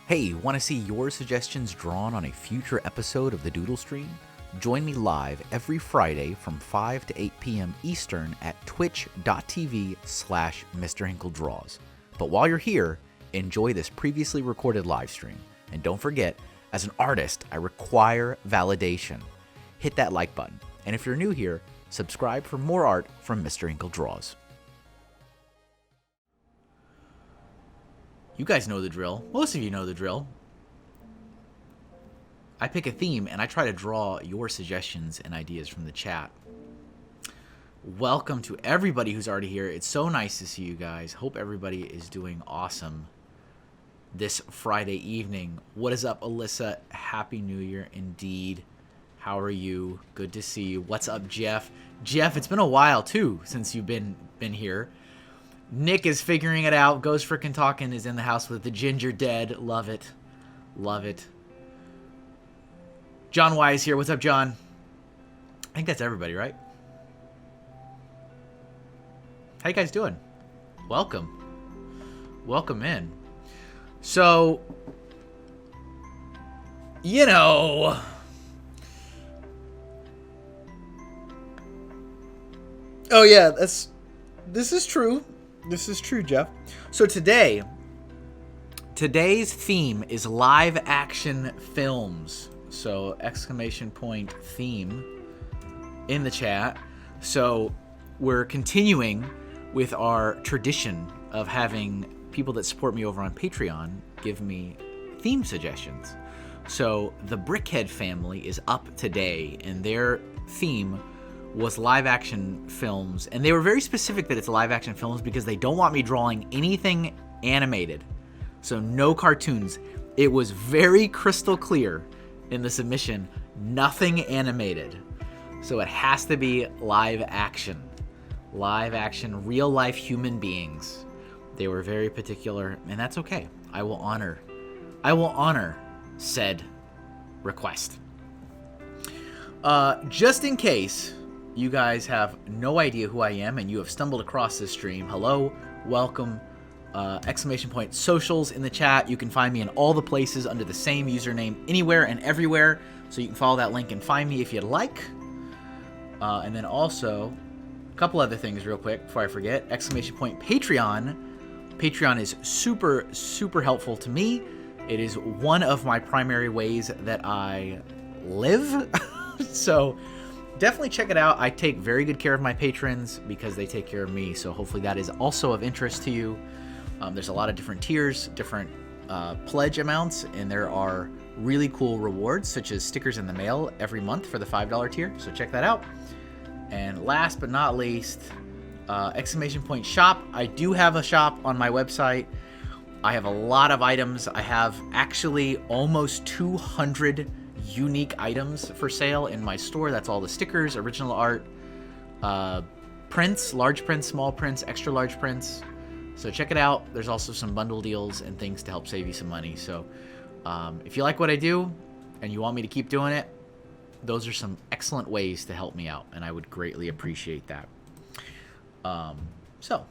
Hey, want to see your suggestions drawn on a future episode of the Doodle Stream? Join me live every Friday from 5 to 8 p.m. Eastern at twitch.tv/MrHinkleDraws. But while you're here, enjoy this previously recorded live stream. And don't forget, as an artist, I require validation. Hit that like button. And if you're new here, subscribe for more art from MrHinkleDraws. You guys know the drill. Most of you know the drill. I pick a theme and I try to draw your suggestions and ideas from the chat. Welcome to everybody who's already here. It's so nice to see you guys. Hope everybody is doing awesome this Friday evening. What is up, Alyssa? Happy New Year indeed. How are you? Good to see you. What's up, Jeff? Jeff, it's been a while too since you've been here. Nick is figuring it out. Ghost Frickin' Talkin' is in the house with the ginger dead. Love it. Love it. John Y is here. What's up, John? I think that's everybody, right? How you guys doing? Welcome. Welcome in. So, you know, oh yeah, this is true. This is true, Jeff. So today's theme is live action films. So exclamation point theme in the chat. So we're continuing with our tradition of having people that support me over on Patreon give me theme suggestions. So the Brickhead family is up today, and their theme was live action films, and they were very specific that it's live action films because they don't want me drawing anything animated. So no cartoons. It was very crystal clear in the submission, nothing animated. So it has to be live action, real life human beings. They were very particular, and that's okay. I will honor said request. Just in case you guys have no idea who I am and you have stumbled across this stream, hello, welcome, exclamation point socials in the chat. You can find me in all the places under the same username anywhere and everywhere, so you can follow that link and find me if you'd like. And then also, a couple other things real quick before I forget, exclamation point Patreon. Patreon is super, super helpful to me. It is one of my primary ways that I live. So definitely check it out. I take very good care of my patrons because they take care of me. So hopefully that is also of interest to you. There's a lot of different tiers, different pledge amounts, and there are really cool rewards such as stickers in the mail every month for the $5 tier. So check that out. And last but not least, exclamation point shop. I do have a shop on my website. I have a lot of items. I have actually almost 200 unique items for sale in my store. That's all the stickers, original art, prints, large prints, small prints, extra large prints. So check it out. There's also some bundle deals and things to help save you some money. So if you like what I do and you want me to keep doing it, those are some excellent ways to help me out, and I would greatly appreciate that. So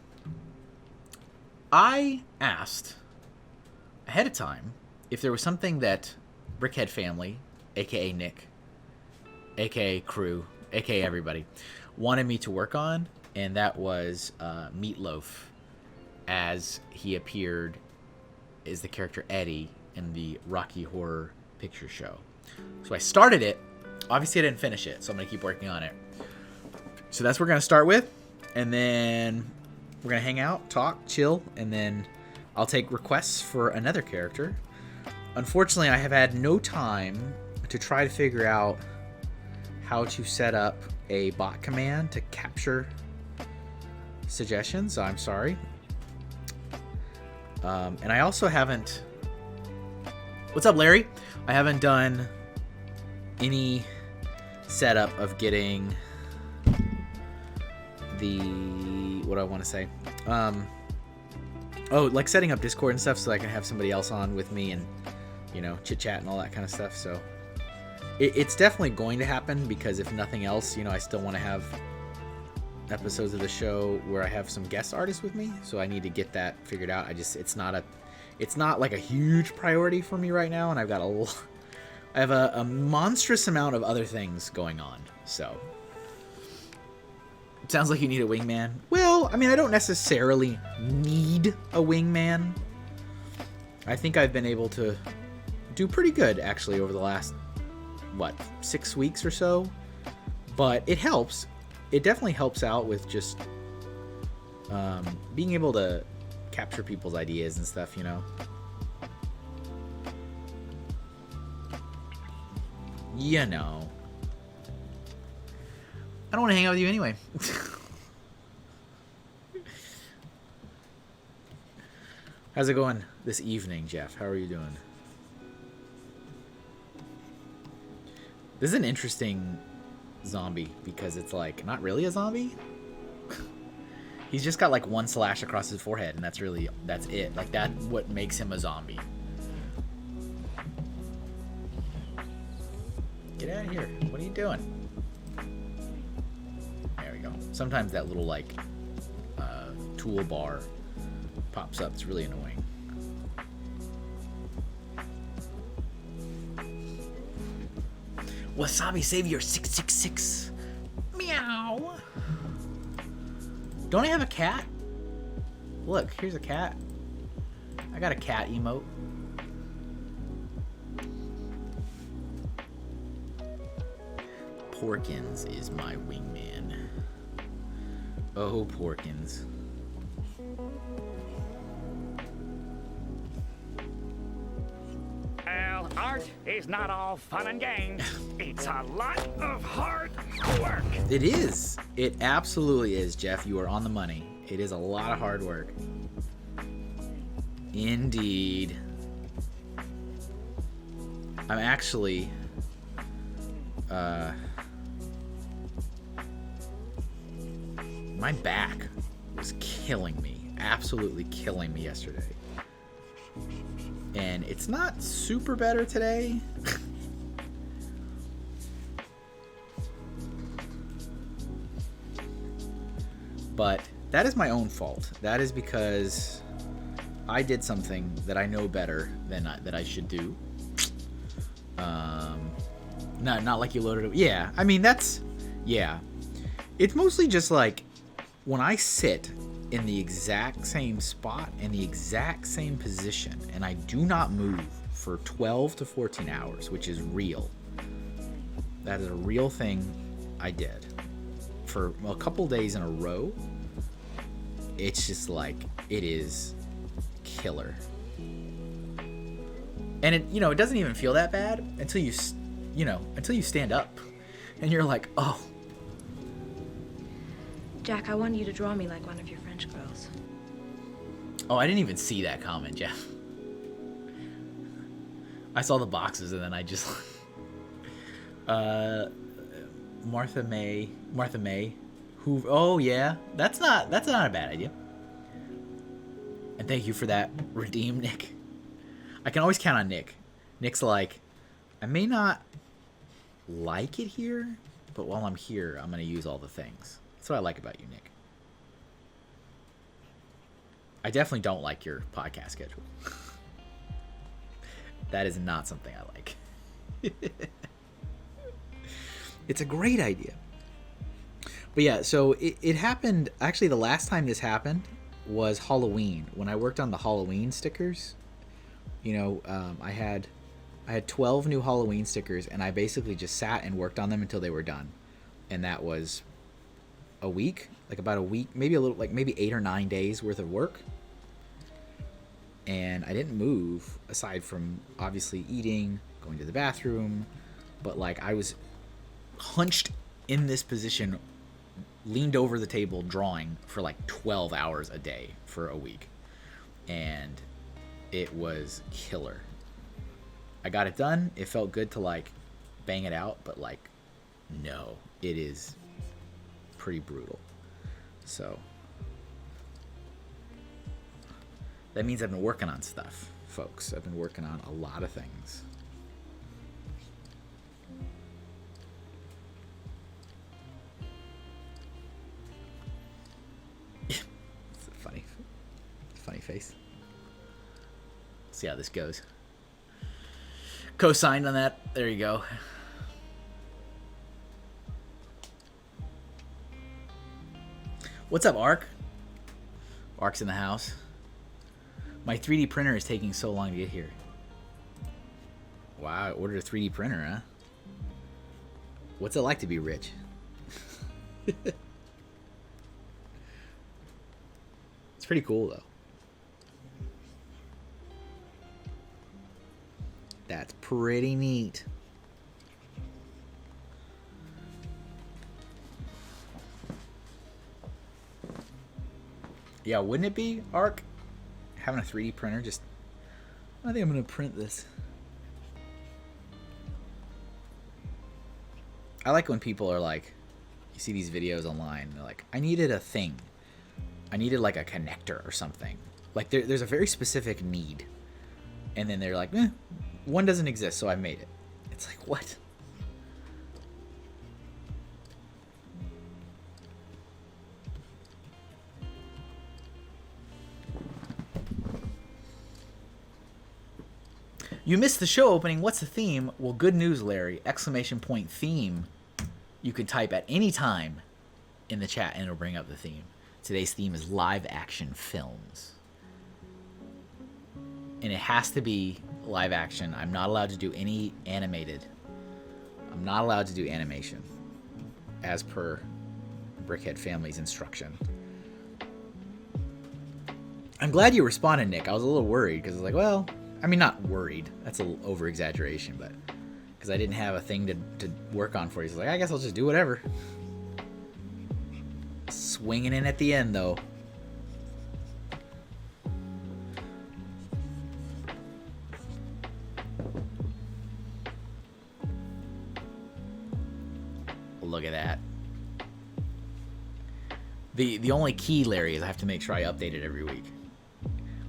I asked ahead of time if there was something that Brickhead family, aka Nick, aka crew, aka everybody, wanted me to work on, and that was Meatloaf, as he appeared as the character Eddie in the Rocky Horror Picture Show. So I started it. Obviously I didn't finish it, so I'm going to keep working on it. So that's what we're going to start with, and then we're going to hang out, talk, chill, and then I'll take requests for another character. Unfortunately, I have had no time to try to figure out how to set up a bot command to capture suggestions, so I'm sorry. And I also haven't... What's up, Larry? I haven't done any setup of getting the... What do I want to say? Like setting up Discord and stuff so I can have somebody else on with me and, you know, chit chat and all that kind of stuff. So it's definitely going to happen because if nothing else, you know, I still want to have episodes of the show where I have some guest artists with me. So I need to get that figured out. It's not a it's not like a huge priority for me right now, and I have a monstrous amount of other things going on. So it sounds like you need a wingman. Well, I mean, I don't necessarily need a wingman. I think I've been able to do pretty good actually over the last 6 weeks or so, but it helps. It definitely helps out with just being able to capture people's ideas and stuff, you know. You know. I don't want to hang out with you anyway. How's it going this evening, Jeff? How are you doing? This is an interesting zombie because it's like not really a zombie. He's just got like one slash across his forehead, and that's it. Like that's what makes him a zombie. Get out of here. What are you doing? There we go. Sometimes that little like toolbar pops up. It's really annoying. Wasabi Savior 666. Meow. Don't I have a cat? Look, here's a cat. I got a cat emote. Porkins is my wingman. Oh, Porkins. Well, art is not all fun and games. It's a lot of hard work. It is. It absolutely is, Jeff. You are on the money. It is a lot of hard work. Indeed. I'm actually... my back was killing me. Absolutely killing me yesterday. And it's not super better today. But that is my own fault. That is because I did something that I know better than that I should do. Not like you loaded it. Yeah, I mean yeah. It's mostly just like when I sit in the exact same spot in the exact same position and I do not move for 12 to 14 hours, which is real. That is a real thing I did for a couple days in a row. It's just like, it is killer. And it, it doesn't even feel that bad until you stand up and you're like, oh. Jack, I want you to draw me like one of your French girls. Oh, I didn't even see that comment, Jeff. I saw the boxes and then I just... Martha May, who... Oh, yeah. That's not a bad idea. And thank you for that, Redeem Nick. I can always count on Nick. Nick's like, I may not like it here, but while I'm here, I'm going to use all the things. That's what I like about you, Nick. I definitely don't like your podcast schedule. That is not something I like. It's a great idea. But yeah, so it happened, actually the last time this happened was Halloween. When I worked on the Halloween stickers, I had 12 new Halloween stickers, and I basically just sat and worked on them until they were done. And that was a week, like about a week, maybe 8 or 9 days worth of work. And I didn't move aside from obviously eating, going to the bathroom, but like I was hunched in this position, leaned over the table drawing for like 12 hours a day for a week. And it was killer. I got it done. It felt good to like bang it out, but like, no, it is pretty brutal. So that means I've been working on stuff, folks. I've been working on a lot of things. It's a funny face. how this goes. Co-signed on that. There you go. What's up, Ark? Ark's in the house. My 3D printer is taking so long to get here. Wow, I ordered a 3D printer, huh? What's it like to be rich? It's pretty cool, though. That's pretty neat. Yeah, wouldn't it be, Ark? Having a 3D printer, just... I think I'm going to print this. I like when people are like... You see these videos online, they're like, I needed a thing. I needed like a connector or something. Like there's a very specific need. And then they're like, one doesn't exist, so I made it. It's like, what? You missed the show opening. What's the theme? Well, good news, Larry. ! Theme. You can type at any time in the chat and it'll bring up the theme. Today's theme is live action films. And it has to be live action. I'm not allowed to do any animated. I'm not allowed to do animation as per Brickhead family's instruction. I'm glad you responded, Nick. I was a little worried because I was like, well, I mean, not worried. That's a little over-exaggeration, but because I didn't have a thing to work on for you. So I was like, I guess I'll just do whatever. Swinging in at the end, though. Look at that. The only key, Larry, is I have to make sure I update it every week.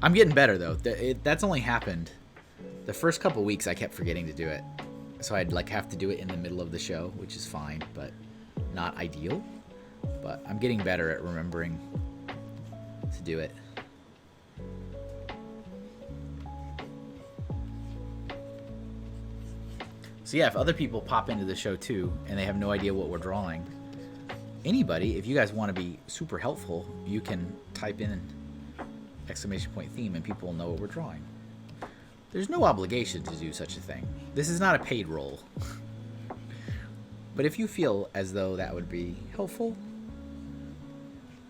I'm getting better, though. That's only happened. The first couple weeks, I kept forgetting to do it. So I'd like have to do it in the middle of the show, which is fine, but not ideal. But I'm getting better at remembering to do it. So yeah, if other people pop into the show too, and they have no idea what we're drawing, anybody, if you guys want to be super helpful, you can type in !theme and people will know what we're drawing. There's no obligation to do such a thing. This is not a paid role. But if you feel as though that would be helpful,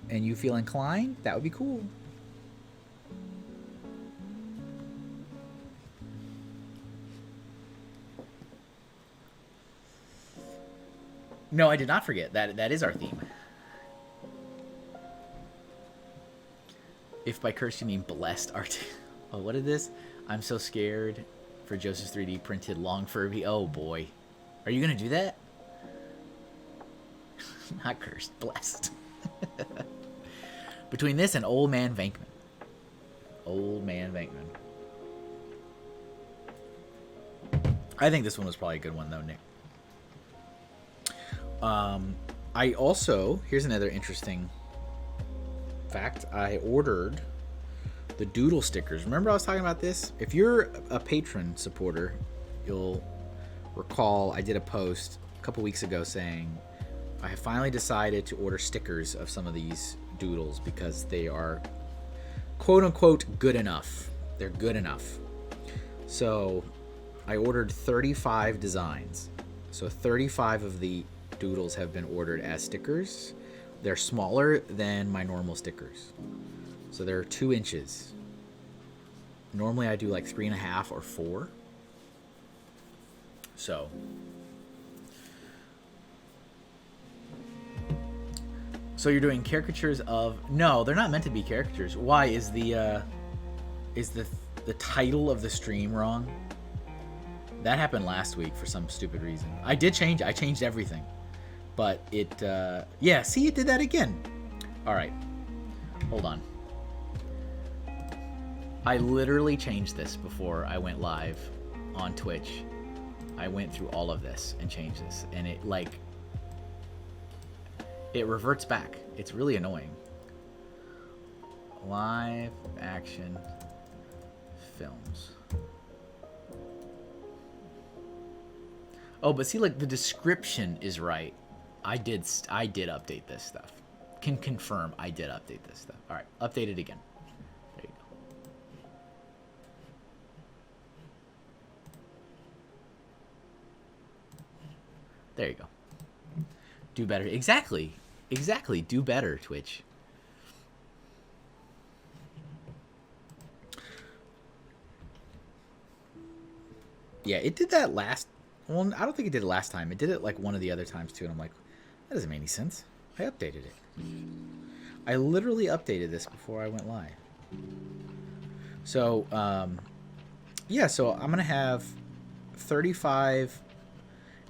and you feel inclined, that would be cool. No, I did not forget. That is our theme. If by curse you mean blessed art. Oh, what is this? I'm so scared for Joseph's 3D printed long Furby. Oh boy. Are you going to do that? Not cursed, blessed. Between this and Old Man Venkman. Old Man Venkman. I think this one was probably a good one though, Nick. I also, here's another interesting fact. I ordered the doodle stickers. Remember I was talking about this? If you're a patron supporter, you'll recall I did a post a couple weeks ago saying I have finally decided to order stickers of some of these doodles because they are quote unquote good enough. They're good enough. So I ordered 35 designs. So 35 of the doodles have been ordered as stickers. They're smaller than my normal stickers. So they're 2 inches. Normally I do like 3.5 or 4. So you're doing caricatures of... No, they're not meant to be caricatures. Why is the title of the stream wrong? That happened last week for some stupid reason. I did change. I changed everything. But it... yeah, see, it did that again. All right. Hold on. I literally changed this before I went live on Twitch. I went through all of this and changed this. And it, like... It reverts back. It's really annoying. Live action films. Oh, but see, like, the description is right. I did update this stuff. Can confirm I did update this stuff. All right, update it again. There you go. There you go. Do better. Exactly. Exactly. Do better, Twitch. Yeah, it did that last... Well, I don't think it did it last time. It did it, like, one of the other times, too. And I'm like, that doesn't make any sense. I updated it. I literally updated this before I went live. So, yeah, so I'm going to have 35...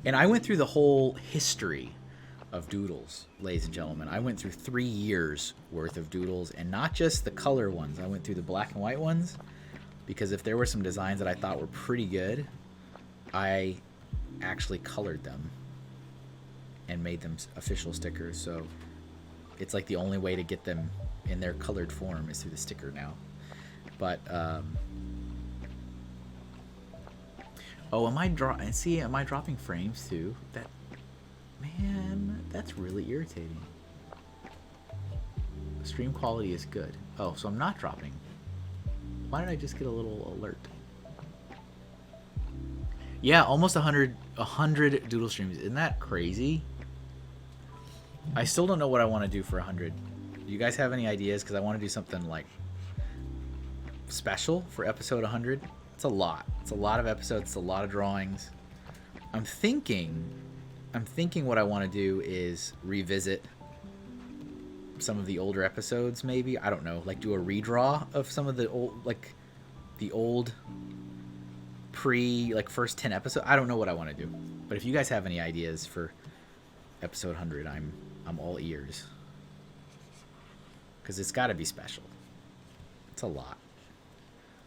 And I went through the whole history of doodles, ladies and gentlemen. I went through 3 years worth of doodles, and not just the color ones. I went through the black and white ones, because if there were some designs that I thought were pretty good, I actually colored them and made them official stickers. So it's like the only way to get them in their colored form is through the sticker now. But oh, am I dropping frames too? That, man, that's really irritating. Stream quality is good. Oh, so I'm not dropping. Why did I just get a little alert? Yeah, almost 100 doodle streams. Isn't that crazy? I still don't know what I want to do for 100. Do you guys have any ideas? Because I want to do something like special for episode 100. It's a lot. It's a lot of episodes. It's a lot of drawings. I'm thinking what I want to do is revisit some of the older episodes, maybe. I don't know. Like do a redraw of some of the old, like the old first 10 episodes. I don't know what I want to do. But if you guys have any ideas for episode 100, I'm all ears. Because it's got to be special. It's a lot.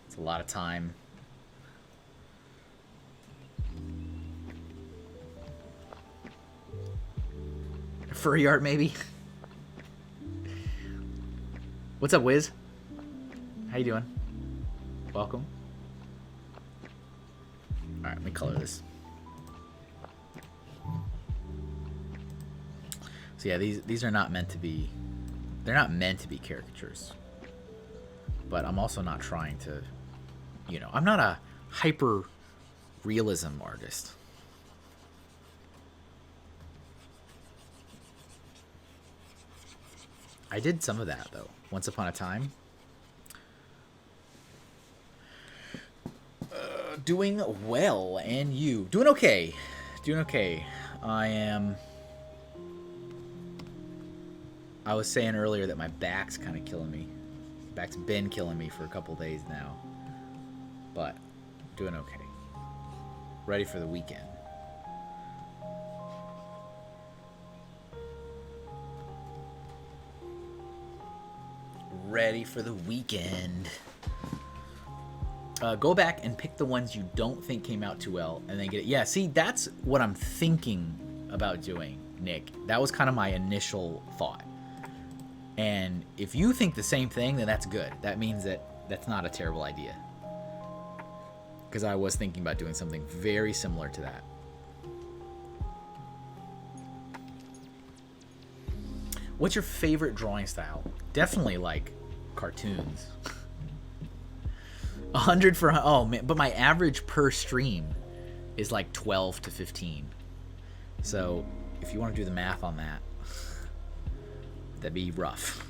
It's a lot of time. Furry art, maybe? What's up, Wiz? How you doing? Welcome. Alright, let me color this. So yeah, these are not meant to be... They're not meant to be caricatures. But I'm also not trying to... You know, I'm not a hyper-realism artist. I did some of that, though, once upon a time. Doing well, and you? Doing okay. Doing okay. I was saying earlier that my back's kind of killing me. Back's been killing me for a couple days now. But, doing okay. Ready for the weekend. Ready for the weekend. Go back and pick the ones you don't think came out too well, and then get it. Yeah, see, that's what I'm thinking about doing, Nick. That was kind of my initial thought. And if you think the same thing, then that's good. That means that that's not a terrible idea. Because I was thinking about doing something very similar to that. What's your favorite drawing style? Definitely like cartoons. 100 for... Oh, man. But my average per stream is like 12 to 15. So if you want to do the math on that, that'd be rough.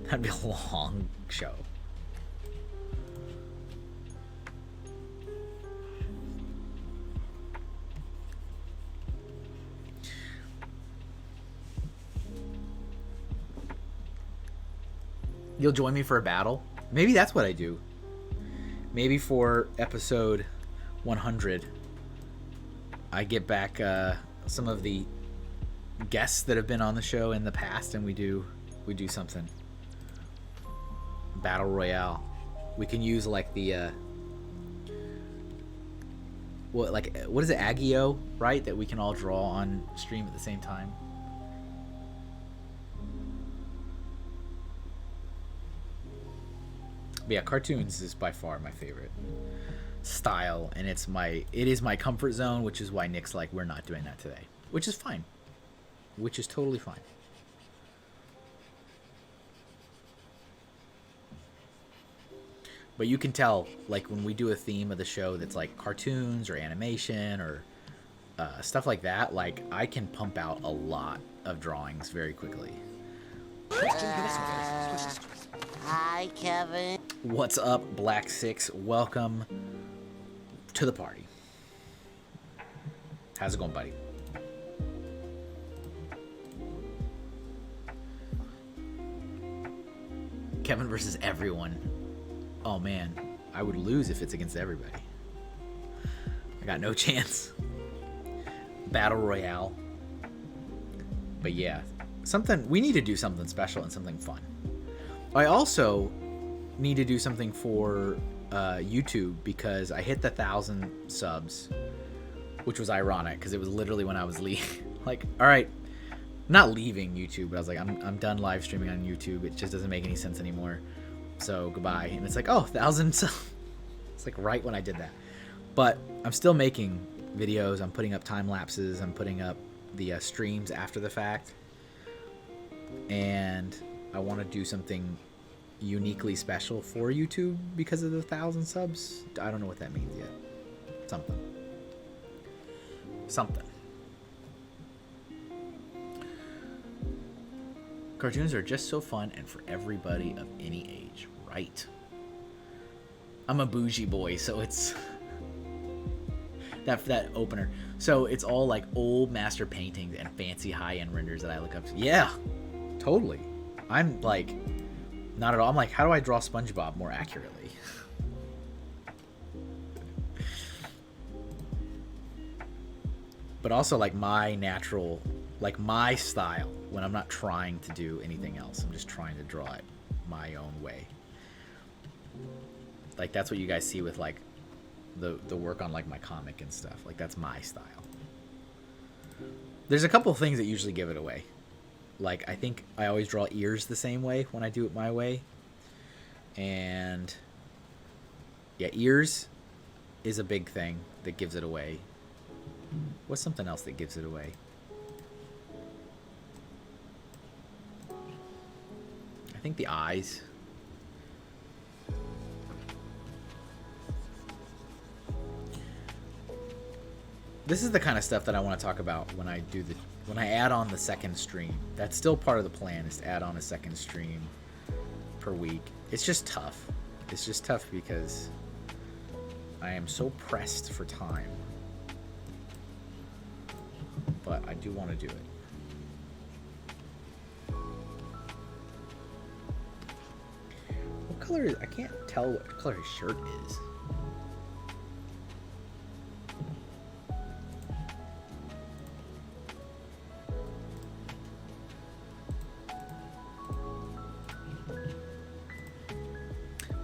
That'd be a long show. You'll join me for a battle? Maybe that's what I do. Maybe for episode 100, I get back some of the guests that have been on the show in the past, and we do something. Battle Royale. We can use like the what is it, Agio, right? That we can all draw on stream at the same time. But yeah, cartoons is by far my favorite. style, and it is my comfort zone, which is why Nick's like, we're not doing that today, which is fine, which is totally fine. But you can tell, like, when we do a theme of the show that's like cartoons or animation or stuff like that, like, I can pump out a lot of drawings very quickly. Hi, Kevin. What's up, Black Six? Welcome to the party. How's it going, buddy? Kevin versus everyone. Oh man, I would lose if it's against everybody. I got no chance. Battle Royale. But yeah, we need to do something special and something fun. I also need to do something for YouTube because I hit the 1,000 subs, which was ironic because it was literally when I was like, all right, not leaving YouTube, but I was like, I'm done live streaming on YouTube. It just doesn't make any sense anymore. So goodbye. And it's like, oh, 1,000 subs. It's like right when I did that. But I'm still making videos. I'm putting up time lapses. I'm putting up the streams after the fact. And I want to do something uniquely special for YouTube because of the 1,000 subs. I don't know what that means yet. Something. Cartoons are just so fun and for everybody of any age, right? I'm a bougie boy, so it's that opener. So it's all like old master paintings and fancy high-end renders that I look up to. Yeah, totally. I'm like, not at all. I'm like, how do I draw SpongeBob more accurately? But also like my natural, like my style when I'm not trying to do anything else. I'm just trying to draw it my own way. Like that's what you guys see with like the work on like my comic and stuff. Like that's my style. There's a couple of things that usually give it away. Like I think I always draw ears the same way when I do it my way. And yeah, ears is a big thing that gives it away. What's something else that gives it away? I think the eyes. This is the kind of stuff that I want to talk about when I add on the second stream. That's still part of the plan, is to add on a second stream per week. It's just tough. It's just tough because I am so pressed for time. But I do want to do it. What color is... I can't tell what color his shirt is.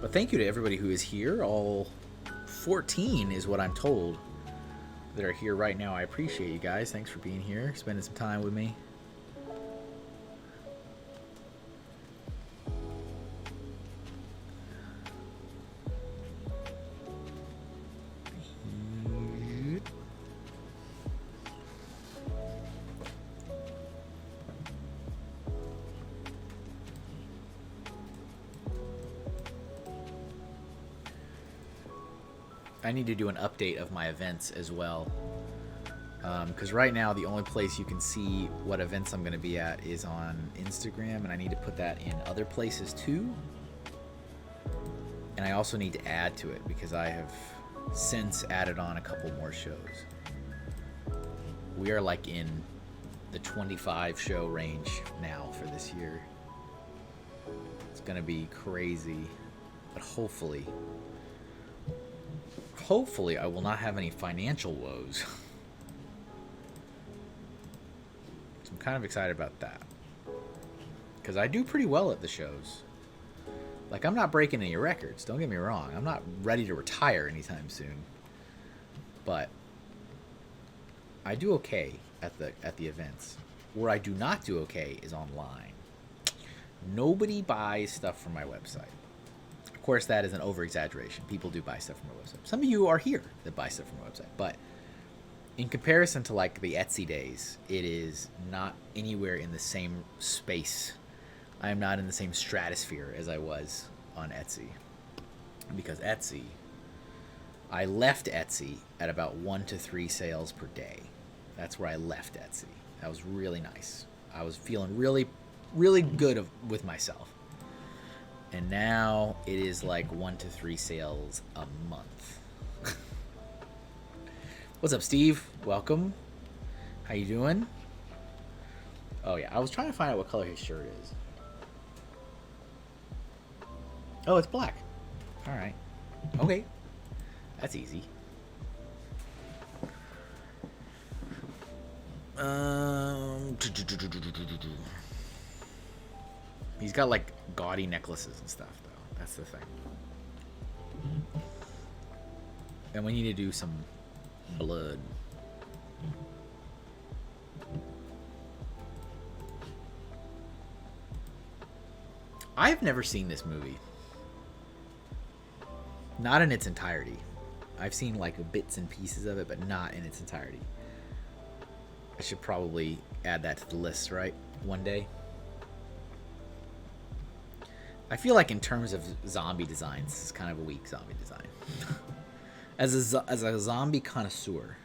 But thank you to everybody who is here. All 14 is what I'm told that are here right now. I appreciate you guys. Thanks for being here, spending some time with me. I need to do an update of my events as well. Because right now the only place you can see what events I'm going to be at is on Instagram, and I need to put that in other places too. And I also need to add to it because I have since added on a couple more shows. We are like in the 25 show range now for this year. It's going to be crazy, but hopefully I will not have any financial woes. So I'm kind of excited about that. Because I do pretty well at the shows. Like, I'm not breaking any records, don't get me wrong. I'm not ready to retire anytime soon. But I do okay at the events. Where I do not do okay is online. Nobody buys stuff from my website. course, that is an over-exaggeration. People do buy stuff from our website. Some of you are here that buy stuff from our website. But in comparison to, like, the Etsy days, it is not anywhere in the same space. I am not in the same stratosphere as I was on Etsy. Because Etsy, I left Etsy at about 1 to 3 sales per day. That's where I left Etsy. That was really nice. I was feeling really, really good with myself. And now it is like 1 to 3 sales a month. What's up, Steve? Welcome. How you doing? Oh yeah, I was trying to find out what color his shirt is. Oh, it's black. All right. Okay. That's easy. He's got like gaudy necklaces and stuff, though. That's the thing. And we need to do some blood. I've never seen this movie. Not in its entirety. I've seen like bits and pieces of it, but not in its entirety. I should probably add that to the list, right? One day. I feel like in terms of zombie designs, this is kind of a weak zombie design. As a zombie connoisseur,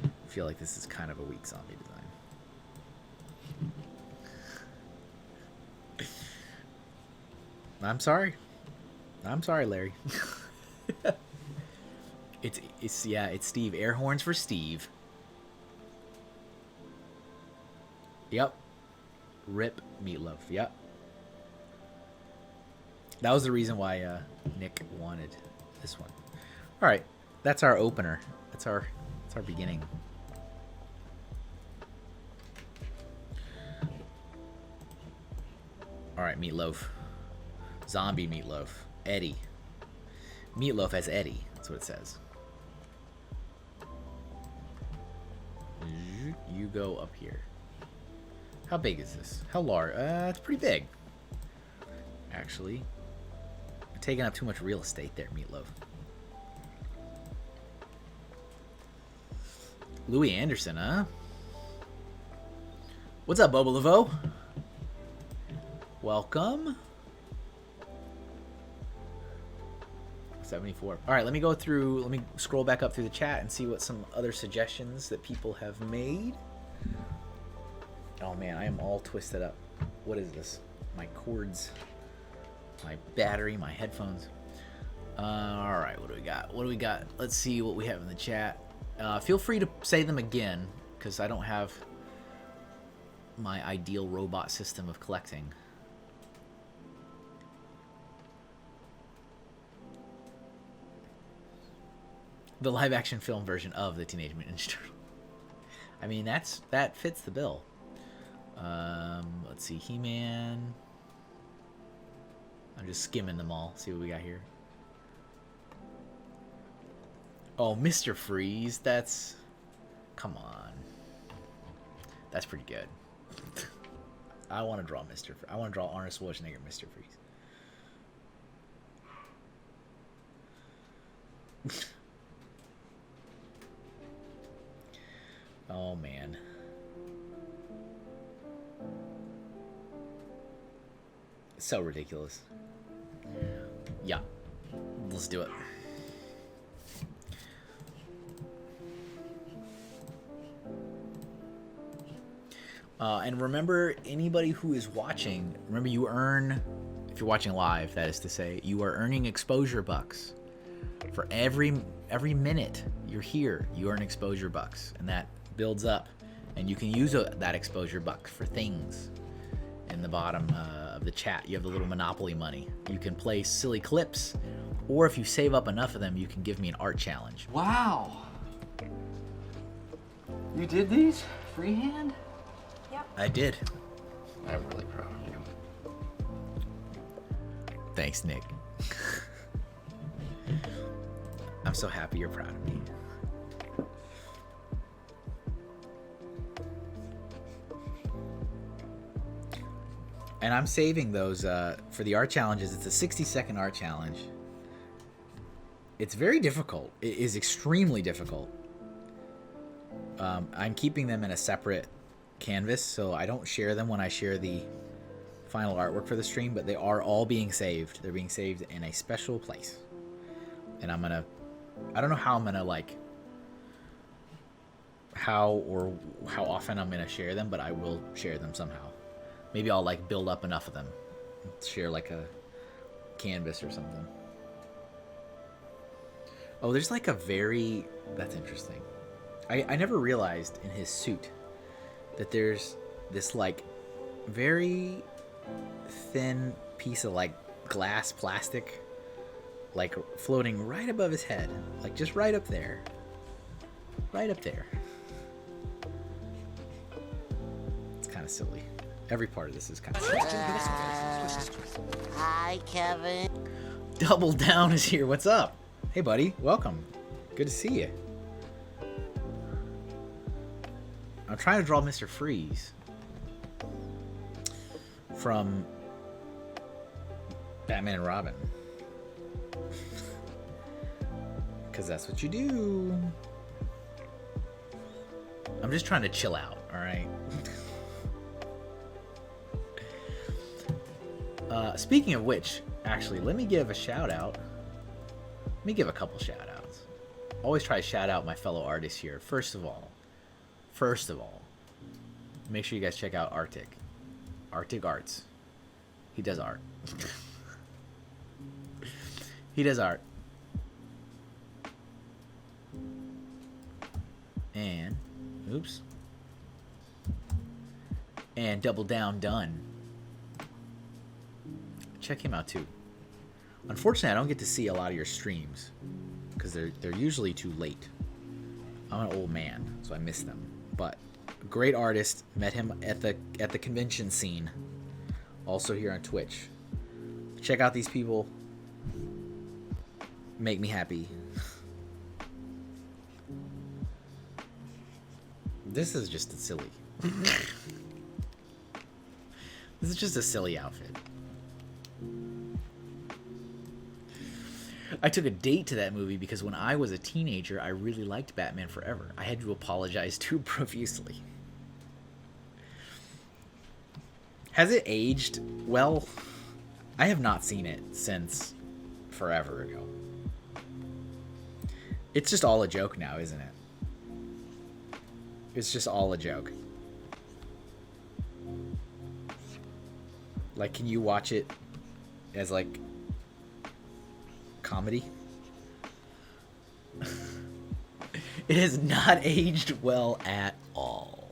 I feel like this is kind of a weak zombie design. I'm sorry. I'm sorry, Larry. It's Steve. Air horns for Steve. Yep. Rip Meatloaf. Yep. That was the reason why Nick wanted this one. All right, that's our opener. That's our beginning. All right, Meatloaf. Zombie Meatloaf. Eddie. Meatloaf as Eddie. That's what it says. You go up here. How big is this? How large? It's pretty big. Actually. You're taking up too much real estate there, Meatloaf. Louis Anderson, huh? What's up, Bobo Laveau? Welcome. 74. All right, let me go through, let me scroll back up through the chat and see what some other suggestions that people have made. Oh man, I am all twisted up. What is this? My cords, my battery, my headphones. All right, what do we got? What do we got? Let's see what we have in the chat. Feel free to say them again, because I don't have my ideal robot system of collecting. The live-action film version of the Teenage Mutant Ninja Turtles. I mean, that fits the bill. Let's see, He-Man. I'm just skimming them all. See what we got here. Oh, Mr. Freeze. That's... Come on. That's pretty good. I want to draw Mr. Freeze. I want to draw Arnold Schwarzenegger, Mr. Freeze. Oh, man. It's so ridiculous. Yeah. Let's do it. And remember, anybody who is watching, remember you earn, if you're watching live, that is to say, you are earning exposure bucks. For every minute you're here, you earn exposure bucks. And that builds up. And you can use that exposure buck for things. In the bottom of the chat, you have the little Monopoly money. You can play silly clips, or if you save up enough of them, you can give me an art challenge. Wow. You did these freehand? I did. I'm really proud of you. Thanks, Nick. I'm so happy you're proud of me. And I'm saving those for the art challenges. It's a 60-second art challenge. It's very difficult. It is extremely difficult. I'm keeping them in a separate canvas, so I don't share them when I share the final artwork for the stream, but they are all being saved. They're being saved in a special place. And I'm gonna, I don't know how I'm gonna like, how often I'm gonna share them, but I will share them somehow. Maybe I'll like build up enough of them, share like a canvas or something. Oh, there's like a very, that's interesting. I never realized in his suit that there's this like very thin piece of like glass plastic like floating right above his head, like just right up there. Right up there. It's kind of silly. Every part of this is kind of silly. Hi, Kevin. Double Down is here. What's up? Hey, buddy. Welcome. Good to see you. I'm trying to draw Mr. Freeze from Batman and Robin. Because that's what you do. I'm just trying to chill out, alright? Speaking of which, actually, let me give a shout out. Let me give a couple shout outs. Always try to shout out my fellow artists here. First of all, make sure you guys check out Arctic Arts. He does art. He does art. And oops. And Double Down Done. Check him out too. Unfortunately, I don't get to see a lot of your streams because they're usually too late. I'm an old man, so I miss them. But great artist, met him at the convention scene. Also here on Twitch. Check out these people. Make me happy. This is just a silly. This is just a silly outfit. I took a date to that movie because when I was a teenager, I really liked Batman Forever. I had to apologize too profusely. Has it aged well? I have not seen it since forever ago. It's just all a joke now, isn't it? It's just all a joke. Like, can you watch it as, like, comedy? It has not aged well at all.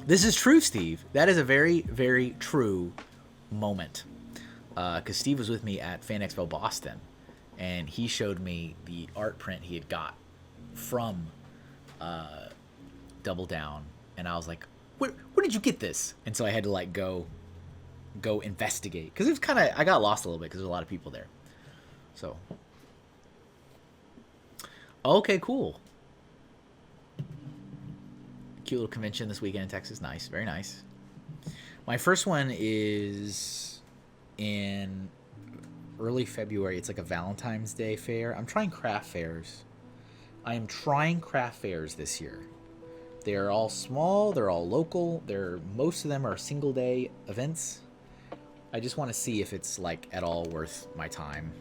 This is true, Steve. That is a very, very true moment. Because Steve was with me at Fan Expo Boston, and he showed me the art print he had got from Double Down, and I was like, where did you get this? And so I had to like go investigate, because it was kind of, I got lost a little bit because there's a lot of people there. So okay, cool. Cute little convention this weekend in Texas. Nice, very nice. My first one is in early February. It's like a Valentine's Day fair. I'm trying craft fairs. I am trying craft fairs this year. They're all small. They're all local. Most of them are single day events. I just want to see if it's like at all worth my time.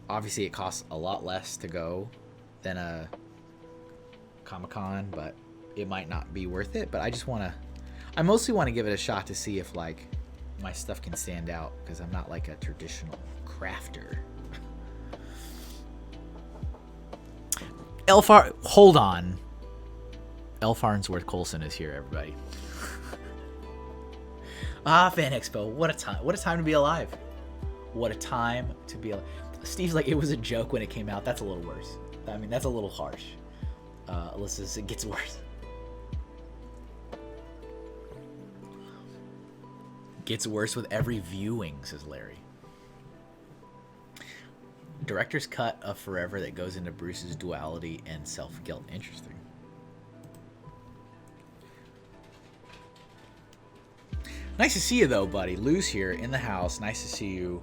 Obviously, it costs a lot less to go than a Comic-Con, but it might not be worth it. But I mostly want to give it a shot to see if like my stuff can stand out, because I'm not like a traditional crafter. Hold on. L. Farnsworth Coulson is here, everybody. Fan Expo. What a time. What a time to be alive. What a time to be alive. Steve's like, it was a joke when it came out. That's a little worse. I mean, that's a little harsh. Alyssa, it gets worse. Gets worse with every viewing, says Larry. Director's cut of Forever that goes into Bruce's duality and self-guilt. Interesting. Nice to see you, though, buddy. Lou's here in the house. Nice to see you.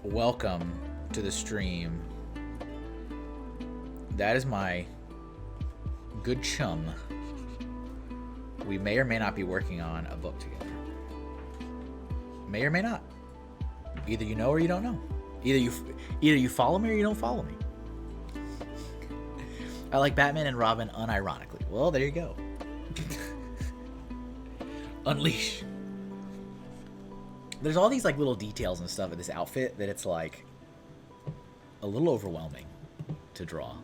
Welcome to the stream. That is my good chum. We may or may not be working on a book together. May or may not. Either you know or you don't know. Either you follow me or you don't follow me. I like Batman and Robin unironically. Well, there you go. Unleash. There's all these like little details and stuff in this outfit that it's like a little overwhelming to draw.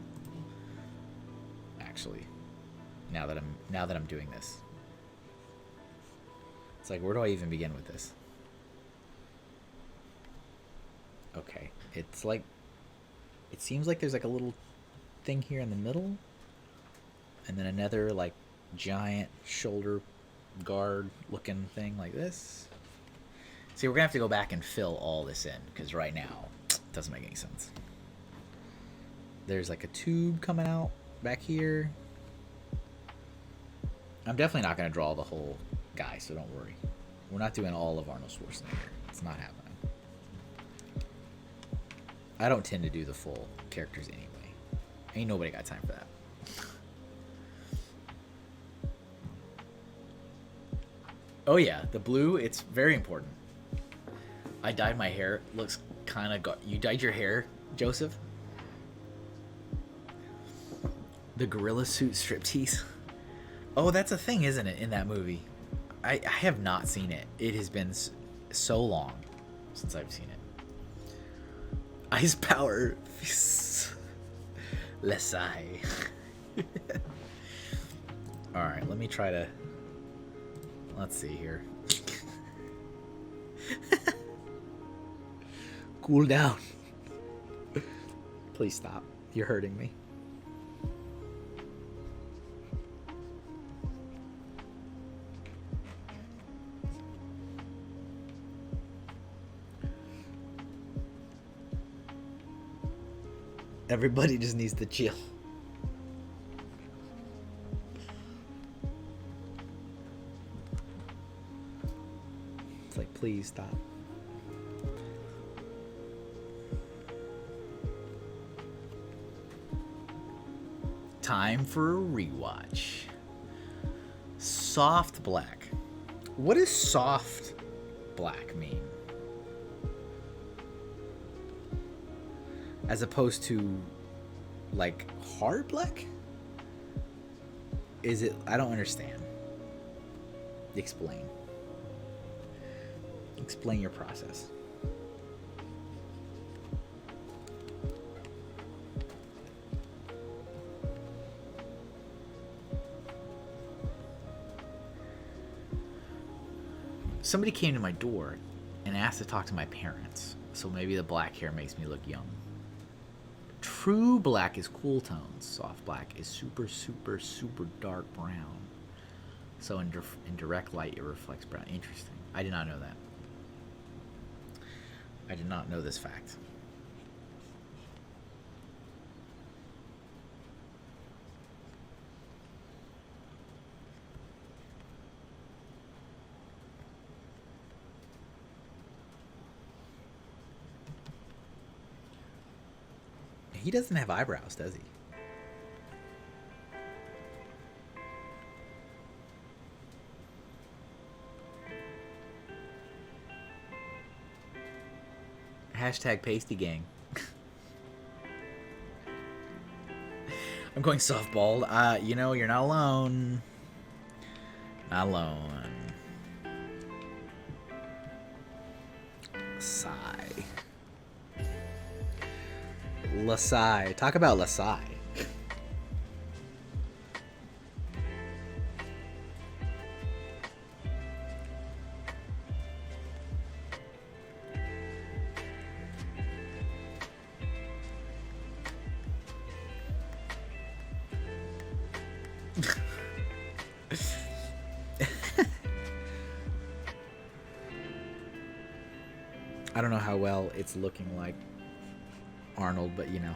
Actually, now that I'm doing this, it's like, where do I even begin with this? Okay, it's like, it seems like there's like a little thing here in the middle, and then another like giant shoulder guard looking thing like this. See, we're gonna have to go back and fill all this in, because right now it doesn't make any sense. There's like a tube coming out back here. I'm definitely not gonna draw the whole guy, so don't worry. We're not doing all of Arnold Schwarzenegger. It's not happening. I don't tend to do the full characters anyway. Ain't nobody got time for that. Oh yeah, the blue, it's very important. I dyed my hair. Looks kind of... You dyed your hair, Joseph? The gorilla suit striptease. Oh, that's a thing, isn't it, in that movie? I have not seen it. It has been so long since I've seen it. Ice power. Lesai. Alright, let me try to... Let's see here. Cool down. Please stop. You're hurting me. Everybody just needs to chill. It's like, please stop. Time for a rewatch. Soft black. What does soft black mean? As opposed to like hard black? Is it? I don't understand. Explain. Explain your process. Somebody came to my door and asked to talk to my parents, so maybe the black hair makes me look young. True black is cool tones. Soft black is super, super, super dark brown. So in direct light, it reflects brown. Interesting. I did not know that. I did not know this fact. He doesn't have eyebrows, does he? Hashtag pasty gang. I'm going softball. You know, you're not alone. Not alone. Sigh. Lasai. Talk about Lasai. I don't know how well it's looking like Arnold, but you know,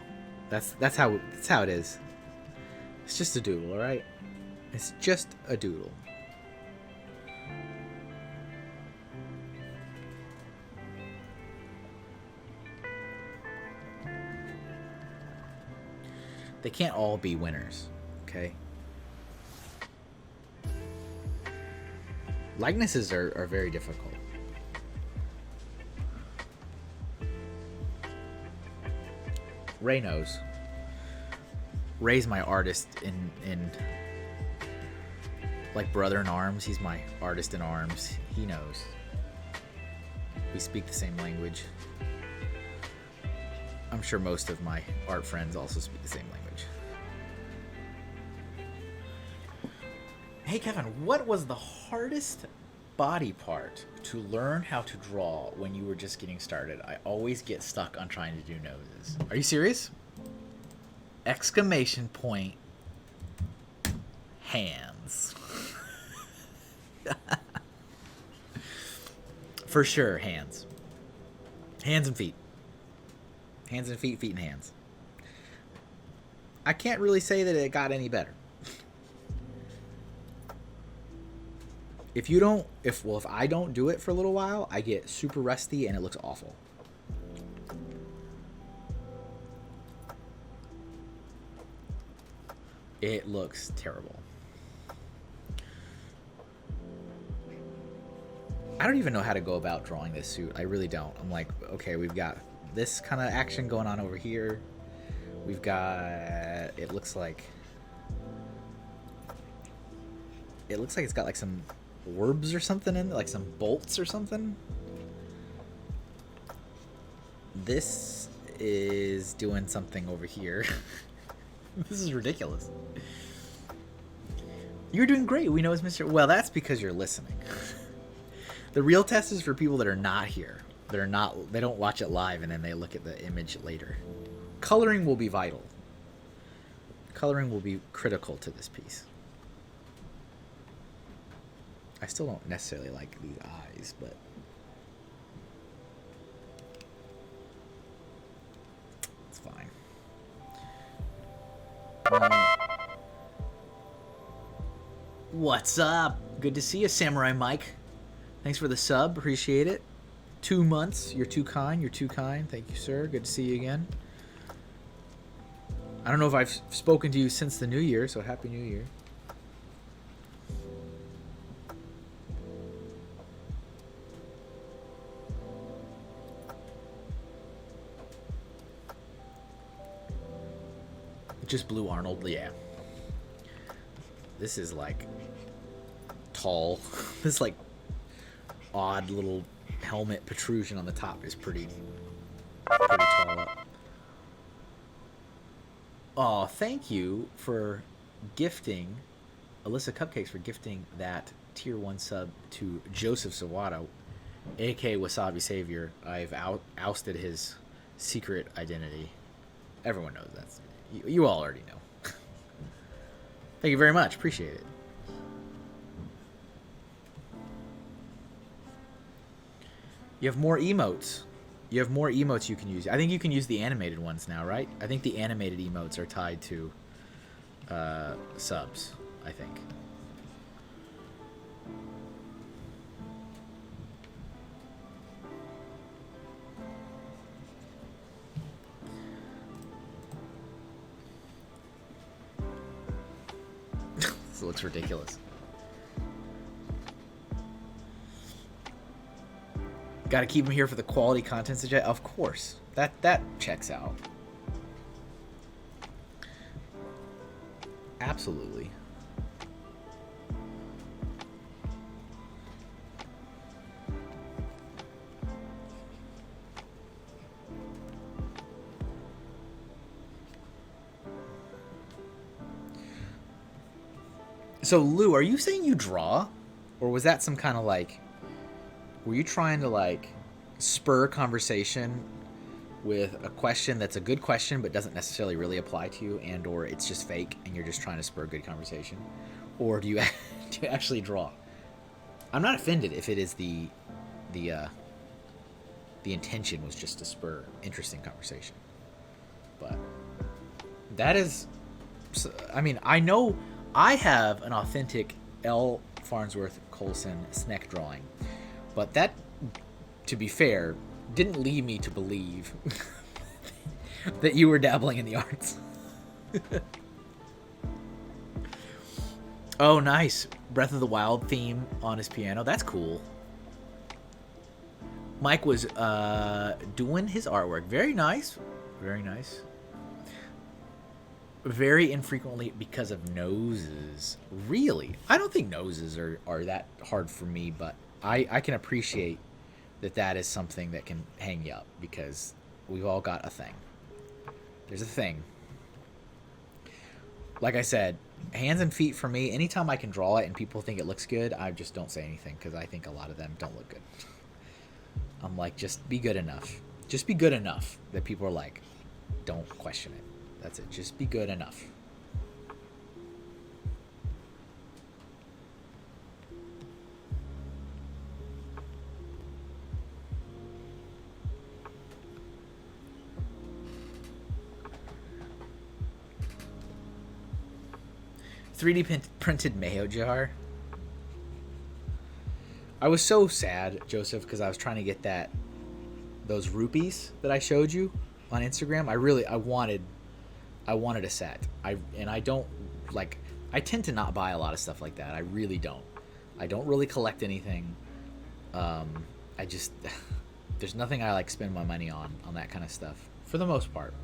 that's how it is. It's just a doodle, all right? It's just a doodle. They can't all be winners, okay? Likenesses are very difficult. Ray knows. Ray's my artist in like brother in arms. He's my artist in arms. He knows. We speak the same language. I'm sure most of my art friends also speak the same language. Hey Kevin, what was the hardest body part to learn how to draw when you were just getting started? I always get stuck on trying to do noses. Are you serious? Exclamation point. Hands. For sure, hands. Hands and feet. Hands and feet, feet and hands. I can't really say that it got any better. If I don't do it for a little while, I get super rusty and it looks awful. It looks terrible. I don't even know how to go about drawing this suit. I really don't. I'm like, okay, we've got this kind of action going on over here. We've got, it looks like it's got like some orbs or something in it, like some bolts or something. This is doing something over here. This is ridiculous. You're doing great. We know it's Mr. Well, that's because you're listening. The real test is for people that are not here. They don't watch it live and then they look at the image later. Coloring will be vital. Coloring will be critical to this piece. I still don't necessarily like these eyes, but it's fine. What's up? Good to see you, Samurai Mike. Thanks for the sub. Appreciate it. 2 months. You're too kind. You're too kind. Thank you, sir. Good to see you again. I don't know if I've spoken to you since the new year, so Happy New Year. Just Blue Arnold, yeah. This is like tall. This like odd little helmet protrusion on the top is pretty tall up. Oh, thank you for gifting Alyssa Cupcakes for gifting that tier 1 sub to Joseph Sawato, aka Wasabi Savior. I've ousted his secret identity. Everyone knows that's you all already know. Thank you very much. Appreciate it. You have more emotes. You have more emotes you can use. I think you can use the animated ones now, right? I think the animated emotes are tied to subs, I think. This looks ridiculous. Got to keep them here for the quality content suggest. Of course, that checks out. Absolutely. So Lou, are you saying you draw, or was that some kind of like? Were you trying to like spur conversation with a question that's a good question but doesn't necessarily really apply to you, and or it's just fake and you're just trying to spur good conversation? Or do you actually draw? I'm not offended if it is the intention was just to spur interesting conversation. But that is, I mean, I know I have an authentic L. Farnsworth Coulson Sneck drawing, but that, to be fair, didn't lead me to believe that you were dabbling in the arts. Oh, nice. Breath of the Wild theme on his piano. That's cool. Mike was doing his artwork. Very nice. Very nice. Very infrequently because of noses. Really? I don't think noses are that hard for me, but I can appreciate that is something that can hang you up because we've all got a thing. There's a thing. Like I said, hands and feet for me, anytime I can draw it and people think it looks good, I just don't say anything because I think a lot of them don't look good. I'm like, just be good enough. Just be good enough that people are like, don't question it. That's it. Just be good enough. .3D printed mayo jar. I was so sad, Joseph, because I was trying to get those rupees that I showed you on Instagram. I wanted a set. I don't like. I tend to not buy a lot of stuff like that. I really don't. I don't really collect anything. I just there's nothing I like spend my money on that kind of stuff for the most part.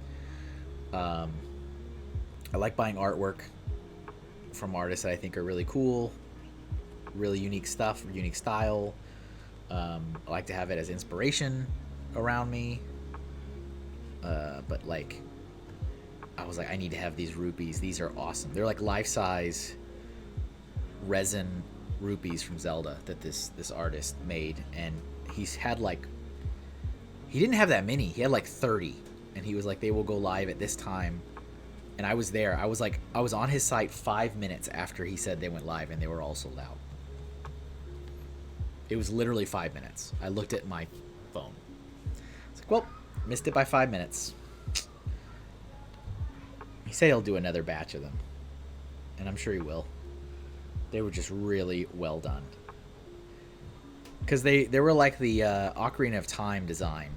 I like buying artwork from artists that I think are really cool, really unique stuff, unique style. I like to have it as inspiration around me. But like, I was like, I need to have these rupees. These are awesome. They're like life-size resin rupees from Zelda that this artist made, and he didn't have that many. He had like 30, and he was like, they will go live at this time. And I was there. I was on his site 5 minutes after he said they went live, and they were all sold out. It was literally 5 minutes. I looked at my phone. It's like, well, missed it by 5 minutes. He said he'll do another batch of them, and I'm sure he will. They were just really well done. Because they were like the Ocarina of Time design.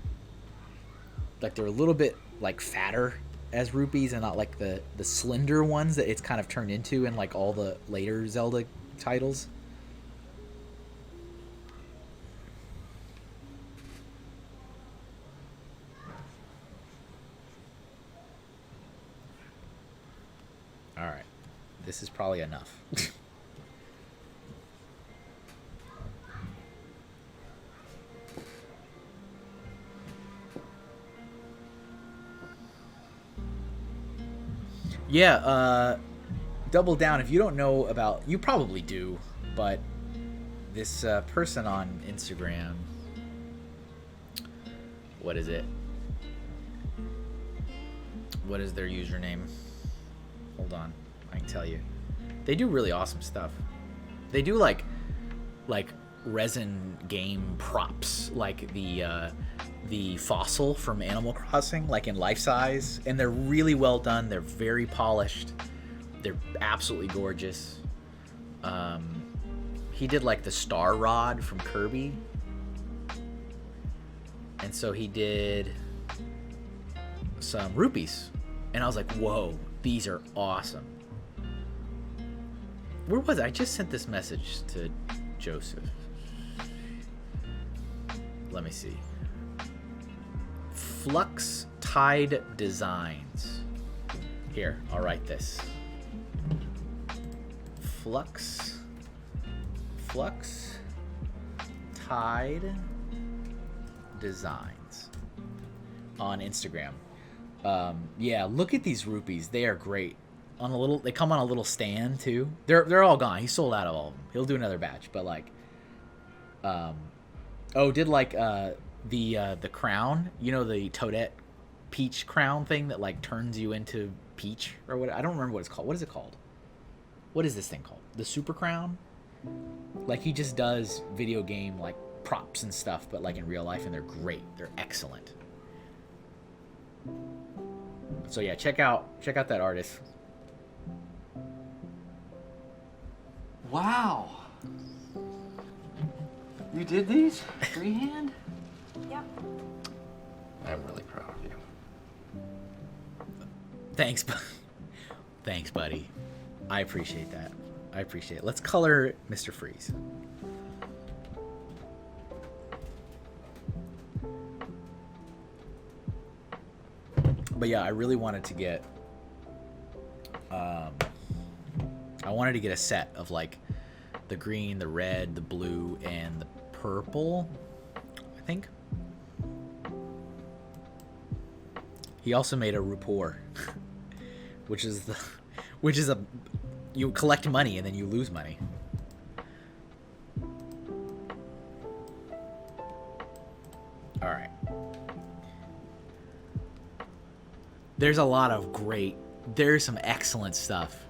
Like they're a little bit like fatter as rupees and not like the slender ones that it's kind of turned into in like all the later Zelda titles. All right. This is probably enough. Yeah, double down. If you don't know about, you probably do, but this person on Instagram, what is it? What is their username? Hold on, I can tell you. They do really awesome stuff. They do like resin game props, like the fossil from Animal Crossing, like in life size, and they're really well done. They're very polished. They're absolutely gorgeous. He did like the star rod from Kirby, and so he did some rupees, and I was like, whoa, these are awesome. Where was it? I just sent this message to Joseph. Let me see. Flux Tide Designs. Here, I'll write this. Flux Tide Designs on Instagram. Yeah, look at these rupees. They are great. They come on a little stand too. They're all gone. He sold out of all of them. He'll do another batch, but like, did like the crown, you know, the Toadette Peach crown thing that like turns you into Peach or what? I don't remember what it's called. What is it called? What is this thing called? The Super Crown? Like he just does video game like props and stuff, but like in real life, and they're great. They're excellent. So yeah, check out that artist. Wow. You did these freehand? Yep. I'm really proud of you. Thanks, Thanks, buddy. I appreciate that. I appreciate it. Let's color Mr. Freeze. But yeah, I really wanted to get I wanted to get a set of like the green, the red, the blue, and the purple, I think. He also made a rapport, which is a you collect money and then you lose money. All right. There's a lot of great. There's some excellent stuff.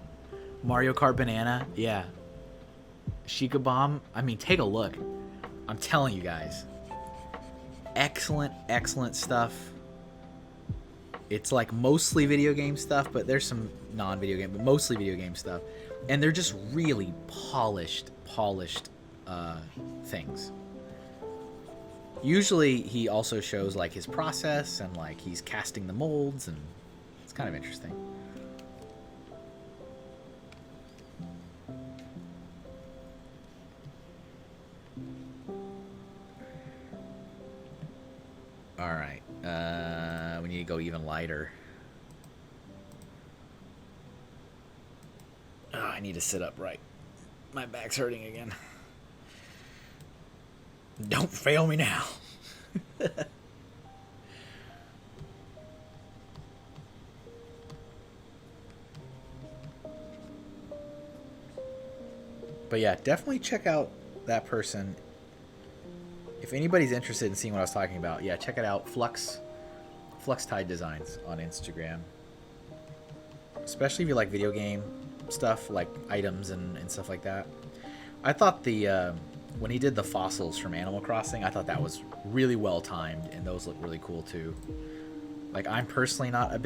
Mario Kart Banana, yeah. Sheikah Bomb, I mean, take a look. I'm telling you guys. Excellent, excellent stuff. It's like mostly video game stuff, but there's some non-video game, but mostly video game stuff. And they're just really polished things. Usually he also shows like his process and like he's casting the molds, and it's kind of interesting. All right, we need to go even lighter. Oh, I need to sit upright. My back's hurting again. Don't fail me now. But yeah, definitely check out that person. If anybody's interested in seeing what I was talking about, yeah, check it out. Flux Tide Designs on Instagram. Especially if you like video game stuff, like items and stuff like that. I thought the when he did the fossils from Animal Crossing, I thought that was really well timed, and those look really cool too. Like, I'm personally not a big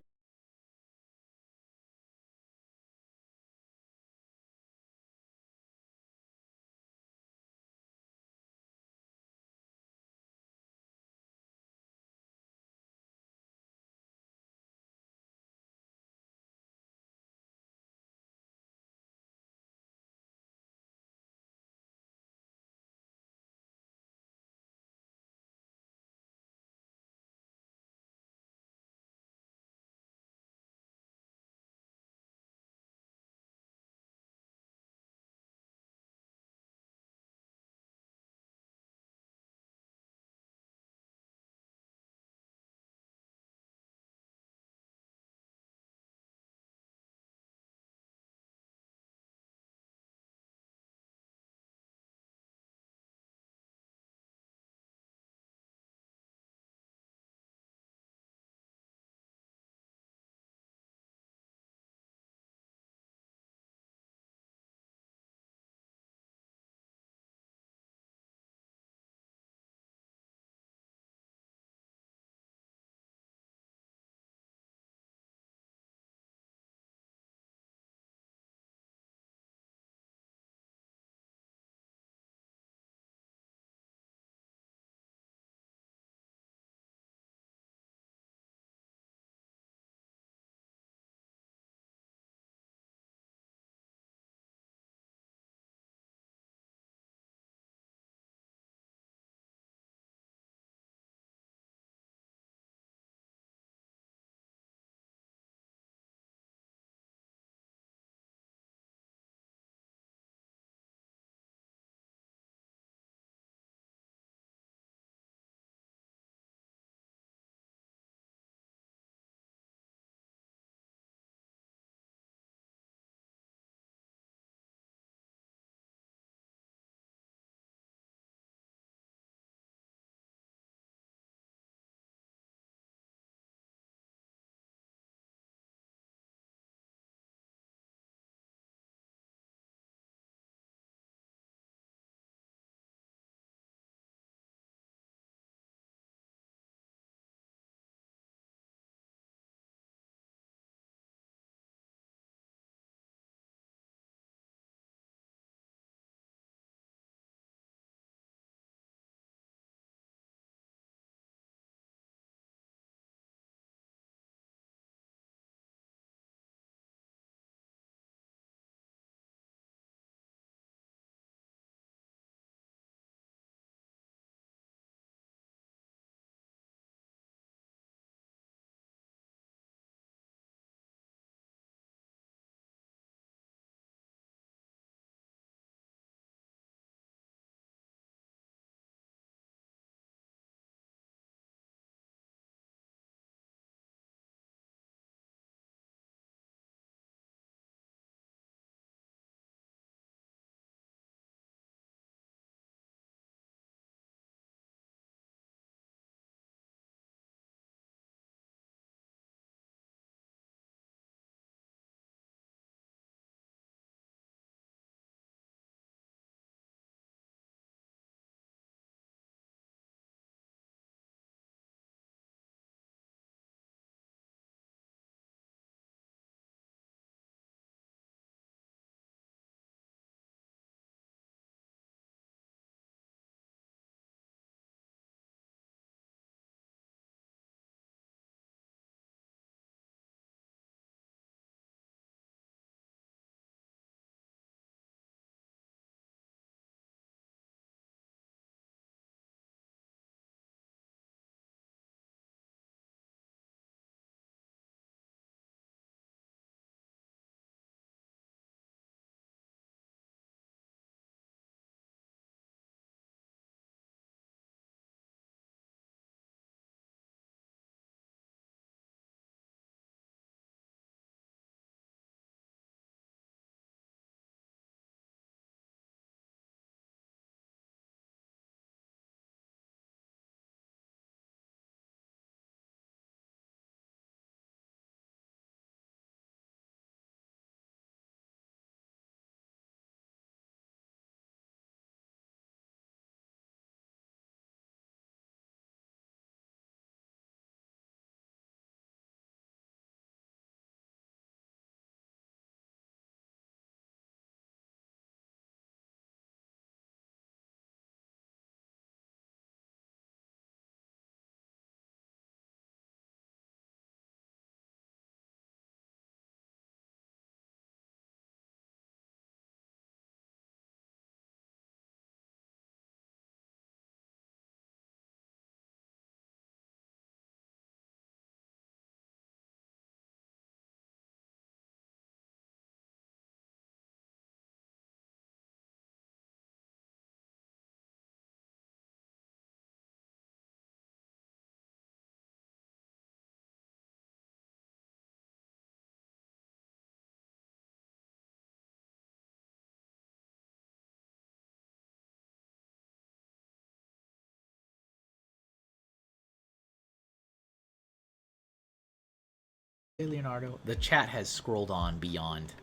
Hey, Leonardo. The chat has scrolled on beyond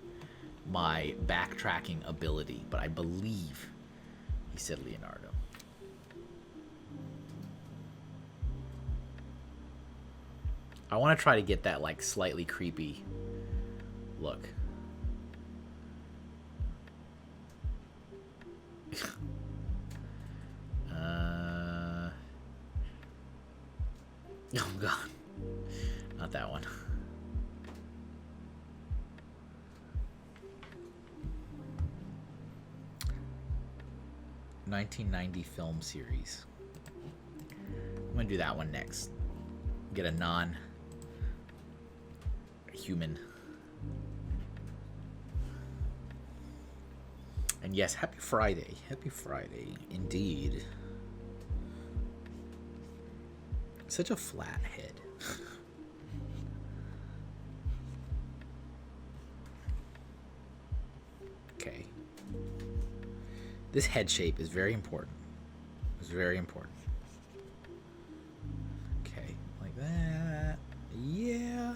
my backtracking ability, but I believe he said Leonardo. I want to try to get that like slightly creepy look. Oh god. Not that one. '90 film series. I'm gonna do that one next. Get a non-human. And yes, happy Friday. Happy Friday, indeed. Such a flat head. Okay. This head shape is very important. It's very important. Okay, like that. Yeah.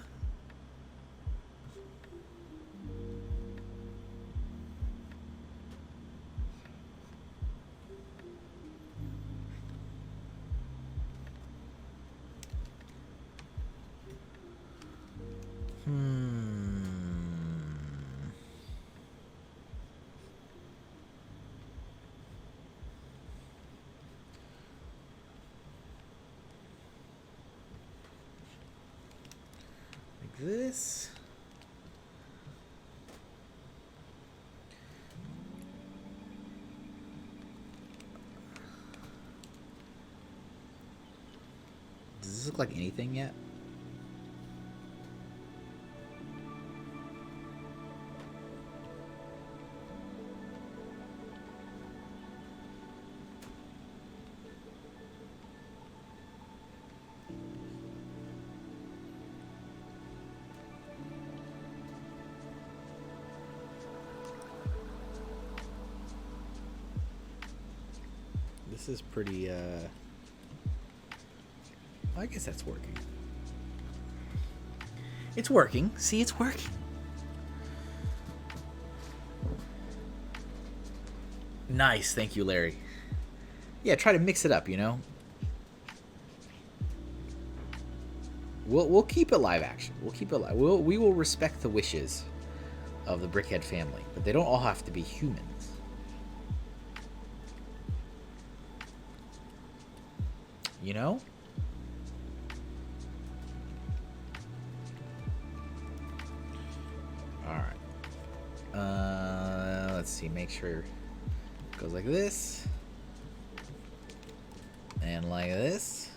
This. Does this look like anything yet? This is pretty, I guess that's working. It's working. See, it's working. Nice. Thank you, Larry. Yeah, try to mix it up, you know? We'll keep it live action. We'll keep it live. We will respect the wishes of the Brickhead family, but they don't all have to be humans. You know? Alright. Let's see. Make sure it goes like this. And like this.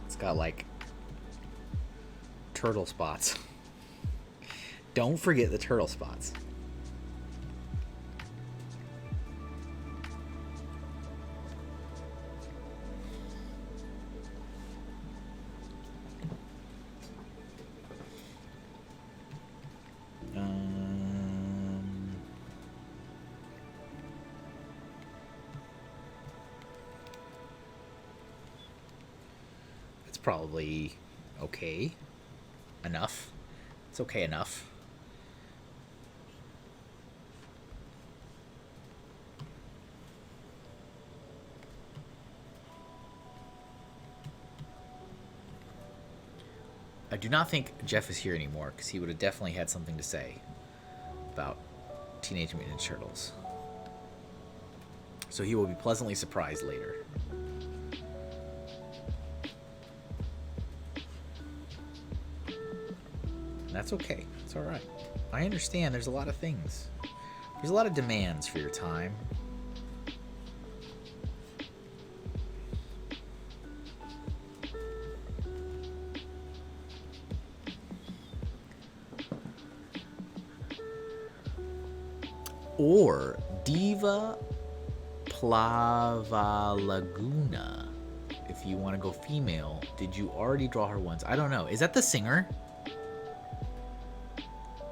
It's got like turtle spots. Don't forget the turtle spots. It's probably okay enough. It's okay enough. I do not think Jeff is here anymore, because he would have definitely had something to say about Teenage Mutant Ninja Turtles. So he will be pleasantly surprised later. And that's okay. It's alright. I understand there's a lot of things. There's a lot of demands for your time. Or Diva Plava Laguna. If you want to go female, did you already draw her once? I don't know. Is that the singer?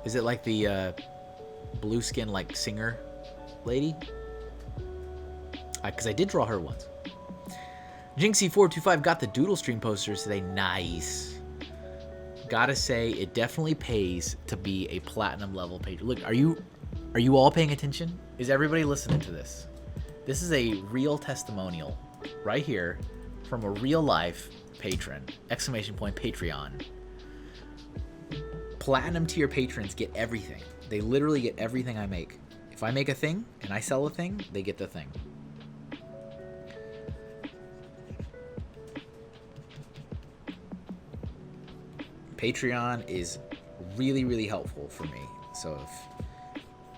Is it like the blue skin like singer lady? Because I did draw her once. Jinxie425 got the Doodle Stream posters today. Nice. Gotta say, it definitely pays to be a platinum level patron. Look, are you all paying attention? Is everybody listening to this? This is a real testimonial right here from a real life patron. Exclamation point Patreon. Platinum tier patrons get everything. They literally get everything I make. If I make a thing and I sell a thing, they get the thing. Patreon is really, really helpful for me. So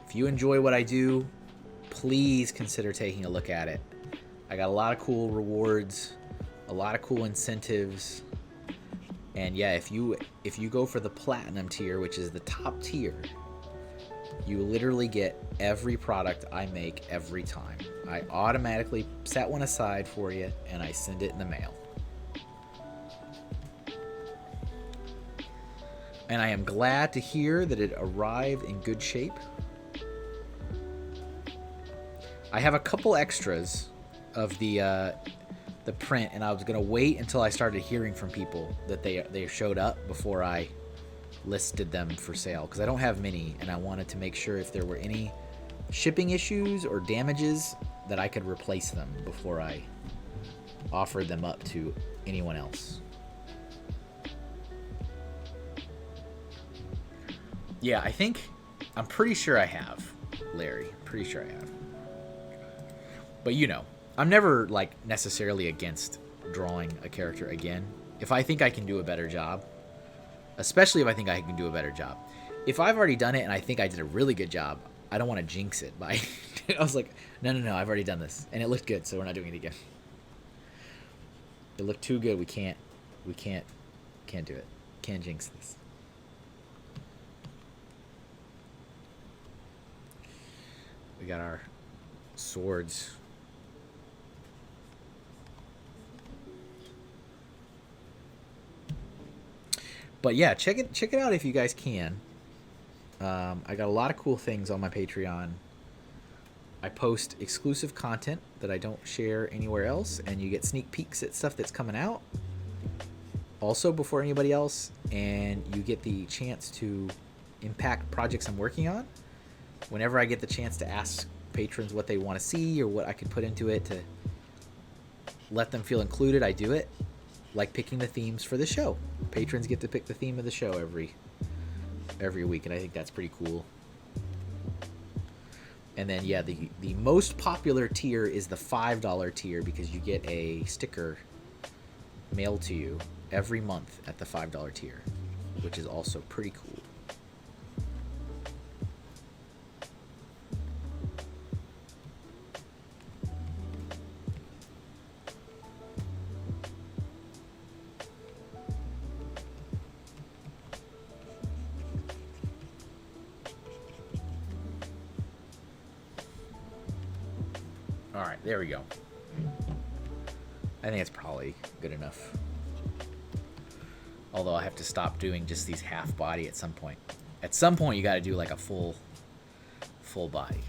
if you enjoy what I do, please consider taking a look at it. I got a lot of cool rewards, a lot of cool incentives. And yeah, if you go for the platinum tier, which is the top tier, you literally get every product I make every time. I automatically set one aside for you and I send it in the mail. And I am glad to hear that it arrived in good shape. I have a couple extras of the print, and I was gonna wait until I started hearing from people that they showed up before I listed them for sale, because I don't have many, and I wanted to make sure if there were any shipping issues or damages that I could replace them before I offered them up to anyone else. Yeah, I'm pretty sure I have, Larry. Pretty sure I have. But you know, I'm never like necessarily against drawing a character again. If I think I can do a better job, especially if I think I can do a better job. If I've already done it and I think I did a really good job, I don't want to jinx it by, I was like, no, I've already done this. And it looked good, so we're not doing it again. It looked too good, we can't do it. Can't jinx this. We got our swords. But yeah, check it out if you guys can. I got a lot of cool things on my Patreon. I post exclusive content that I don't share anywhere else, and you get sneak peeks at stuff that's coming out also before anybody else, and you get the chance to impact projects I'm working on. Whenever I get the chance to ask patrons what they want to see or what I can put into it to let them feel included, I do it. Like picking the themes for the show. Patrons get to pick the theme of the show every week, and I think that's pretty cool. And then yeah, the most popular tier is the $5 tier, because you get a sticker mailed to you every month at the $5 tier, which is also pretty cool. Alright, there we go. I think it's probably good enough. Although I have to stop doing just these half body at some point. At some point you gotta do like a full body.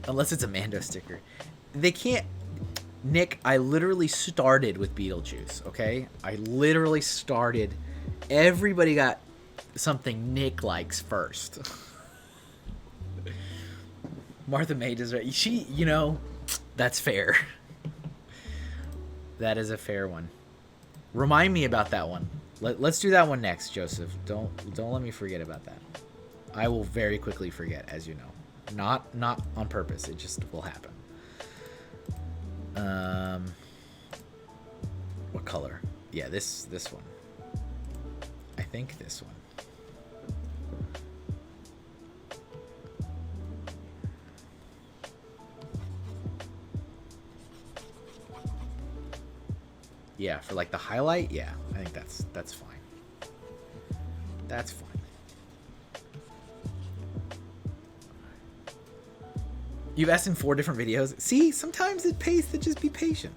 Unless it's a Mando sticker. They can't... Nick, I literally started with Beetlejuice, okay? I literally started... Everybody got something Nick likes first. Martha May does right. She, you know, that's fair. That is a fair one. Remind me about that one. Let's do that one next, Joseph. Don't let me forget about that. I will very quickly forget, as you know. Not on purpose. It just will happen. What color? Yeah, this one. I think this one. Yeah, for like the highlight, yeah, I think that's fine. That's fine. You've asked in 4 different videos. See, sometimes it pays to just be patient.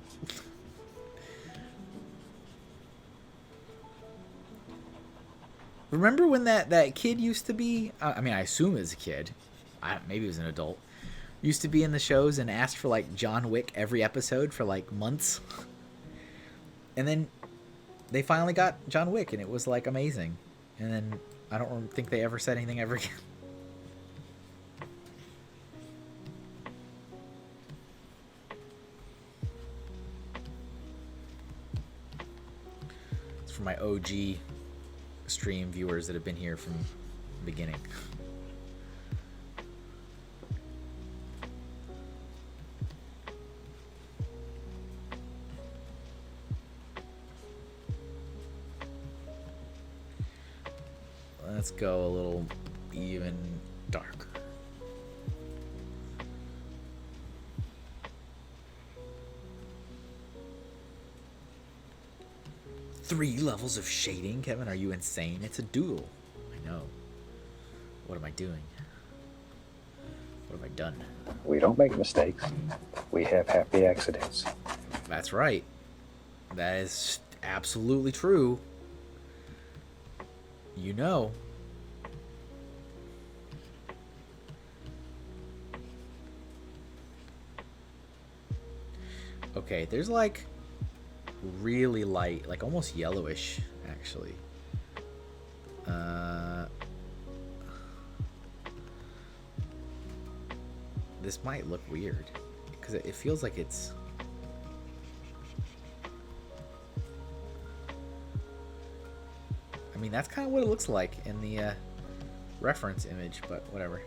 Remember when that kid used to be? I mean, I assume it was a kid. Maybe it was an adult. Used to be in the shows and asked for like John Wick every episode for like months. And then they finally got John Wick, and it was like amazing. And then I don't think they ever said anything ever again. It's for my OG stream viewers that have been here from the beginning. Let's go a little even darker. Three levels of shading? Kevin, are you insane? It's a doodle. I know. What am I doing? What have I done? We don't make mistakes. We have happy accidents. That's right. That is absolutely true. You know. Okay, there's like really light, like almost yellowish, actually. This might look weird because it feels like it's. I mean, that's kind of what it looks like in the reference image, but whatever.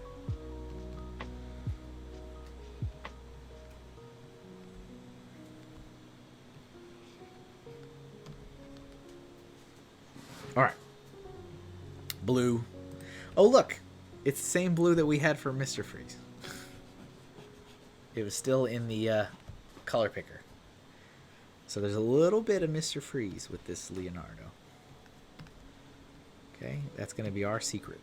All right. Blue. Oh, look. It's the same blue that we had for Mr. Freeze. It was still in the color picker. So there's a little bit of Mr. Freeze with this Leonardo. Okay, that's going to be our secret.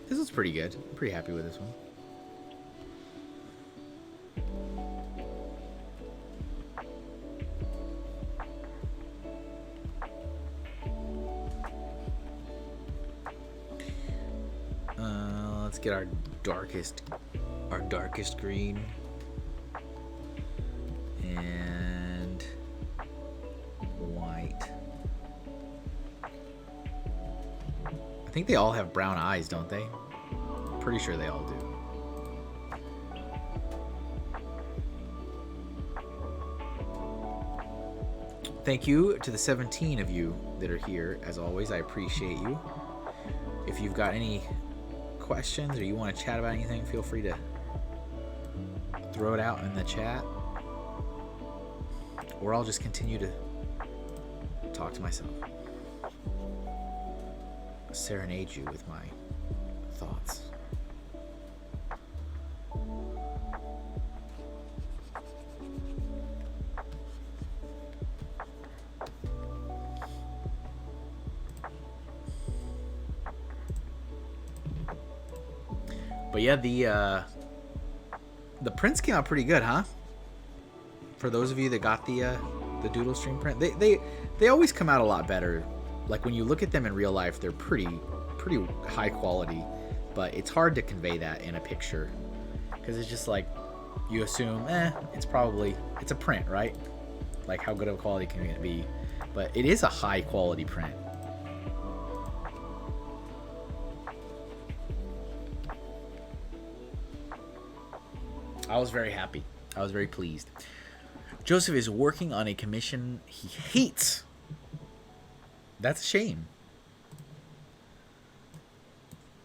This was pretty good. I'm pretty happy with this one. Let's get our darkest green and white. I think they all have brown eyes, don't they? Pretty sure they all do. Thank you to the 17 of you that are here. As always, I appreciate you. If you've got any questions or you want to chat about anything, feel free to throw it out in the chat. Or I'll just continue to talk to myself. Serenade you with my thoughts. But yeah, the prints came out pretty good, huh? For those of you that got the Doodle Stream print, they always come out a lot better. Like when you look at them in real life, they're pretty high quality, but it's hard to convey that in a picture because it's just like you assume, it's a print, right? Like how good of a quality can it be? But it is a high quality print. I was very happy. I was very pleased. Joseph is working on a commission he hates. That's a shame.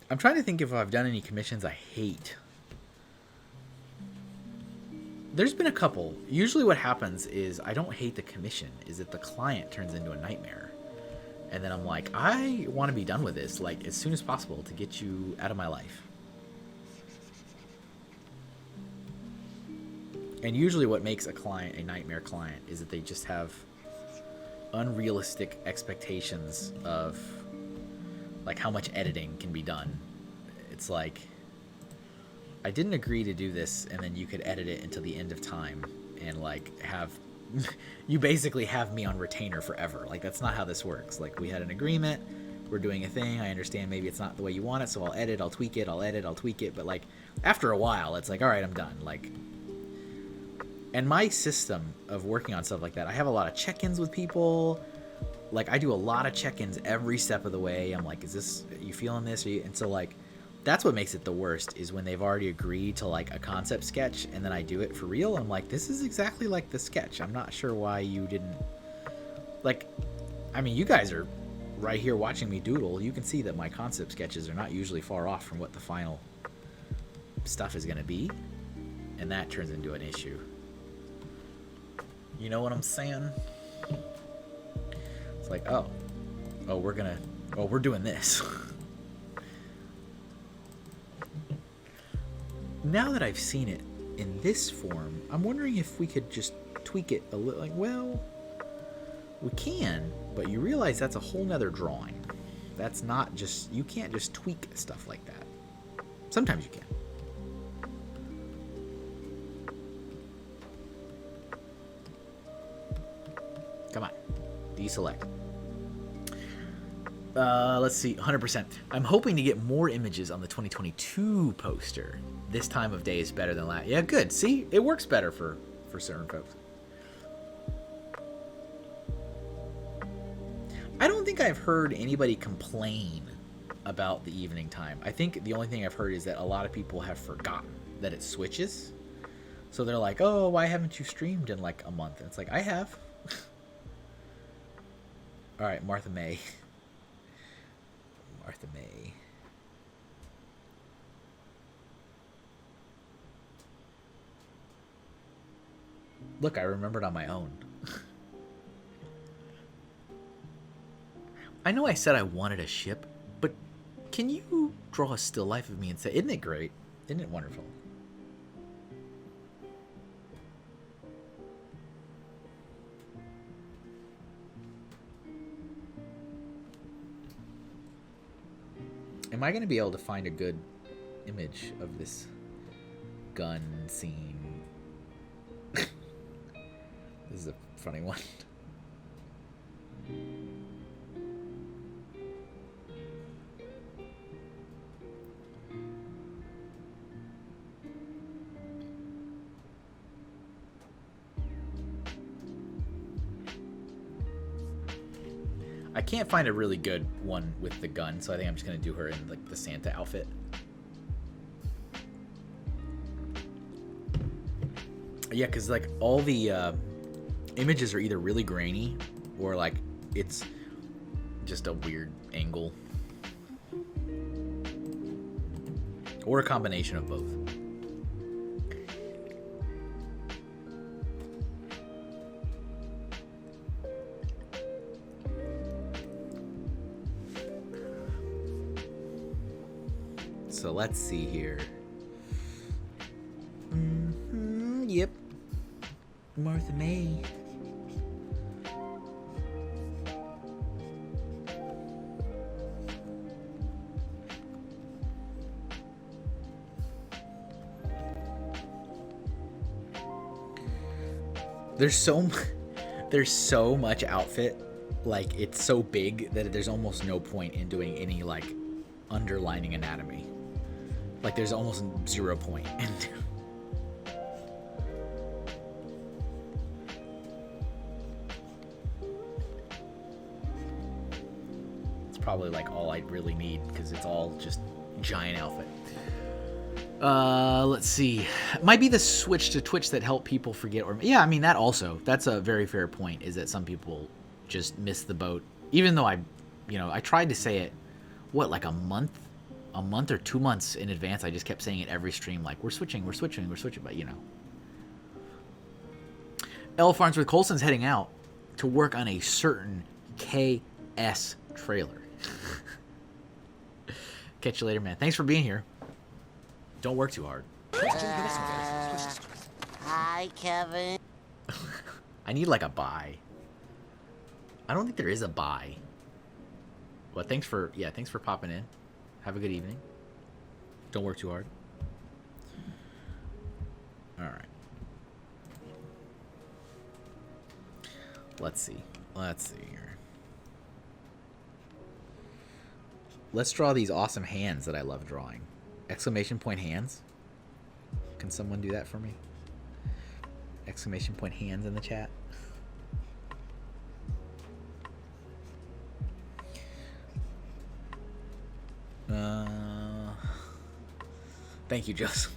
I'm trying to think if I've done any commissions I hate. There's been a couple. Usually what happens is I don't hate the commission, is that the client turns into a nightmare. And then I'm like, I want to be done with this like as soon as possible to get you out of my life. And usually what makes a client a nightmare client is that they just have unrealistic expectations of like how much editing can be done. It's like I didn't agree to do this, and then you could edit it until the end of time and like have you basically have me on retainer forever. Like, that's not how this works. Like, we had an agreement, we're doing a thing, I understand maybe it's not the way you want it, so I'll edit, I'll tweak it, I'll edit, I'll tweak it, but like after a while it's like, all right, I'm done. Like, and my system of working on stuff like that, I have a lot of check-ins with people. Like, I do a lot of check-ins every step of the way. I'm like, is this, are you feeling this? And so like, that's what makes it the worst, is when they've already agreed to like a concept sketch and then I do it for real. I'm like, this is exactly like the sketch. I'm not sure why you didn't, like, I mean, you guys are right here watching me doodle. You can see that my concept sketches are not usually far off from what the final stuff is going to be. And that turns into an issue. You know what I'm saying? It's like, oh, we're doing this. Now that I've seen it in this form, I'm wondering if we could just tweak it a little. Like, well, we can, but you realize that's a whole nother drawing. That's not just, you can't just tweak stuff like that. Sometimes you can. Come on, deselect. Let's see, 100%. I'm hoping to get more images on the 2022 poster. This time of day is better than last. Yeah, good. See, it works better for certain folks. I don't think I've heard anybody complain about the evening time. I think the only thing I've heard is that a lot of people have forgotten that it switches. So they're like, oh, why haven't you streamed in like a month? And it's like, I have. All right, Martha May. Martha May. Look, I remembered on my own. I know I said I wanted a ship, but can you draw a still life of me and say, isn't it great? Isn't it wonderful? Am I going to be able to find a good image of this gun scene? This is a funny one. I can't find a really good one with the gun, so I think I'm just gonna do her in like the Santa outfit. Yeah, because like all the images are either really grainy or like it's just a weird angle, or a combination of both. So let's see here. Yep. Martha May. There's so much outfit, like it's so big that there's almost no point in doing any like underlining anatomy. Like there's almost 0 point in it's probably like all I really need because it's all just giant outfit. Let's see. Might be the switch to Twitch that help people forget, or yeah, I mean that also. That's a very fair point. Is that some people just miss the boat, even though I tried to say it, what, like a month or 2 months in advance. I just kept saying it every stream, like we're switching, but you know. L. Farnsworth Colson's heading out to work on a certain KS trailer. Catch you later, man. Thanks for being here. Don't work too hard. Hi, Kevin. I need like a buy. I don't think there is a buy. But thanks for popping in. Have a good evening. Don't work too hard. All right. Let's see. Let's see here. Let's draw these awesome hands that I love drawing. Exclamation point hands. Can someone do that for me? Exclamation point hands in the chat. Thank you, Joseph.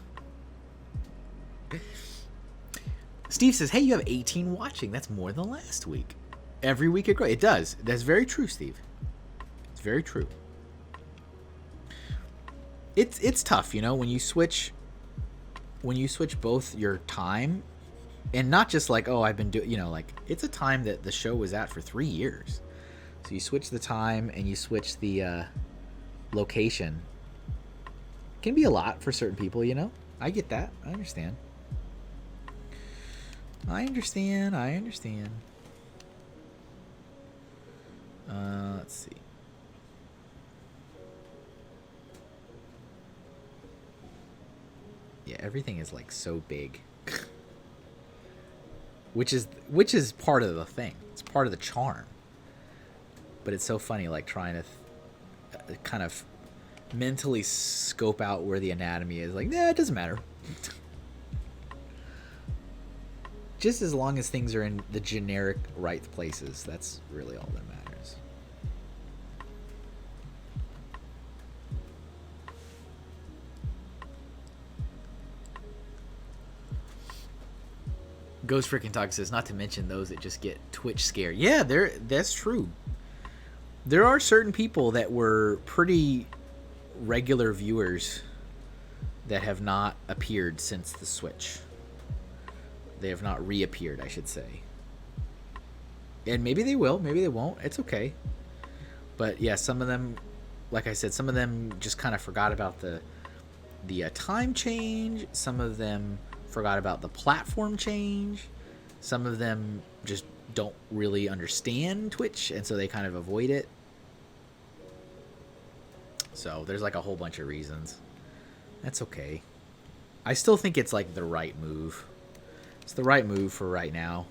Steve says, hey, you have 18 watching. That's more than last week. Every week it grows. It does. That's very true, Steve. It's very true. It's tough, you know, when you switch both your time and not just like, oh, I've been doing, you know, like it's a time that the show was at for 3 years. So you switch the time and you switch the location. It can be a lot for certain people, you know. I get that. I understand. I understand. Let's see. Yeah, everything is like so big. which is part of the thing. It's part of the charm. But it's so funny, like trying to kind of mentally scope out where the anatomy is. Like, nah, it doesn't matter. Just as long as things are in the generic right places, that's really all that matters. Ghost Freaking Talk says, not to mention those that just get Twitch scared. Yeah, that's true. There are certain people that were pretty regular viewers that have not appeared since the Switch. They have not reappeared, I should say. And maybe they will, maybe they won't. It's okay. But yeah, some of them, like I said, some of them just kind of forgot about the time change. Some of them forgot about the platform change. Some of them just don't really understand Twitch, and so they kind of avoid it. So there's like a whole bunch of reasons. That's okay. I still think it's like the right move. It's the right move for right now.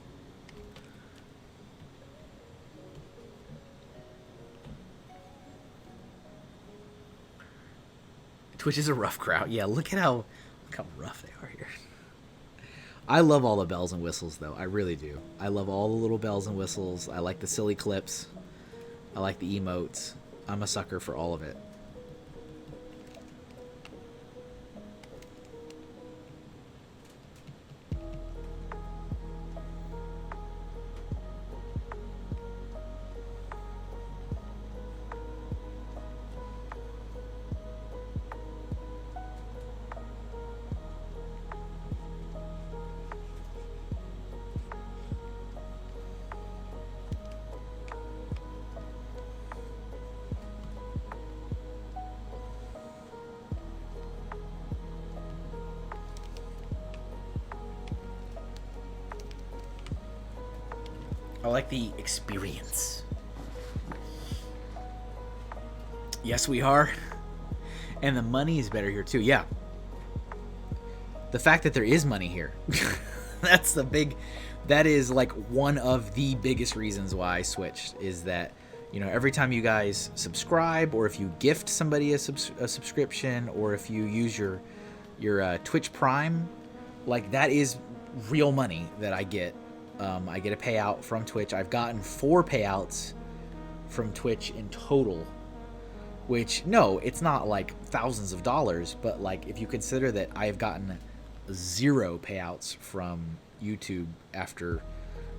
Twitch is a rough crowd. Yeah, look how rough they are here. I love all the bells and whistles, though. I really do. I love all the little bells and whistles. I like the silly clips. I like the emotes. I'm a sucker for all of it. I like the experience. Yes, we are. And the money is better here, too. Yeah. The fact that there is money here. That's the big... That is, like, one of the biggest reasons why I switched. Is that, you know, every time you guys subscribe, or if you gift somebody a subscription, or if you use your Twitch Prime, like, that is real money that I get. I get a payout from Twitch. I've gotten 4 payouts from Twitch in total, which, no, it's not like thousands of dollars, but like if you consider that I have gotten 0 payouts from YouTube after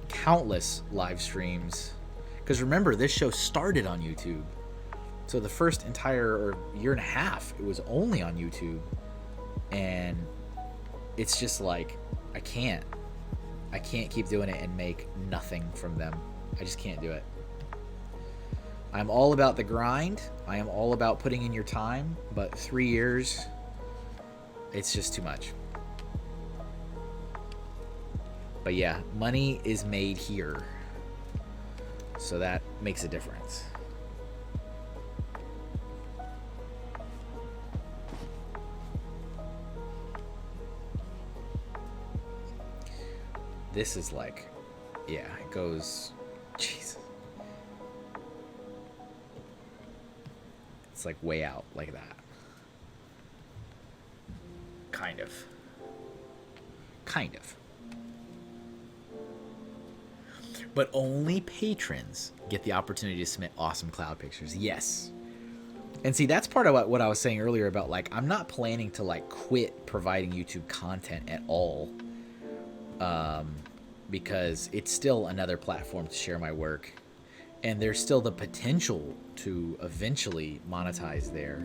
countless live streams. Because remember, this show started on YouTube. So the first entire year and a half, it was only on YouTube. And it's just like, I can't keep doing it and make nothing from them. I just can't do it. I'm all about the grind. I am all about putting in your time, but 3 years, it's just too much. But yeah, money is made here. So that makes a difference. This is like, yeah, it goes, Jesus. It's like way out like that. Kind of. Kind of. But only patrons get the opportunity to submit awesome cloud pictures. Yes. And see, that's part of what I was saying earlier about, like, I'm not planning to, like, quit providing YouTube content at all. Because it's still another platform to share my work. And there's still the potential to eventually monetize there.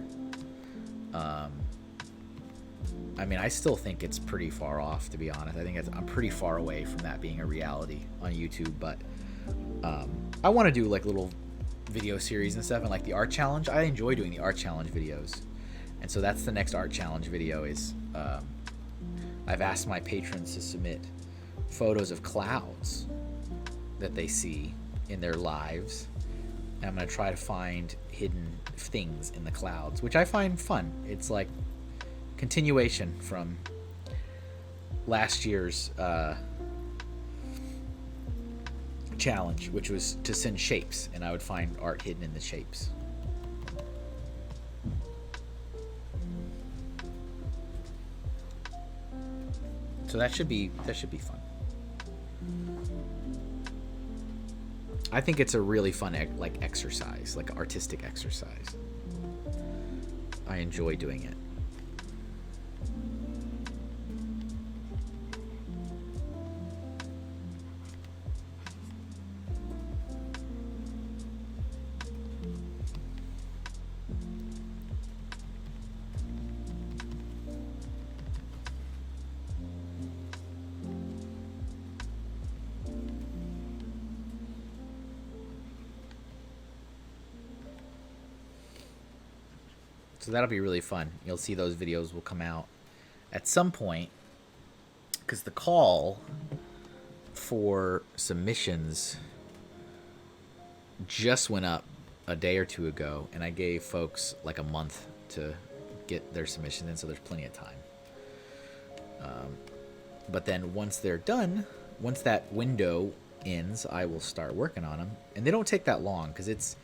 I mean, I still think it's pretty far off, to be honest. I think I'm pretty far away from that being a reality on YouTube. But I want to do, like, little video series and stuff. And, like, the art challenge, I enjoy doing the art challenge videos. And so that's the next art challenge video is I've asked my patrons to submit photos of clouds that they see in their lives, and I'm going to try to find hidden things in the clouds, which I find fun. It's like continuation from last year's challenge, which was to send shapes, and I would find art hidden in the shapes. So that should be fun. I think it's a really fun like exercise, like artistic exercise. I enjoy doing it. So that'll be really fun. You'll see those videos will come out at some point, because the call for submissions just went up a day or two ago, and I gave folks like a month to get their submissions in, so there's plenty of time. But then once they're done, once that window ends, I will start working on them, and they don't take that long, because it's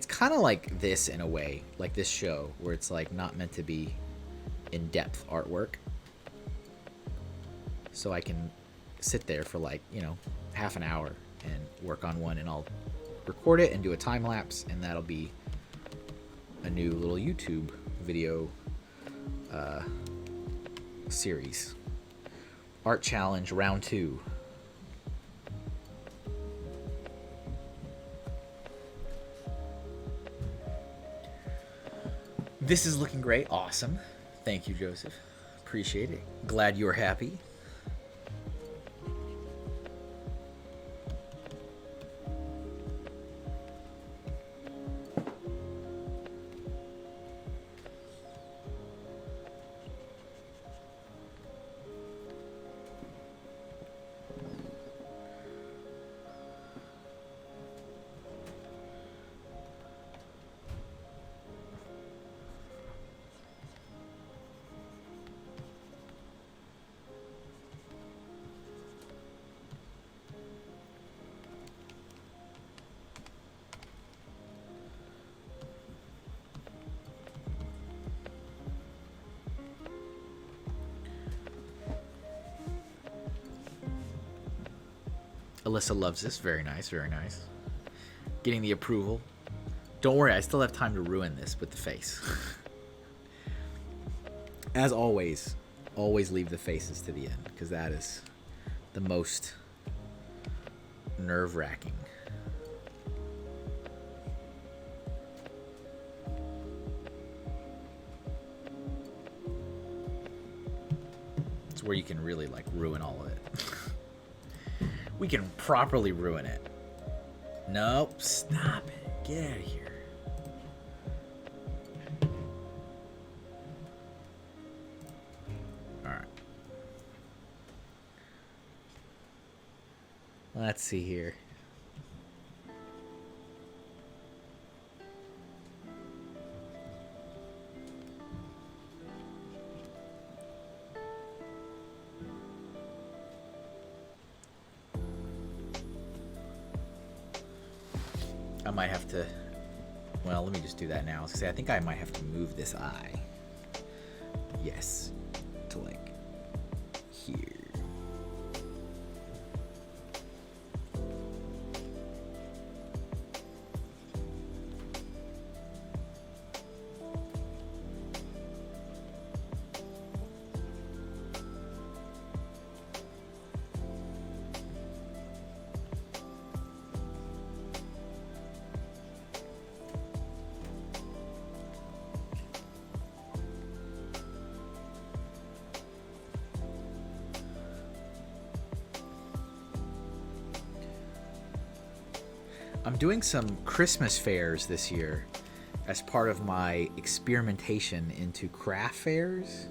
kind of like this in a way, like this show, where it's like not meant to be in-depth artwork. So I can sit there for like, you know, half an hour and work on one, and I'll record it and do a time lapse, and that'll be a new little YouTube video series. Art Challenge Round 2. This is looking great. Awesome. Thank you, Joseph. Appreciate it. Glad you're happy. Alyssa loves this. Very nice, very nice. Getting the approval. Don't worry, I still have time to ruin this with the face. As always leave the faces to the end, because that is the most nerve-wracking. It's where you can really, like, ruin all of it. We can properly ruin it. Nope, stop it. Get out of here. Alright. Let's see here. might have to... Well, let me just do that now. I was gonna say, I think I might have to move this eye. Yes. To, like, here. I'm doing some Christmas fairs this year as part of my experimentation into craft fairs.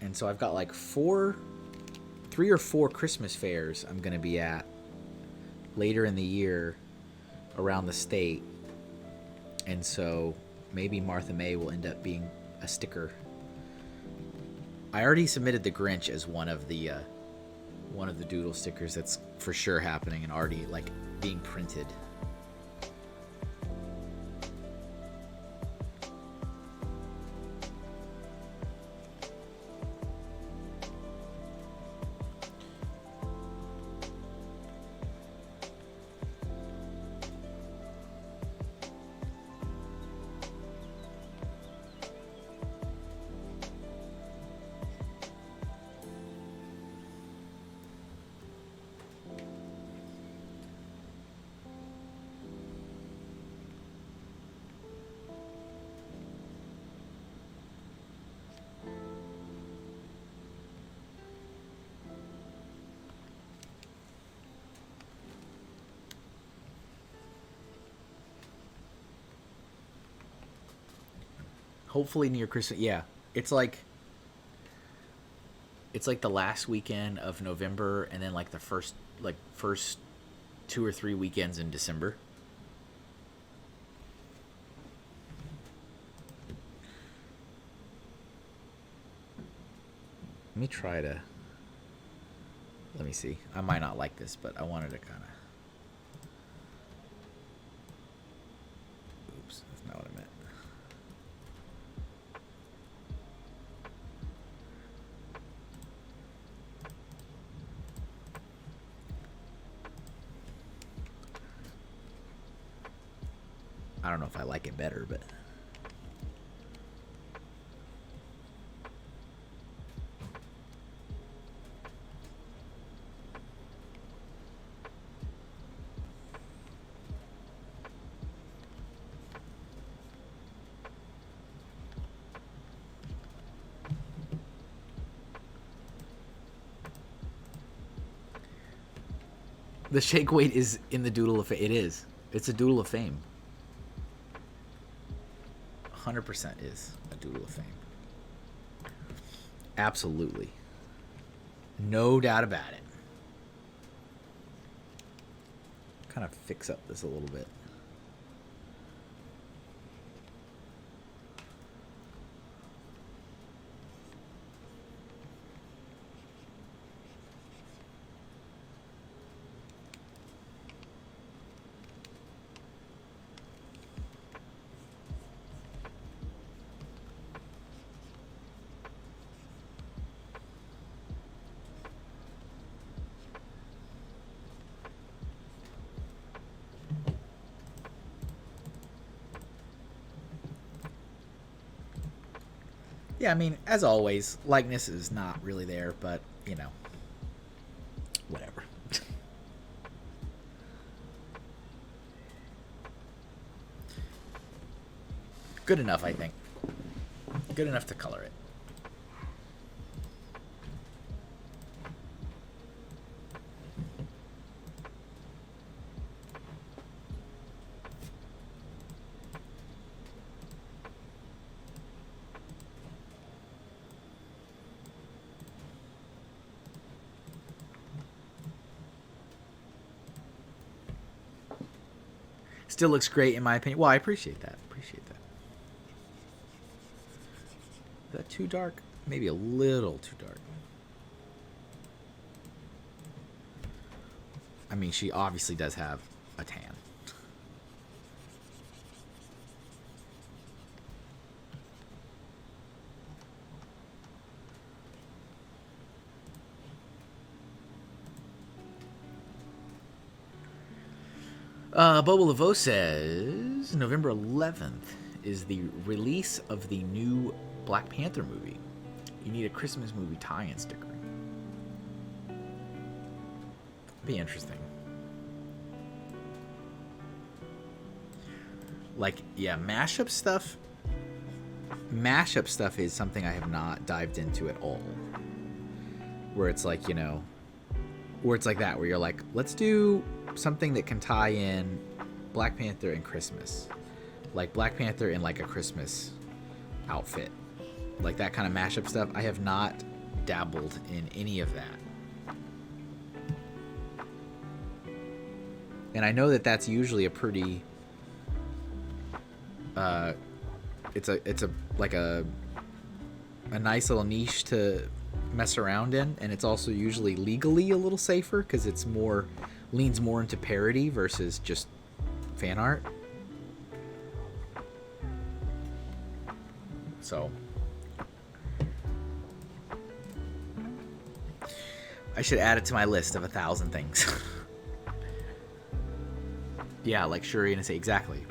And so I've got like 3 or 4 Christmas fairs I'm going to be at later in the year around the state. And so maybe Martha May will end up being a sticker. I already submitted the Grinch as one of the doodle stickers that's for sure happening and already like being printed. Hopefully near Christmas. Yeah, it's like the last weekend of November, and then like the first 2 or 3 weekends in December. Let me see. I might not like this, but I wanted to kind of... Oops, that's not what I meant. I don't know if I like it better, but... The shake weight is in the Doodle of Fame. It is. It's a Doodle of Fame. 100% is a Doodle of Fame. Absolutely. No doubt about it. Kind of fix up this a little bit. Yeah, I mean, as always, likeness is not really there, but, you know, whatever. Good enough, I think. Good enough to color it. Still looks great in my opinion. Well, I appreciate that. Is that too dark? Maybe a little too dark. I mean, she obviously does have a tan. Bobo Laveau says November 11th is the release of the new Black Panther movie. You need a Christmas movie tie-in sticker. Be interesting. Like, yeah, mashup stuff. Mashup stuff is something I have not dived into at all. Where it's like, you know, where it's like that, where you're like, let's do something that can tie in Black Panther and Christmas. Like Black Panther in like a Christmas outfit. Like that kind of mashup stuff. I have not dabbled in any of that. And I know that that's usually a pretty it's a like a nice little niche to mess around in, and it's also usually legally a little safer because it's more leans more into parody versus just fan art. So I should add it to my list of 1,000 things. Yeah, like Shuri and I say exactly.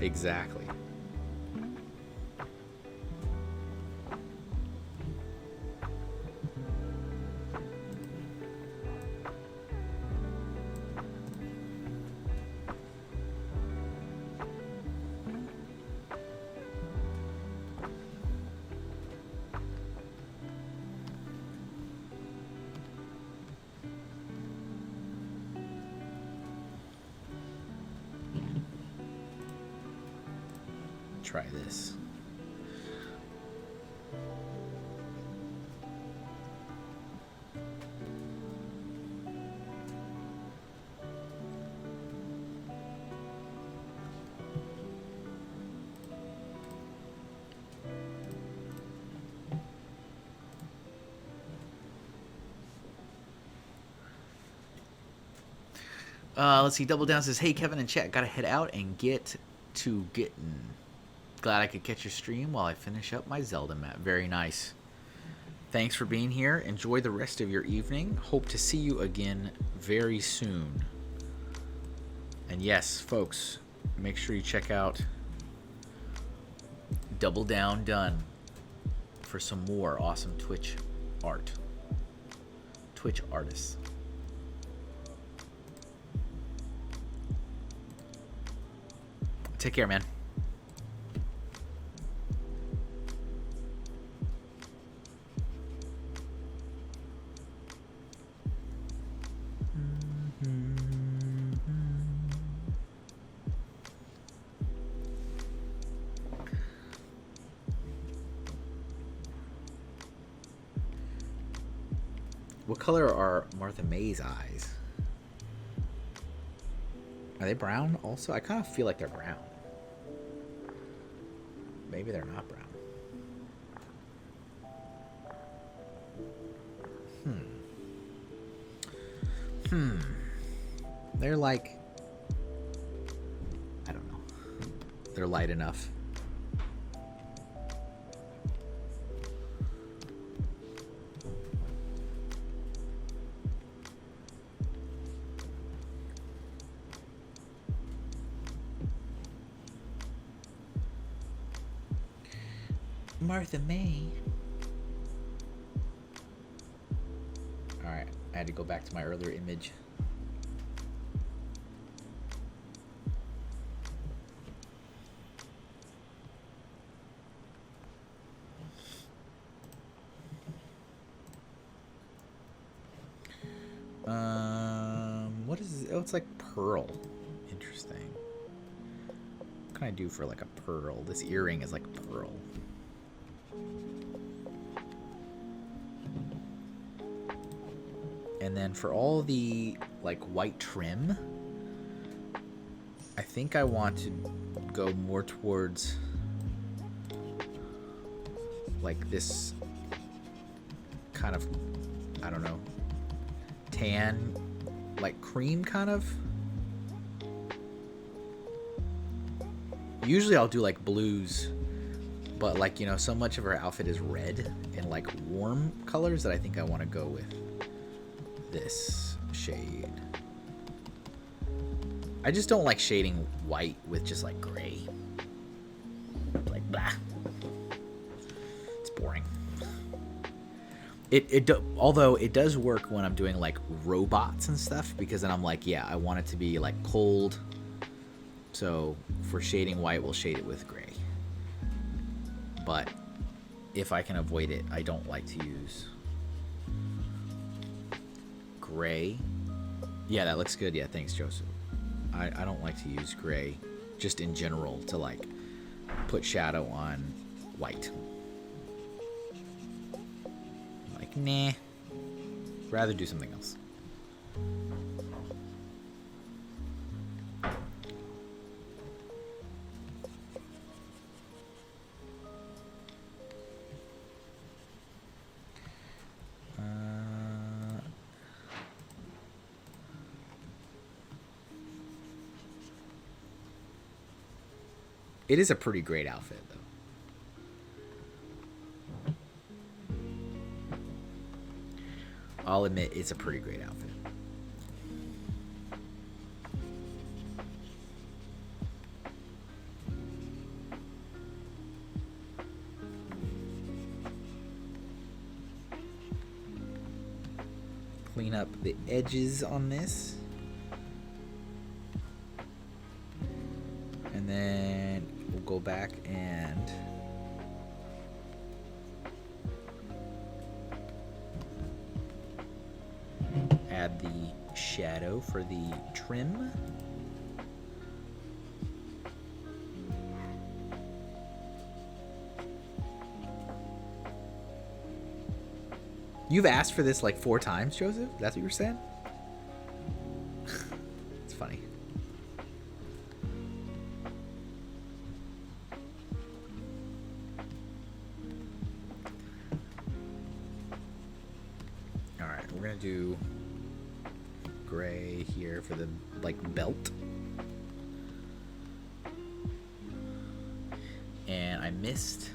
Exactly. Try this. Let's see. Double Down says, "Hey Kevin and chat, gotta head out and get to getting. Glad I could catch your stream while I finish up my Zelda map." Very nice. Thanks for being here. Enjoy the rest of your evening. Hope to see you again very soon. And yes, folks, make sure you check out Double Down Done for some more awesome Twitch art. Twitch artists. Take care, man. What color are Martha May's eyes? Are they brown also? I kind of feel like they're brown. Maybe they're not brown. They're like, I don't know. They're light enough. Martha May. Alright, I had to go back to my earlier image. What is this? Oh, it's like pearl. Interesting. What can I do for like a pearl? This earring is like pearl. And then for all the like white trim, I think I want to go more towards like this kind of, I don't know, tan, like cream kind of. Usually I'll do like blues, but like, you know, so much of her outfit is red and like warm colors that I think I want to go with this shade. I just don't like shading white with just like gray. Like blah. It's boring. Although it does work when I'm doing like robots and stuff, because then I'm like, yeah, I want it to be like cold. So for shading white, we'll shade it with gray. But if I can avoid it, I don't like to use gray. Yeah, that looks good. Yeah, thanks, Joseph. I don't like to use gray just in general to like put shadow on white. Like, nah. Rather do something else. It is a pretty great outfit, though. I'll admit, it's a pretty great outfit. Clean up the edges on this. And then we'll go back and add the shadow for the trim. You've asked for this like 4 times, Joseph? That's what you were saying? It's funny. Alright, we're gonna do gray here for the like belt. And I missed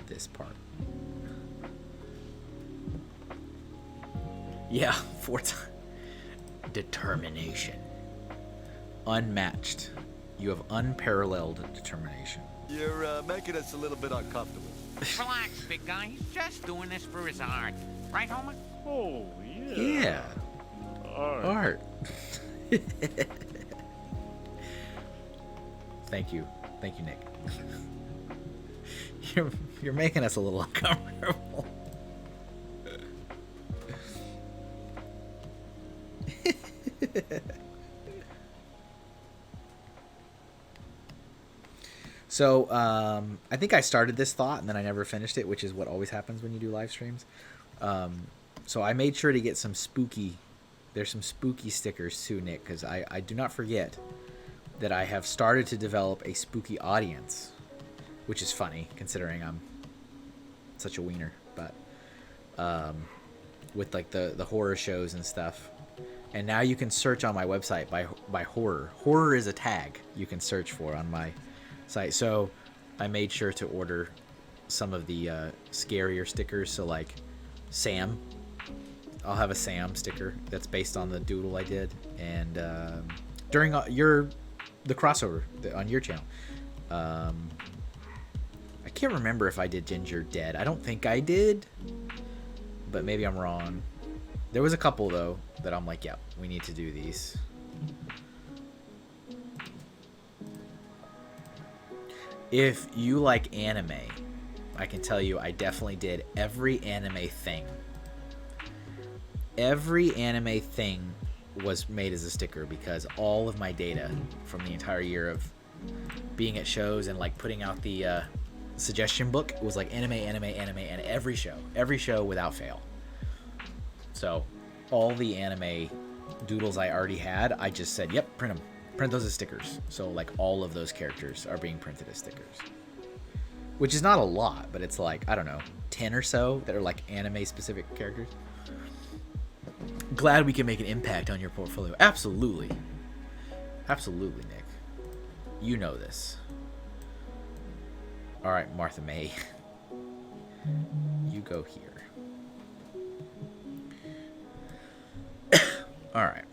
this part. Yeah, 4 times. Determination. Unmatched. You have unparalleled determination. You're making us a little bit uncomfortable. Relax, big guy. He's just doing this for his art. Right, Homer? Oh, yeah. Yeah. Art. Thank you. Thank you, Nick. You're making us a little uncomfortable. So, I think I started this thought and then I never finished it, which is what always happens when you do live streams. So I made sure to get some spooky. There's some spooky stickers too, Nick, because I do not forget that I have started to develop a spooky audience, which is funny considering I'm such a wiener. But with like the horror shows and stuff. And now you can search on my website by horror. Horror is a tag you can search for on my site. So I made sure to order some of the scarier stickers. So like Sam, I'll have a Sam sticker that's based on the doodle I did. And during the crossover on your channel, I can't remember if I did Ginger Dead. I don't think I did, but maybe I'm wrong. There was a couple though that I'm like, yeah, we need to do these. If you like anime, I can tell you I definitely did every anime thing. Every anime thing was made as a sticker because all of my data from the entire year of being at shows and like putting out the suggestion book was like anime, and every show without fail. So all the anime doodles I already had, I just said, yep, print those as stickers. So like all of those characters are being printed as stickers, which is not a lot, but it's like, I don't know, 10 or so that are like anime specific characters. Glad we can make an impact on your portfolio. Absolutely. Absolutely, Nick. You know this. All right, Martha May. You go here. All right.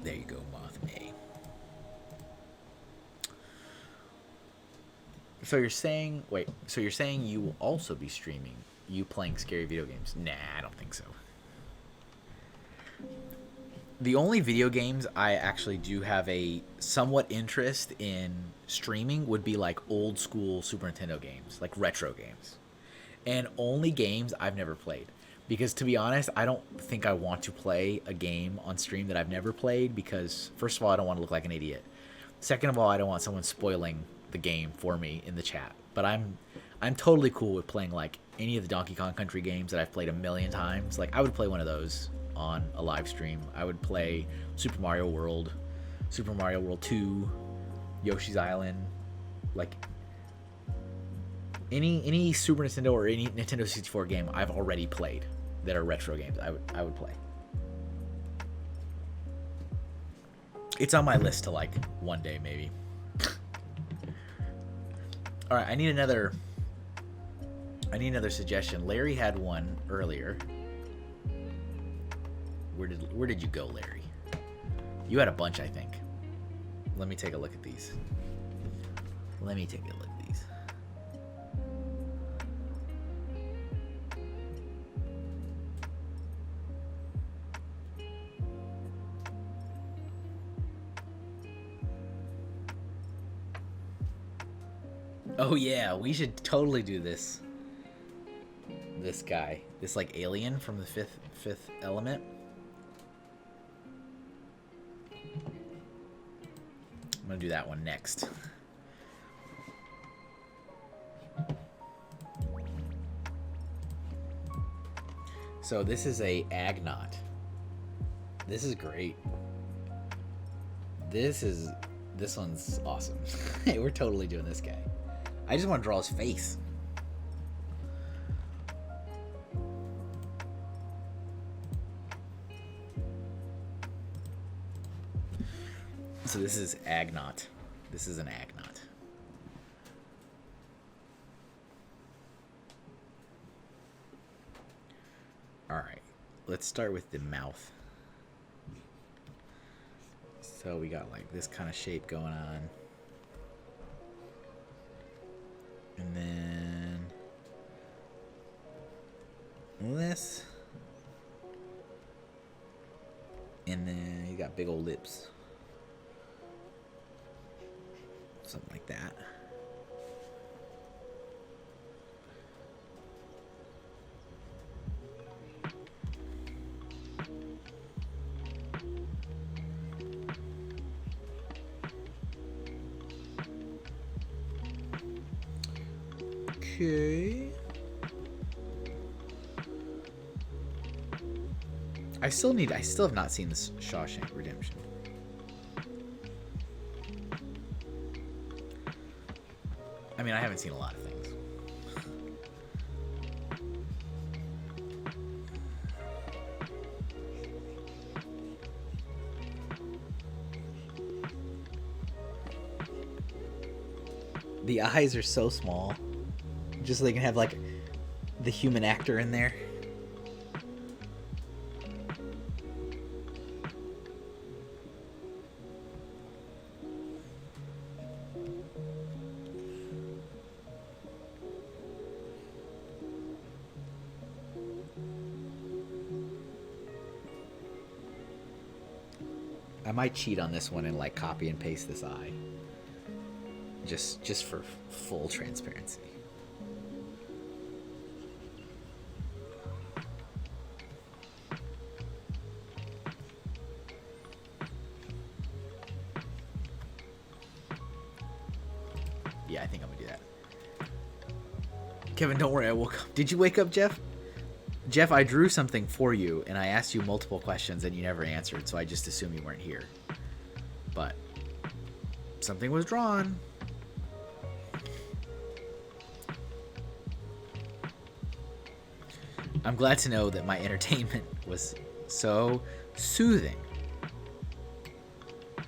There you go, Moth May. So you're saying, wait, so you're saying you will also be streaming you playing scary video games? Nah, I don't think so. The only video games I actually do have a somewhat interest in streaming would be like old school Super Nintendo games, like retro games. And only games I've never played. Because to be honest, I don't think I want to play a game on stream that I've never played because, first of all, I don't want to look like an idiot. Second of all, I don't want someone spoiling the game for me in the chat. But I'm totally cool with playing like any of the Donkey Kong Country games that I've played a million times. Like I would play one of those on a live stream. I would play Super Mario World, Super Mario World 2, Yoshi's Island, like any Super Nintendo or any Nintendo 64 game I've already played that are retro games. I would play. It's on my list to like one day maybe. All right, I need another suggestion. Larry had one earlier. Where did you go, Larry? You had a bunch, I think. Let me take a look at these. Oh yeah, we should totally do this. This guy, this like alien from the fifth element. I'm gonna do that one next. So this is a Agnaut. This is great. This one's awesome. Hey, we're totally doing this guy. I just want to draw his face. So this is Agnaut. This is an Agnaut. Alright, let's start with the mouth. So we got like this kind of shape going on. And then this. And then you got big old lips. Something like that. Okay. I still have not seen this Shawshank Redemption. I mean, I haven't seen a lot of things. The eyes are so small. Just so they can have, like, the human actor in there. I might cheat on this one and, like, copy and paste this eye. Just for full transparency. Yeah, I think I'm gonna do that. Kevin, don't worry, I woke up. Did you wake up, Jeff? Jeff, I drew something for you, and I asked you multiple questions, and you never answered, so I just assumed you weren't here. But something was drawn. I'm glad to know that my entertainment was so soothing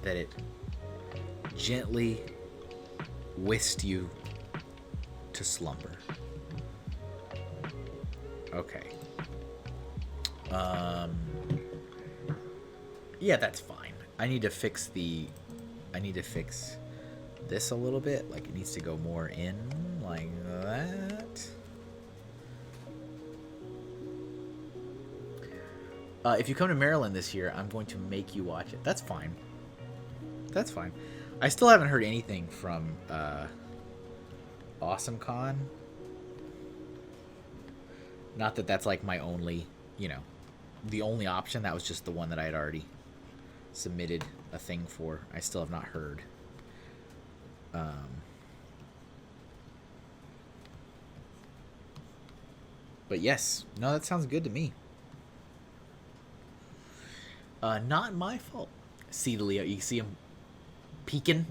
that it gently whisked you to slumber. Okay. Yeah, that's fine. I need to fix this a little bit. Like, it needs to go more in like that. If you come to Maryland this year, I'm going to make you watch it. That's fine. That's fine. I still haven't heard anything from AwesomeCon. Not that that's like my only, the only option. That was just the one that I had already submitted a thing for. I still have not heard. But yes, no, that sounds good to me. Not my fault. See, Leo, you see him peeking.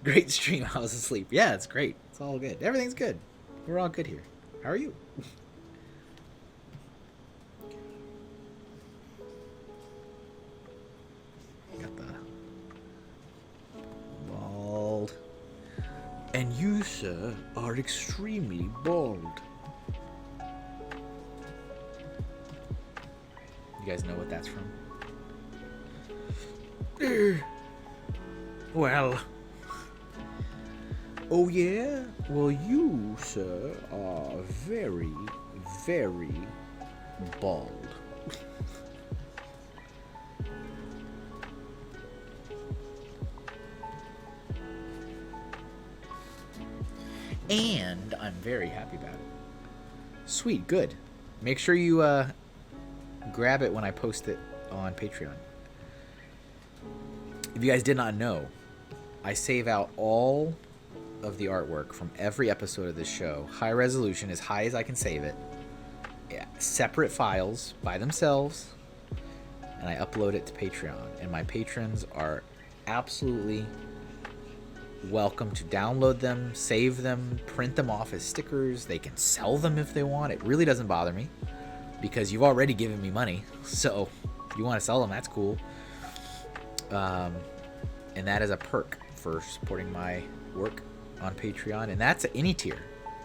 Great stream. I was asleep. Yeah, it's great. It's all good. Everything's good. We're all good here. How are you? Got the bald. And you, sir, are extremely bald. You guys know what that's from? Well. Oh, yeah? Well, you, sir, are very, very bald. And I'm very happy about it. Sweet, good. Make sure you grab it when I post it on Patreon. If you guys did not know, I save out all of the artwork from every episode of this show, high resolution, as high as I can save it, separate files by themselves, and I upload it to Patreon. And my patrons are absolutely welcome to download them, save them, print them off as stickers. They can sell them if they want. It really doesn't bother me because you've already given me money. So if you want to sell them, that's cool. And that is a perk for supporting my work on Patreon. And that's any tier.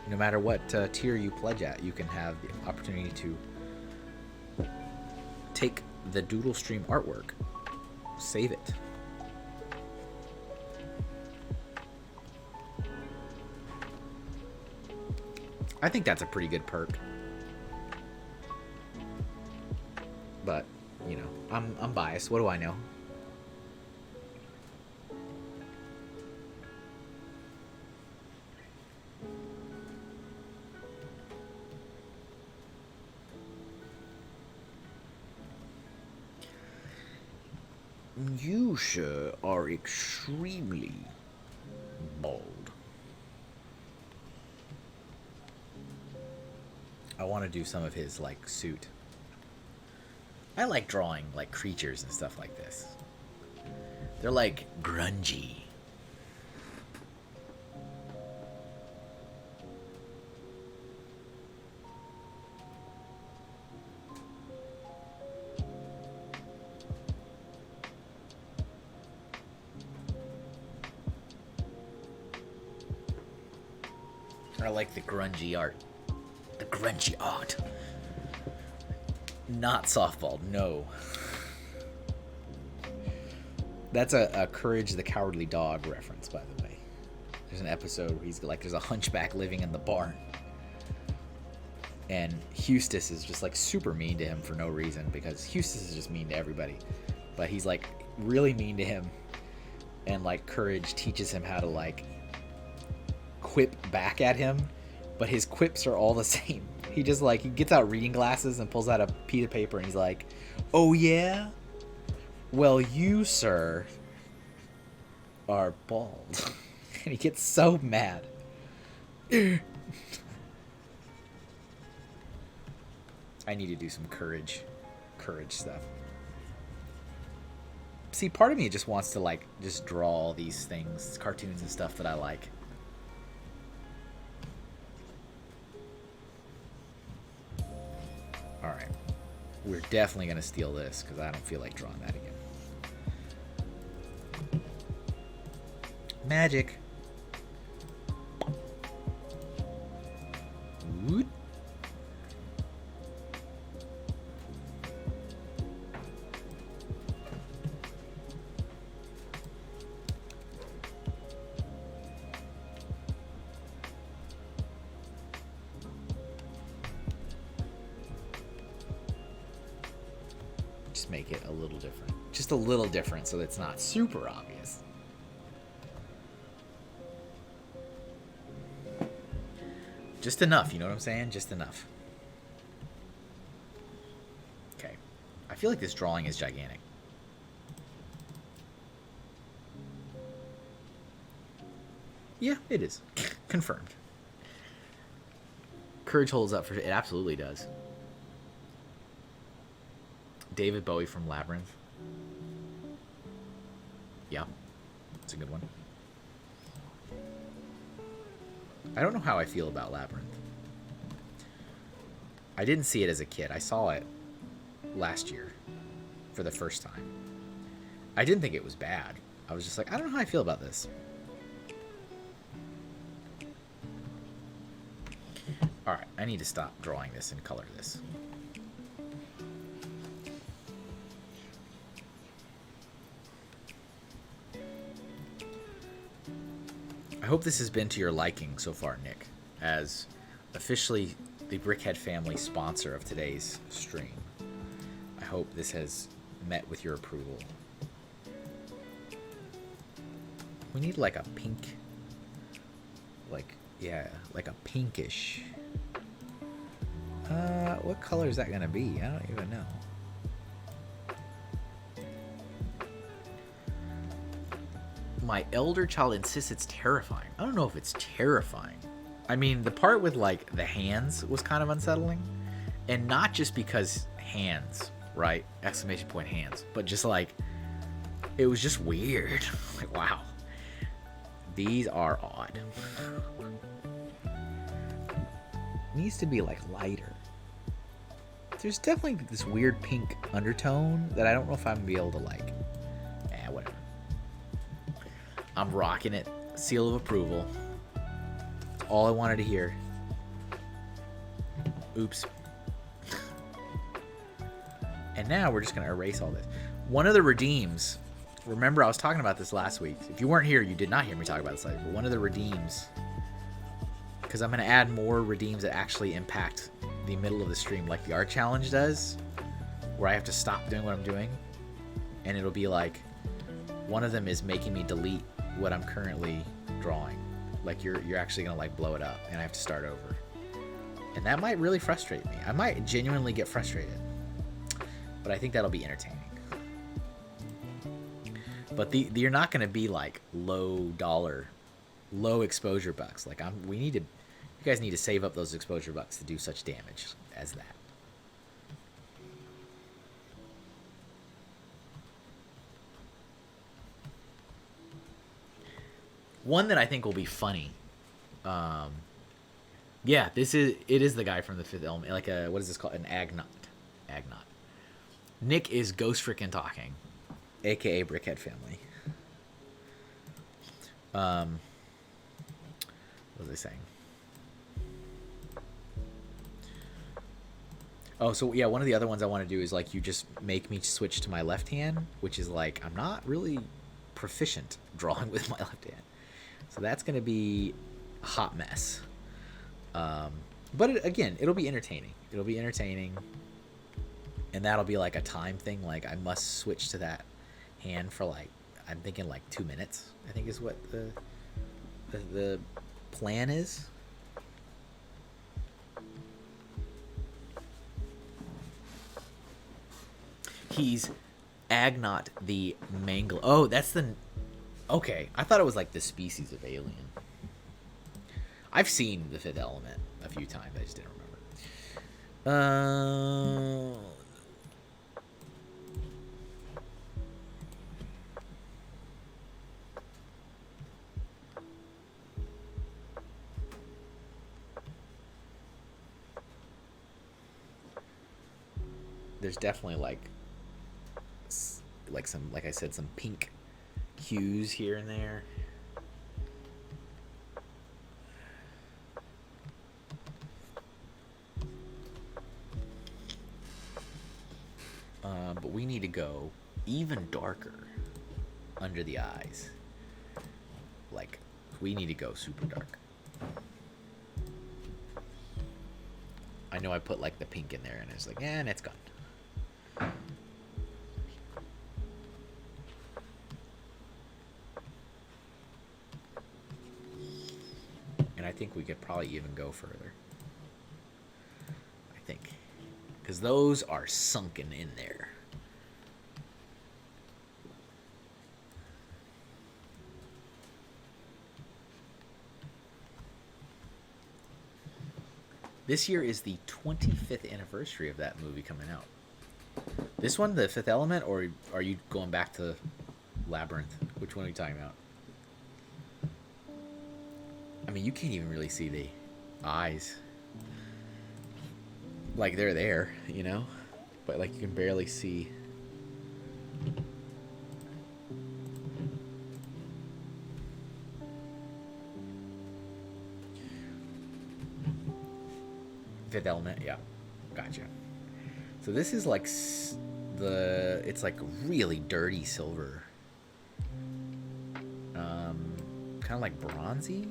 No matter what tier you pledge at, you can have the opportunity to take the Doodle Stream artwork, save it. I think that's a pretty good perk. But, you know, I'm biased. What do I know? You, sir, are extremely bald. I want to do some of his, like, suit. I like drawing, like, creatures and stuff like this. They're, like, grungy. I like the grungy art. The grungy art. Not softball, no. That's a Courage the Cowardly Dog reference, by the way. There's an episode where he's like, there's a hunchback living in the barn. And Eustace is just like super mean to him for no reason, because Eustace is just mean to everybody. But he's like really mean to him. And like Courage teaches him how to like quip back at him, but his quips are all the same. He just like, he gets out reading glasses and pulls out a piece of paper and he's like, oh yeah? Well, you, sir, are bald. And he gets so mad. I need to do some courage stuff. See, part of me just wants to like just draw all these things, cartoons and stuff that I like. Alright. We're definitely going to steal this because I don't feel like drawing that again. Magic. Woot. make it a little different. Just a little different so that it's not super obvious. Just enough, you know what I'm saying? Just enough. Okay. I feel like this drawing is gigantic. Yeah, it is. Confirmed. Courage holds up for it. Absolutely does. David Bowie from Labyrinth. Yeah, it's a good one. I don't know how I feel about Labyrinth. I didn't see it as a kid. I saw it last year for the first time. I didn't think it was bad. I was just like, I don't know how I feel about this. Alright, I need to stop drawing this and color this. I hope this has been to your liking so far, Nick, as officially the Brickhead family sponsor of today's stream. I hope this has met with your approval. We need like a pink, like, yeah, like a pinkish. What color is that gonna be? I don't even know. My elder child insists it's terrifying. I don't know if it's terrifying. I mean, the part with like the hands was kind of unsettling, and not just because hands, right? Exclamation point hands, but just like it was just weird. Like, wow, these are odd. Needs to be like lighter. There's definitely this weird pink undertone that I don't know if I'm gonna be able to like. Whatever. I'm rocking it. Seal of approval. That's all I wanted to hear. Oops. And now we're just gonna erase all this. One of the redeems. Remember, I was talking about this last week. If you weren't here, you did not hear me talk about this last week. But one of the redeems, because I'm gonna add more redeems that actually impact the middle of the stream, like the art challenge does, where I have to stop doing what I'm doing, and it'll be like one of them is making me delete what I'm currently drawing. Like you're actually gonna like blow it up, and I have to start over, and that might really frustrate me. I might genuinely get frustrated, but I think that'll be entertaining. But you're not gonna be like low dollar, low exposure bucks. Like you guys need to save up those exposure bucks to do such damage as that. One that I think will be funny. Yeah, it is the guy from The Fifth Element. Like what is this called? An Agnaut. Nick is ghost freaking talking, aka Brickhead family. What was I saying? Oh, so yeah, one of the other ones I want to do is like you just make me switch to my left hand, which is like I'm not really proficient drawing with my left hand. So that's going to be a hot mess. But again, it'll be entertaining. It'll be entertaining. And that'll be like a time thing. Like I must switch to that hand for like, I'm thinking like 2 minutes, I think is what the plan is. He's Agnaut the Mangler. Oh, that's the... Okay, I thought it was like the species of alien. I've seen The Fifth Element a few times. I just didn't remember. There's definitely like some, like I said, some pink hues here and there. But we need to go even darker under the eyes. Like, we need to go super dark. I know I put like the pink in there and it's like, and it's gone. think we could probably even go further. I think. Because those are sunken in there. This year is the 25th anniversary of that movie coming out. This one, The Fifth Element, or are you going back to Labyrinth? Which one are you talking about? I mean, you can't even really see the eyes. Like, they're there, you know? But, like, you can barely see. Fifth Element, yeah. Gotcha. So this is like it's like really dirty silver. Kind of like bronzy.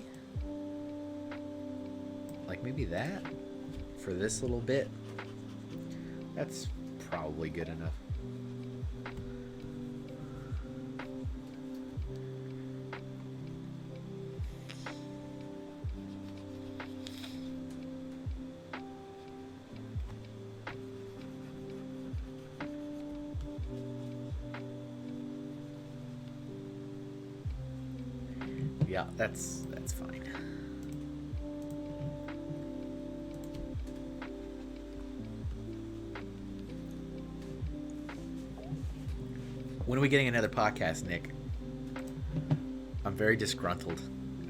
Like maybe that for this little bit. That's probably good enough. Yeah, that's fine. When are we getting another podcast, Nick? I'm very disgruntled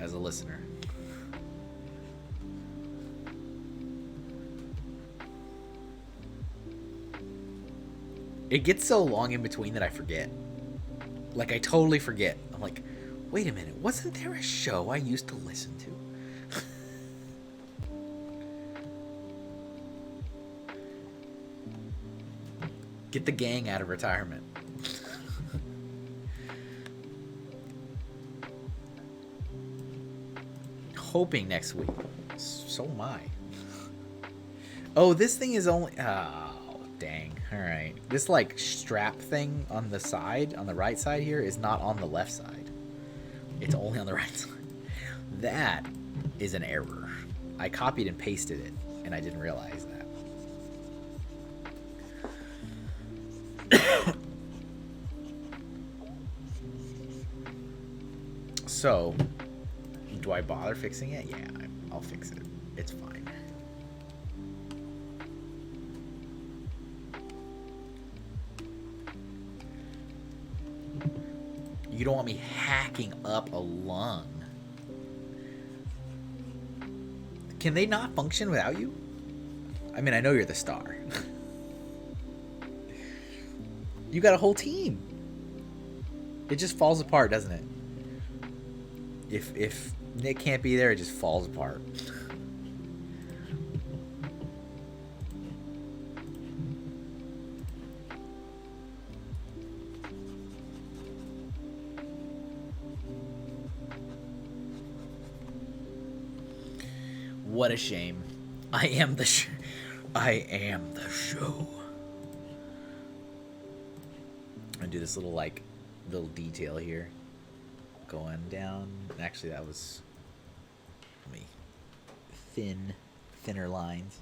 as a listener. It gets so long in between that I forget. Like, I totally forget. I'm like, wait a minute, wasn't there a show I used to listen to? Get the gang out of retirement. Hoping next week. So am I. Oh, this thing is only... Oh, dang. Alright. This, like, strap thing on the side, on the right side here, is not on the left side. It's only on the right side. That is an error. I copied and pasted it, and I didn't realize that. So, do I bother fixing it? Yeah, I'll fix it. It's fine. You don't want me hacking up a lung. Can they not function without you? I mean, I know you're the star. You got a whole team. It just falls apart, doesn't it? If Nick can't be there, it just falls apart. What a shame. I am the show. I'm gonna do this little detail here. Going down. Actually, that was thinner lines.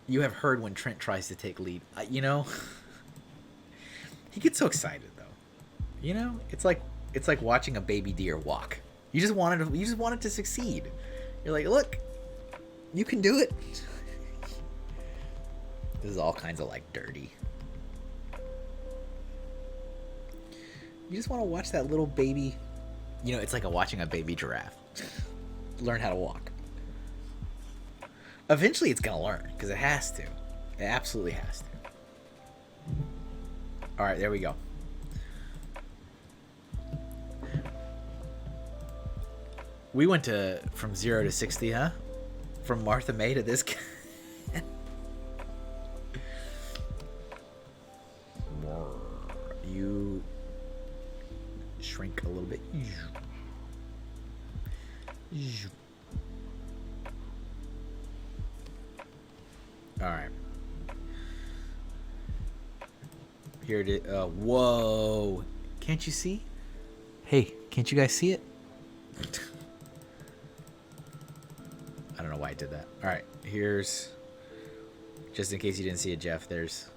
You have heard when Trent tries to take lead. You know, he gets so excited though. You know, it's like watching a baby deer walk. You just want it to succeed. You're like, look, you can do it. This is all kinds of like dirty. You just want to watch that little baby. You know, it's like watching a baby giraffe learn how to walk. Eventually it's going to learn because it has to. It absolutely has to. All right, there we go. We went from 0 to 60, huh? From Martha May to this guy. You shrink a little bit. All right. Here it is. Whoa. Can't you see? Hey, can't you guys see it? I don't know why I did that. All right, here's, just in case you didn't see it, Jeff, there's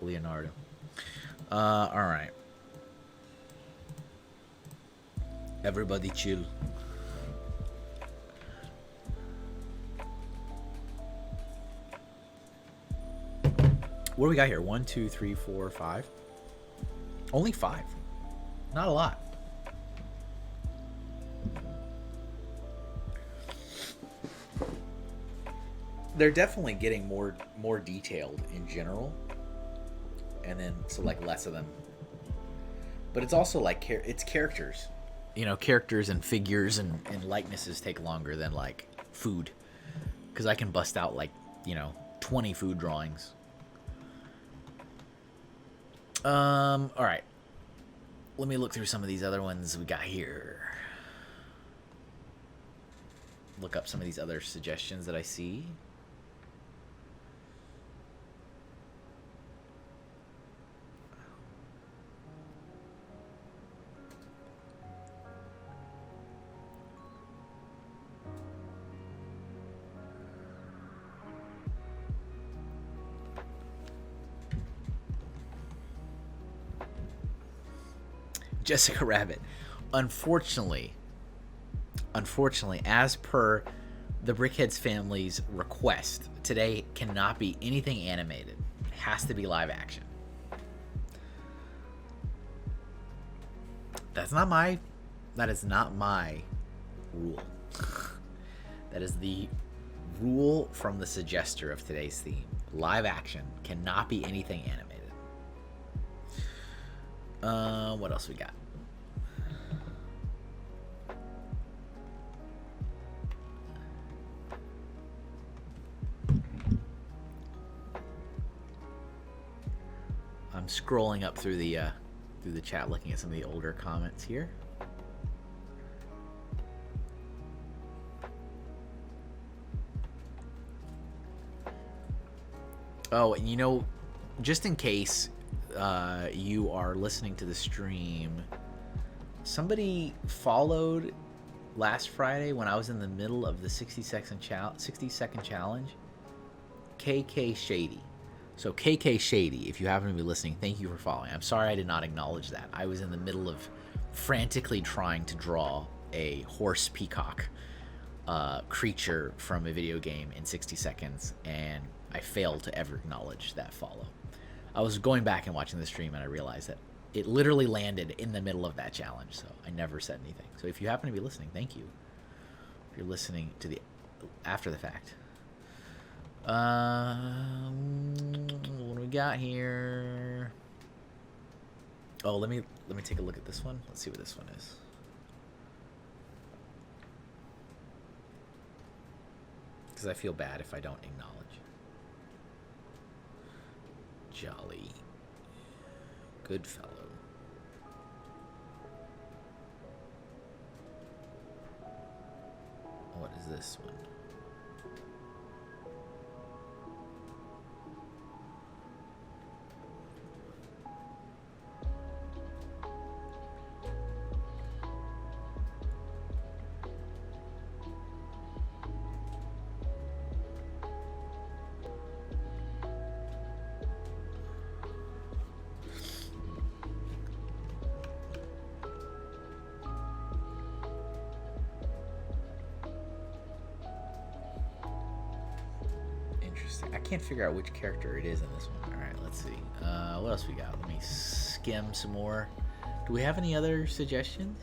Leonardo. All right. Everybody chill. What do we got here? 1, 2, 3, 4, 5. Only 5. Not a lot. They're definitely getting more detailed in general, and then so like less of them. But it's also like it's characters. You know, characters and figures and likenesses take longer than like food, because I can bust out like, you know, 20 food drawings. All right. Let me look through some of these other ones we got here. Look up some of these other suggestions that I see. Jessica Rabbit. Unfortunately, as per the Brickheads family's request, today cannot be anything animated. It has to be live action. That is not my rule. That is the rule from the suggester of today's theme. Live action cannot be anything animated. What else we got? I'm scrolling up through the chat, looking at some of the older comments here. Oh, and you know, just in case you are listening to the stream, somebody followed last Friday when I was in the middle of the 60-second challenge. KK Shady. So KK Shady, if you happen to be listening, thank you for following. I'm sorry I did not acknowledge that. I was in the middle of frantically trying to draw a horse peacock creature from a video game in 60 seconds, and I failed to ever acknowledge that follow. I was going back and watching the stream, and I realized that it literally landed in the middle of that challenge, so I never said anything. So if you happen to be listening, thank you. If you're listening to the after the fact. What do we got here? Oh, let me take a look at this one. Let's see what this one is. Because I feel bad if I don't acknowledge. Jolly good fellow. What is this one? I can't figure out which character it is in this one. Alright, let's see. What else we got? Let me skim some more. Do we have any other suggestions?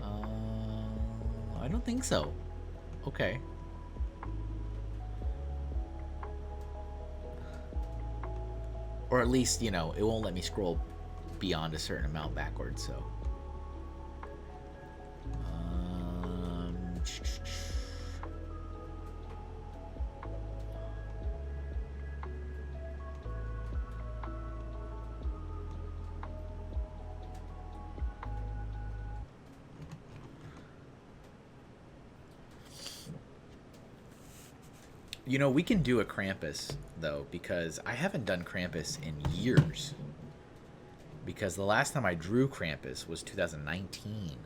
I don't think so. Okay. Or at least, you know, it won't let me scroll beyond a certain amount backwards, so. You know, we can do a Krampus, though, because I haven't done Krampus in years. Because the last time I drew Krampus was 2019.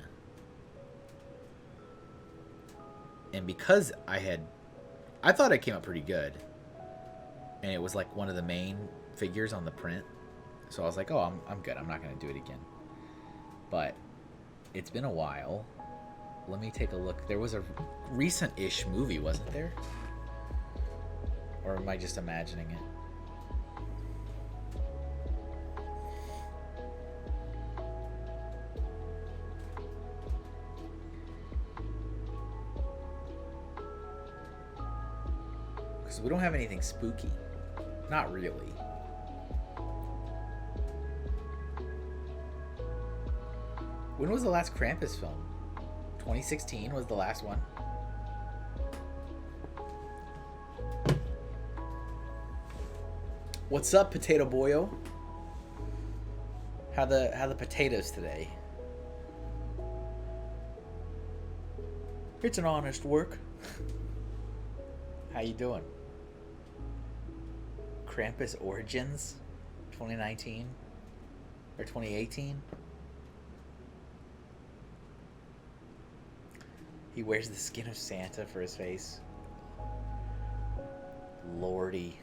And because I thought it came out pretty good. And it was like one of the main figures on the print. So I was like, oh, I'm good. I'm not going to do it again. But it's been a while. Let me take a look. There was a recent-ish movie, wasn't there? Or am I just imagining it? Because we don't have anything spooky. Not really. When was the last Krampus film? 2016 was the last one. What's up, Potato Boyo? How the potatoes today? It's an honest work. How you doing? Krampus Origins 2019 or 2018? He wears the skin of Santa for his face. Lordy.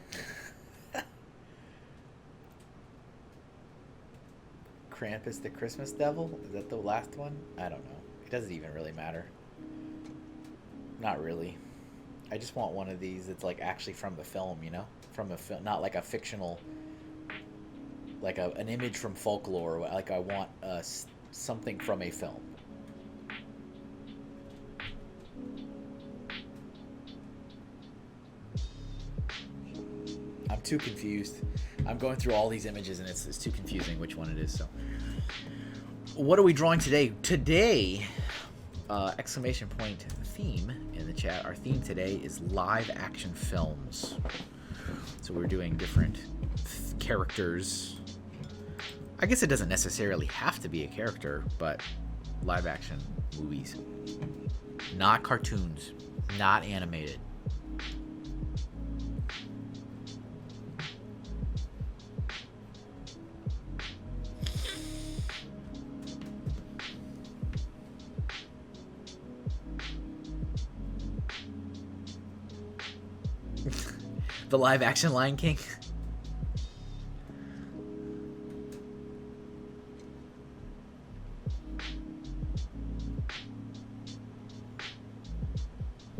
Krampus the Christmas Devil? Is that the last one? I don't know. It doesn't even really matter. Not really. I just want one of these that's like actually from the film, you know? From a film, not like a fictional, like an image from folklore. Like I want something from a film. I'm too confused. I'm going through all these images and it's too confusing which one it is. So, what are we drawing today? Today, exclamation point theme in the chat. Our theme today is live action films. So we're doing different characters. I guess it doesn't necessarily have to be a character, but live action movies. Not cartoons, not animated. The live action Lion King.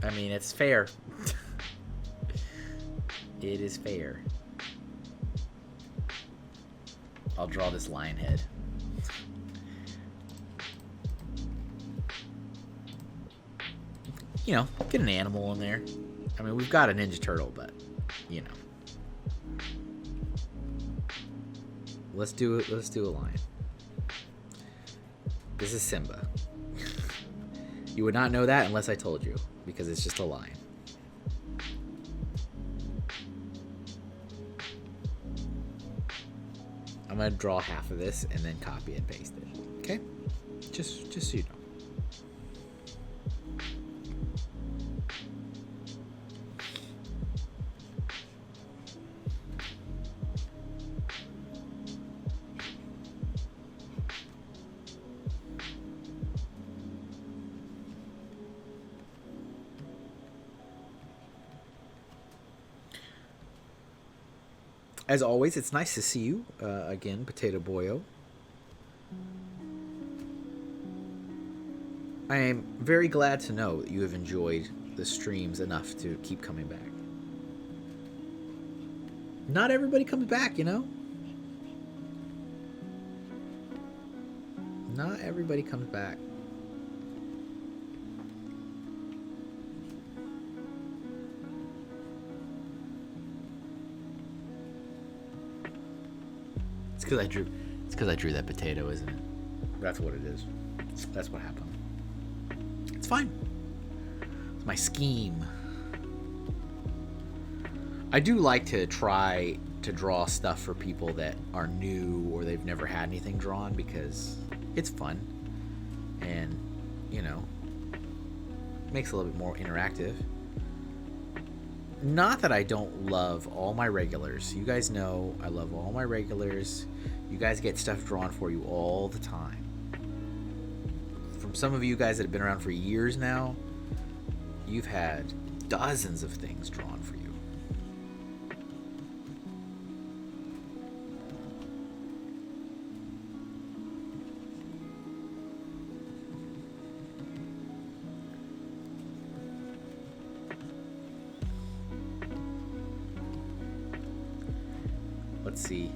I mean, it's fair. It is fair. I'll draw this lion head. You know, get an animal in there. I mean, we've got a Ninja Turtle, but you know. Let's do it. Let's do a lion. This is Simba. You would not know that unless I told you, because it's just a lion. I'm gonna draw half of this and then copy and paste it. Okay? Just so you know. As always, it's nice to see you again, Potato Boyo. I am very glad to know that you have enjoyed the streams enough to keep coming back. Not everybody comes back, you know? Not everybody comes back. It's because I drew that potato, isn't it? That's what it is. That's what happened. It's fine. It's my scheme. I do like to try to draw stuff for people that are new or they've never had anything drawn, because it's fun and, you know, makes it a little bit more interactive. Not that I don't love all my regulars. You guys know I love all my regulars. You guys get stuff drawn for you all the time. From some of you guys that have been around for years now, you've had dozens of things drawn for you. Let's see.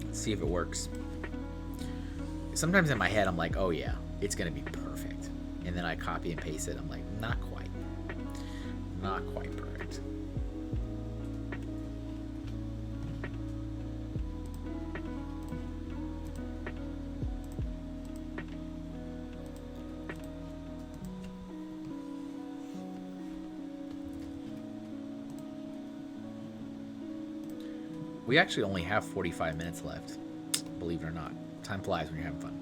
Let's see if it works. Sometimes in my head I'm like, oh yeah, it's gonna be perfect. And then I copy and paste it. I'm like, not quite. Not quite perfect. We actually only have 45 minutes left, believe it or not. Time flies when you're having fun.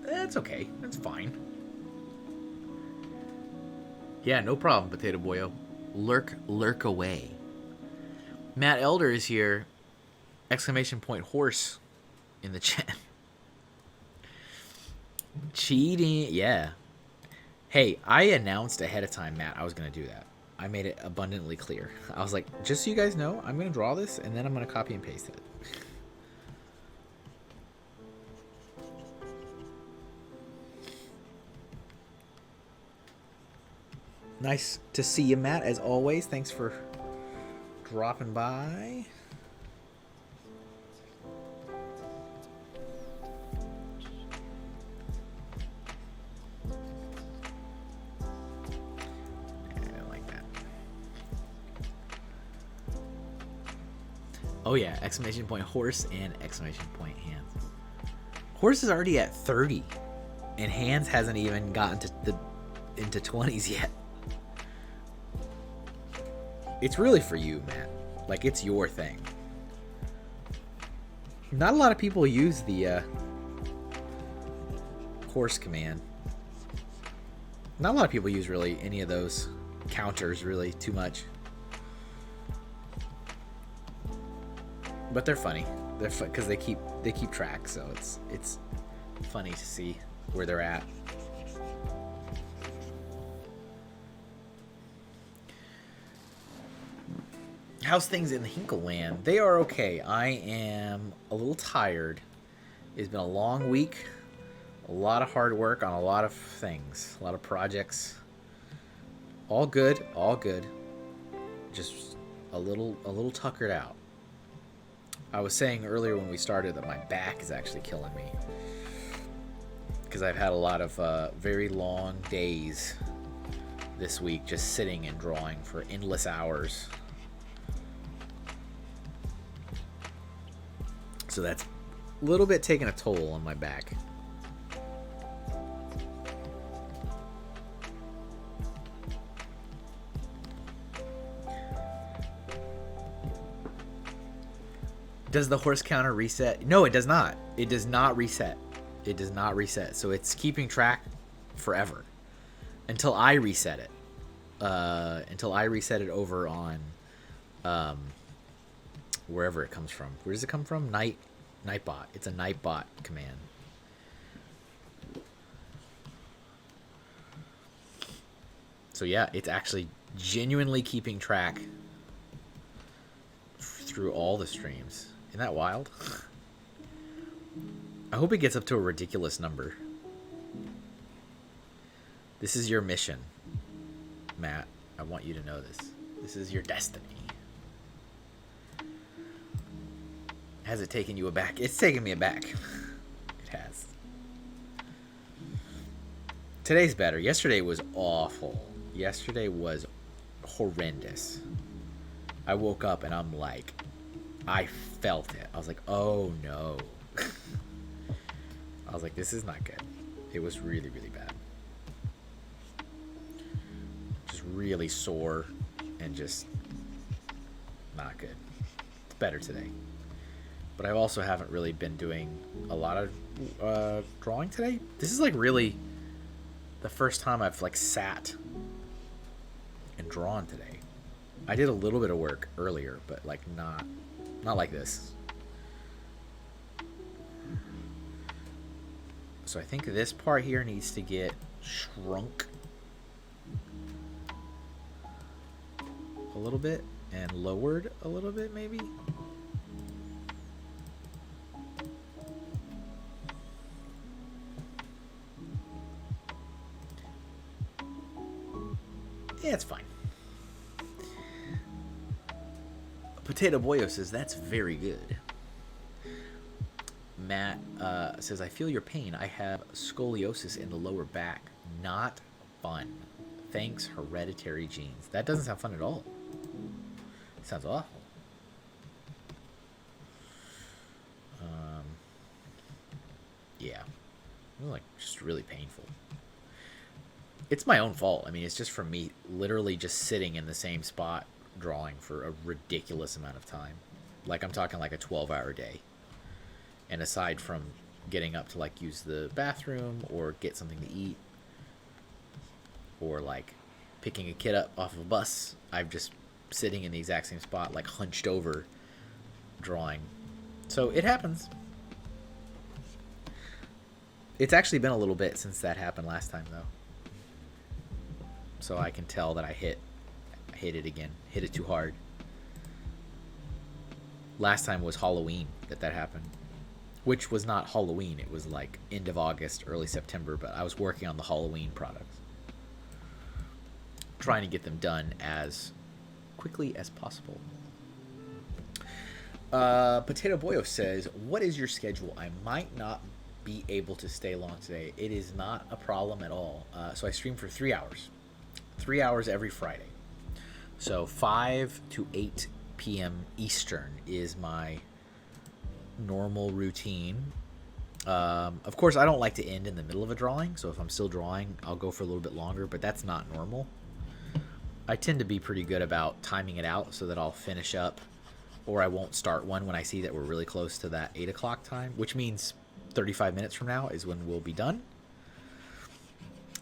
That's okay. That's fine. Yeah, no problem, Potato Boyo. Lurk away. Matt Elder is here. Exclamation point horse in the chat. Cheating. Yeah. Hey, I announced ahead of time, Matt, I was going to do that. I made it abundantly clear. I was like, just so you guys know, I'm going to draw this, and then I'm going to copy and paste it. Nice to see you, Matt, as always. Thanks for dropping by. Oh yeah, exclamation point horse and exclamation point hands. Horse is already at 30, and hands hasn't even gotten to into 20s yet. It's really for you, Matt. Like, it's your thing. Not a lot of people use the horse command. Not a lot of people use really any of those counters really too much. But they're funny. They're fun because they keep track, so it's funny to see where they're at. How's things in the Hinkle land? They are okay. I am a little tired. It's been a long week. A lot of hard work on a lot of things. A lot of projects. All good. All good. Just a little tuckered out. I was saying earlier when we started that my back is actually killing me. Because I've had a lot of very long days this week just sitting and drawing for endless hours. So that's a little bit taking a toll on my back. Does the horse counter reset? No, it does not. It does not reset. It does not reset. So it's keeping track forever until I reset it. Until I reset it over on wherever it comes from. Where does it come from? Nightbot. It's a Nightbot command. So yeah, it's actually genuinely keeping track through all the streams. Isn't that wild? I hope it gets up to a ridiculous number. This is your mission, Matt. I want you to know this. This is your destiny. Has it taken you aback? It's taken me aback. It has. Today's better. Yesterday was awful. Yesterday was horrendous. I woke up and I'm like, I felt it. I was like, oh no. I was like, this is not good. It was really, really bad. Just really sore and just not good. It's better today. But I also haven't really been doing a lot of drawing today. This is like really the first time I've like sat and drawn today. I did a little bit of work earlier, but like not like this. So I think this part here needs to get shrunk a little bit and lowered a little bit maybe. Yeah, it's fine. Potato Boyo says, that's very good. Matt says, I feel your pain. I have scoliosis in the lower back. Not fun. Thanks, hereditary genes. That doesn't sound fun at all. Sounds awful. Yeah. Like, just really painful. It's my own fault. I mean, it's just from me literally just sitting in the same spot drawing for a ridiculous amount of time. Like, I'm talking like a 12-hour day. And aside from getting up to, like, use the bathroom or get something to eat or, like, picking a kid up off of a bus, I'm just sitting in the exact same spot, like, hunched over drawing. So it happens. It's actually been a little bit since that happened last time, though. So I can tell that I hit it again. Hit it too hard. Last time was Halloween that happened. Which was not Halloween. It was like end of August, early September. But I was working on the Halloween products. Trying to get them done as quickly as possible. Potato Boyo says, what is your schedule? I might not be able to stay long today. It is not a problem at all. So I stream for 3 hours. 3 hours every Friday. So 5 to 8 p.m. Eastern is my normal routine. Of course, I don't like to end in the middle of a drawing. So if I'm still drawing, I'll go for a little bit longer. But that's not normal. I tend to be pretty good about timing it out so that I'll finish up. Or I won't start one when I see that we're really close to that 8 o'clock time. Which means 35 minutes from now is when we'll be done.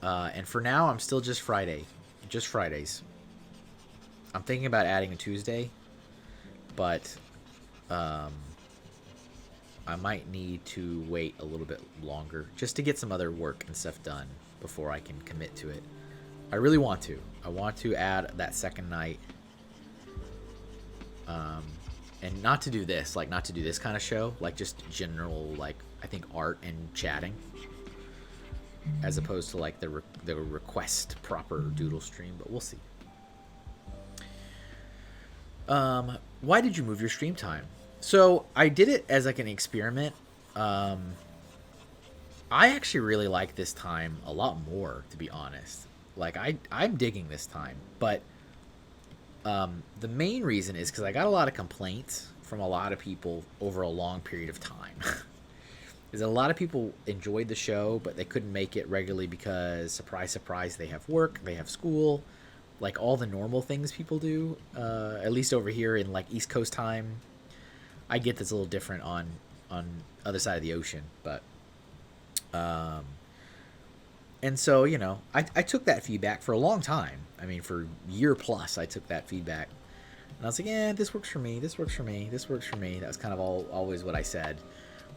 And for now, I'm still just Friday. Just Fridays. I'm thinking about adding a Tuesday, but I might need to wait a little bit longer just to get some other work and stuff done before I can commit to it. I really want to. I want to add that second night. And not to do this, like not to do this kind of show, like just general, like I think art and chatting. As opposed to like the request proper doodle stream, but we'll see. Why did you move your stream time? So I did it as like an experiment. I actually really like this time a lot more, to be honest. Like I'm digging this time, but the main reason is because I got a lot of complaints from a lot of people over a long period of time. Is that a lot of people enjoyed the show, but they couldn't make it regularly because, surprise, surprise, they have work, they have school, like all the normal things people do. At least over here in like East Coast time, I get that's a little different on other side of the ocean, but and so you know, I took that feedback for a long time. I mean, for a year plus, I took that feedback, and I was like, yeah, this works for me, this works for me, this works for me. That was kind of always what I said,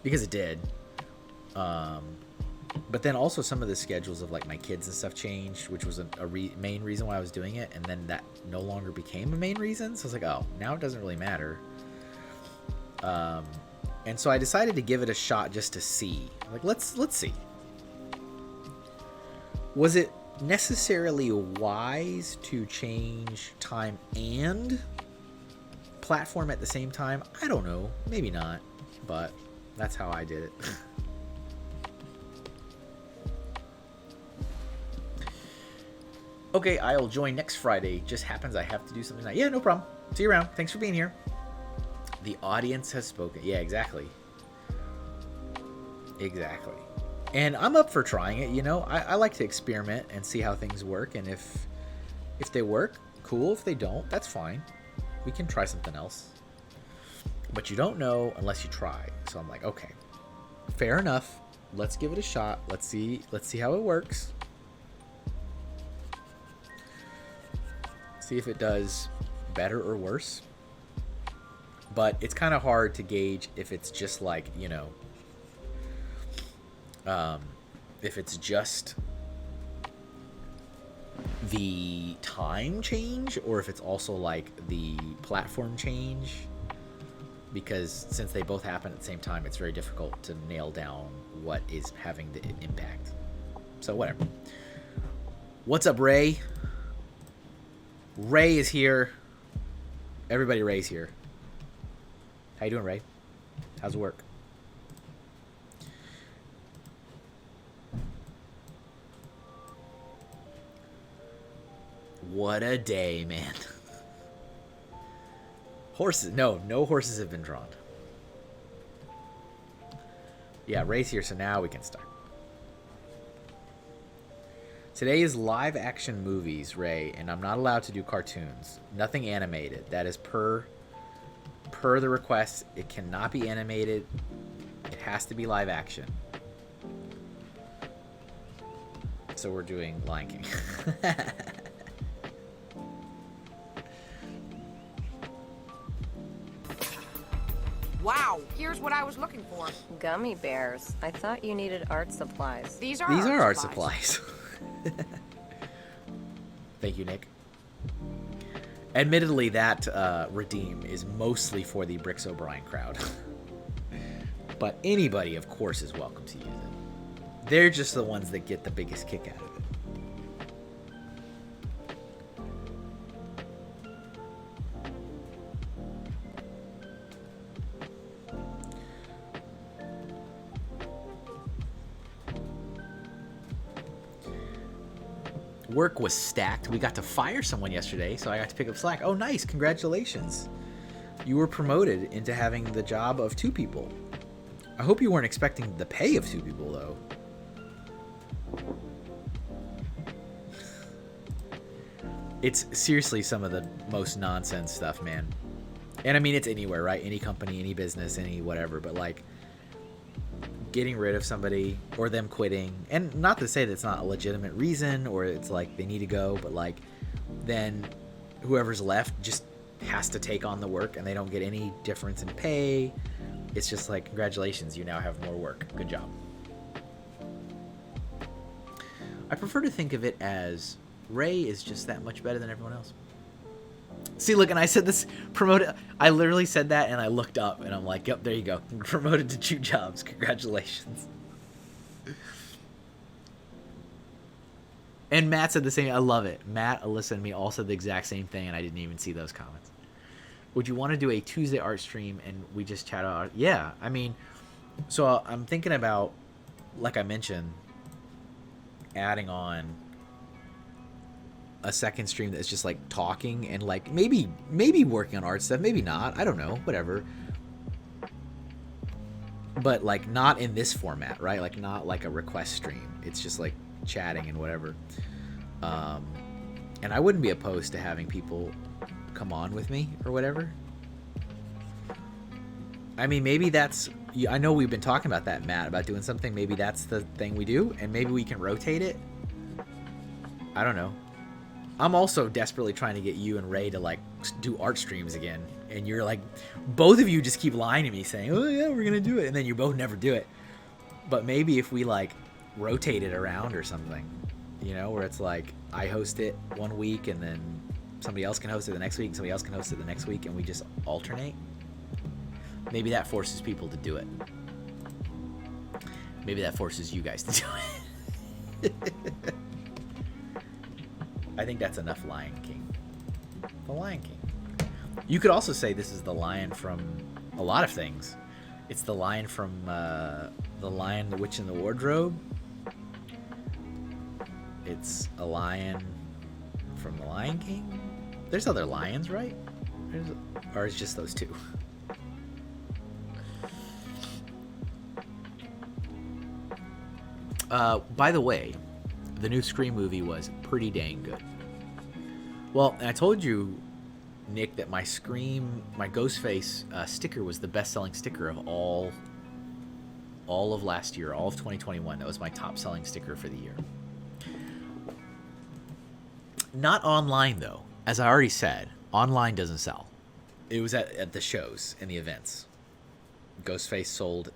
because it did. But then also some of the schedules of like my kids and stuff changed, which was a main reason why I was doing it, and then that no longer became a main reason. So I was like, oh, now it doesn't really matter. And so I decided to give it a shot just to see. Like, let's see. Was it necessarily wise to change time and platform at the same time? I don't know. Maybe not. But that's how I did it. Okay, I'll join next Friday. Just happens I have to do something tonight. Yeah, no problem. See you around. Thanks for being here. The audience has spoken. Yeah, exactly. Exactly. And I'm up for trying it, you know. I like to experiment and see how things work. And if they work, cool. If they don't, that's fine. We can try something else. But you don't know unless you try. So I'm like, okay, fair enough. let's give it a shot. Let's see how it works. See if it does better or worse. But it's kind of hard to gauge if it's just like, you know, if it's just the time change or if it's also like the platform change, because since they both happen at the same time, it's very difficult to nail down what is having the impact. So whatever. What's up, Ray? Ray is here. Everybody, Ray's here. How you doing, Ray? How's it work? What a day, man. Horses. No horses have been drawn. Yeah, Ray's here, so now we can start. Today is live action movies, Ray, and I'm not allowed to do cartoons. Nothing animated. That is per the request. It cannot be animated. It has to be live action. So we're doing Lion King. Wow, here's what I was looking for. Gummy bears. I thought you needed art supplies. These are art supplies. Thank you, Nick. Admittedly, that redeem is mostly for the Bricks O'Brien crowd. But anybody, of course, is welcome to use it. They're just the ones that get the biggest kick out of it. Work was stacked. We got to fire someone yesterday, so I got to pick up slack. Oh, nice. Congratulations. You were promoted into having the job of 2 people. I hope you weren't expecting the pay of 2 people, though. It's seriously some of the most nonsense stuff, man. And I mean, it's anywhere, right? Any company, any business, any whatever. But, like, getting rid of somebody or them quitting, and not to say that it's not a legitimate reason or it's like they need to go, but like then whoever's left just has to take on the work and they don't get any difference in pay. It's just like, congratulations, you now have more work. Good job. I prefer to think of it as Ray is just that much better than everyone else. See, look, and I said this, promoted, I literally said that, and I looked up, and I'm like, yep, there you go. Promoted to 2 jobs. Congratulations. And Matt said the same. I love it. Matt, Alyssa, and me all said the exact same thing, and I didn't even see those comments. Would you want to do a Tuesday art stream, and we just chat out? Yeah, I mean, so I'm thinking about, like I mentioned, adding on a second stream that's just like talking and like maybe working on art stuff, maybe not, I don't know, whatever, but like not in this format, right? Like not like a request stream. It's just like chatting and whatever. And I wouldn't be opposed to having people come on with me or whatever. I mean, maybe that's, I know we've been talking about that, Matt, about doing something. Maybe that's the thing we do, and maybe we can rotate it. I don't know. I'm also desperately trying to get you and Ray to like do art streams again, and you're like, both of you just keep lying to me saying, oh yeah, we're gonna do it, and then you both never do it. But maybe if we like rotate it around or something, you know, where it's like I host it one week and then somebody else can host it the next week and somebody else can host it the next week, and we just alternate. Maybe that forces people to do it. Maybe that forces you guys to do it. I think that's enough Lion King. The Lion King. You could also say this is the lion from a lot of things. It's the lion from The Lion, the Witch, and the Wardrobe. It's a lion from The Lion King. There's other lions, right? Or it's just those 2? By the way, the new Scream movie was pretty dang good. Well, and I told you, Nick, that my Scream, my Ghostface sticker was the best-selling sticker of all all of last year, all of 2021. That was my top selling sticker for the year. Not online, though. As I already said, online doesn't sell. It was at the shows and the events. Ghostface sold.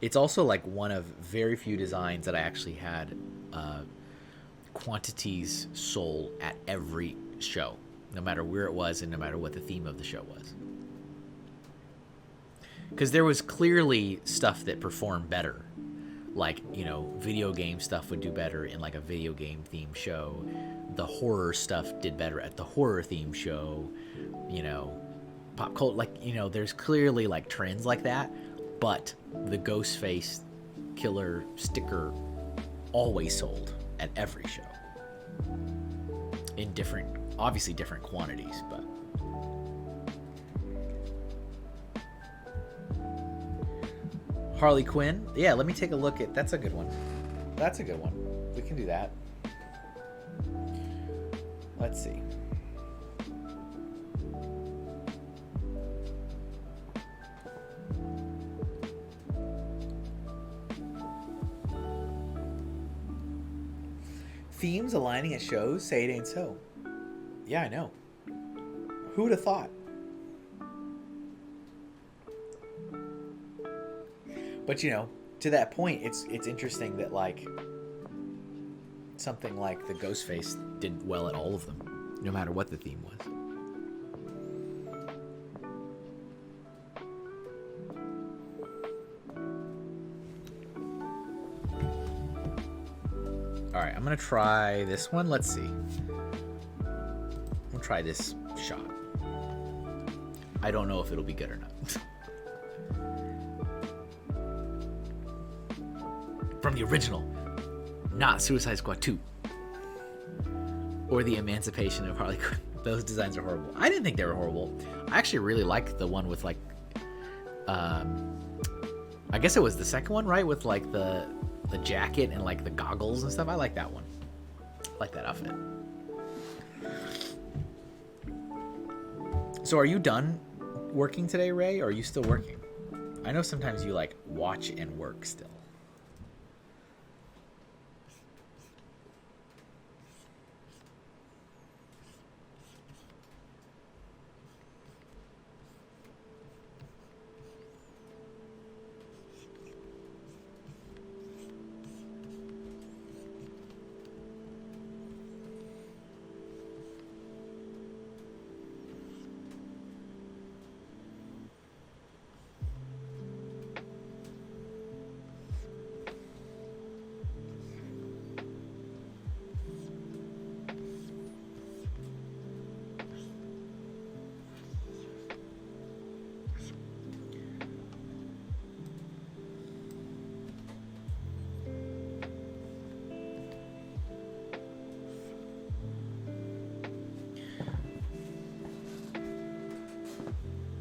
It's also like one of very few designs that I actually had quantities sold at every show, no matter where it was and no matter what the theme of the show was. Because there was clearly stuff that performed better. Like, you know, video game stuff would do better in like a video game themed show. The horror stuff did better at the horror themed show. You know, pop cult, like, you know, there's clearly like trends like that. But the Ghostface killer sticker always sold at every show. In different, obviously different quantities, but. Harley Quinn. Yeah, let me take a look at, that's a good one. That's a good one. We can do that. Let's see. Themes aligning at shows, say it ain't so. Yeah, I know. Who would have thought? But, you know, to that point, it's interesting that, like, something like the Ghostface did well at all of them, no matter what the theme was. All right, I'm going to try this one. Let's see. I'm going to try this shot. I don't know if it'll be good or not. From the original, not Suicide Squad 2 or the Emancipation of Harley Quinn. Those designs are horrible. I didn't think they were horrible. I actually really liked the one with, like, I guess it was the second one, right? With like the jacket and like the goggles and stuff. I like that one. I like that outfit. So are you done working today, Ray, or are you still working? I know sometimes you like watch and work still.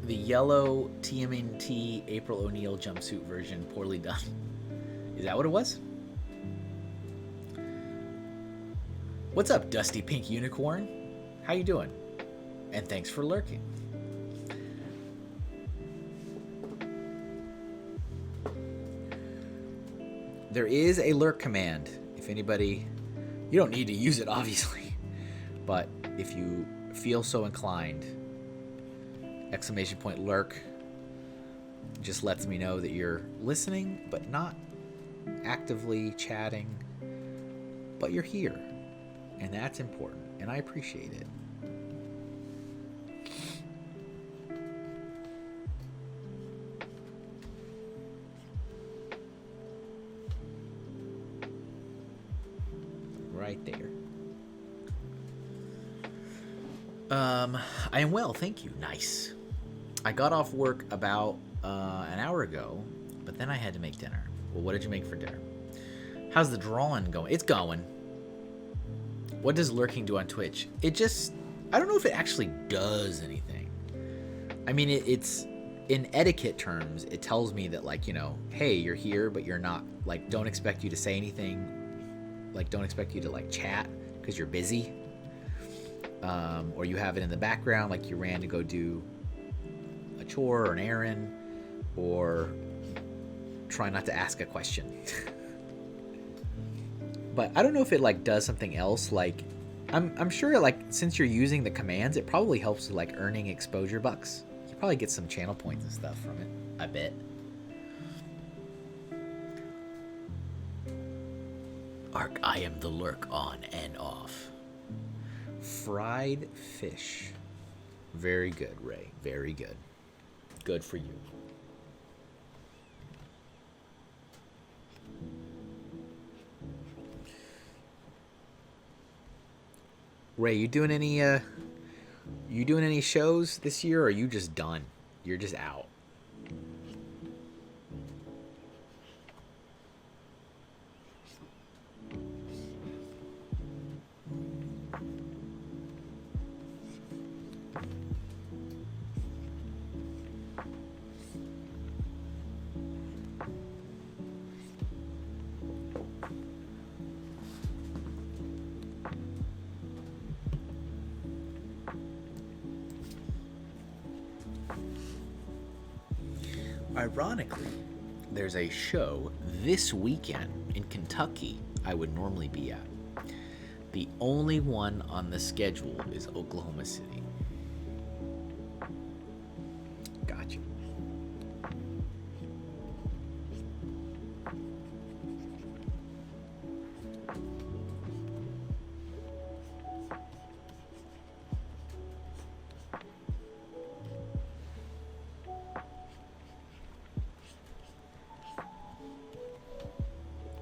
The yellow TMNT April O'Neil jumpsuit version, poorly done. Is that what it was? What's up, Dusty Pink Unicorn? How you doing? And thanks for lurking. There is a lurk command. If anybody... You don't need to use it, obviously. But if you feel so inclined... !lurk just lets me know that you're listening, but not actively chatting, but you're here, and that's important, and I appreciate it. Right there. I am well, thank you. Nice. I got off work about an hour ago, but then I had to make dinner. Well, what did you make for dinner? How's the drawing going? It's going. What does lurking do on Twitch? It just... I don't know if it actually does anything. I mean, it's... In etiquette terms, it tells me that, like, you know, hey, you're here, but you're not... Like, don't expect you to say anything. Like, don't expect you to, like, chat because you're busy. Or you have it in the background, like you ran to go do a chore or an errand, or try not to ask a question. But I don't know if it like does something else. Like, I'm sure like since you're using the commands, it probably helps with like earning exposure bucks. You probably get some channel points and stuff from it. I bet. Ark, I am the lurk on and off. Fried fish. Very good, Ray. Very good. Good for you. Ray, you doing any shows this year, or are you just done? You're just out. Ironically, there's a show this weekend in Kentucky I would normally be at. The only one on the schedule is Oklahoma City. Gotcha.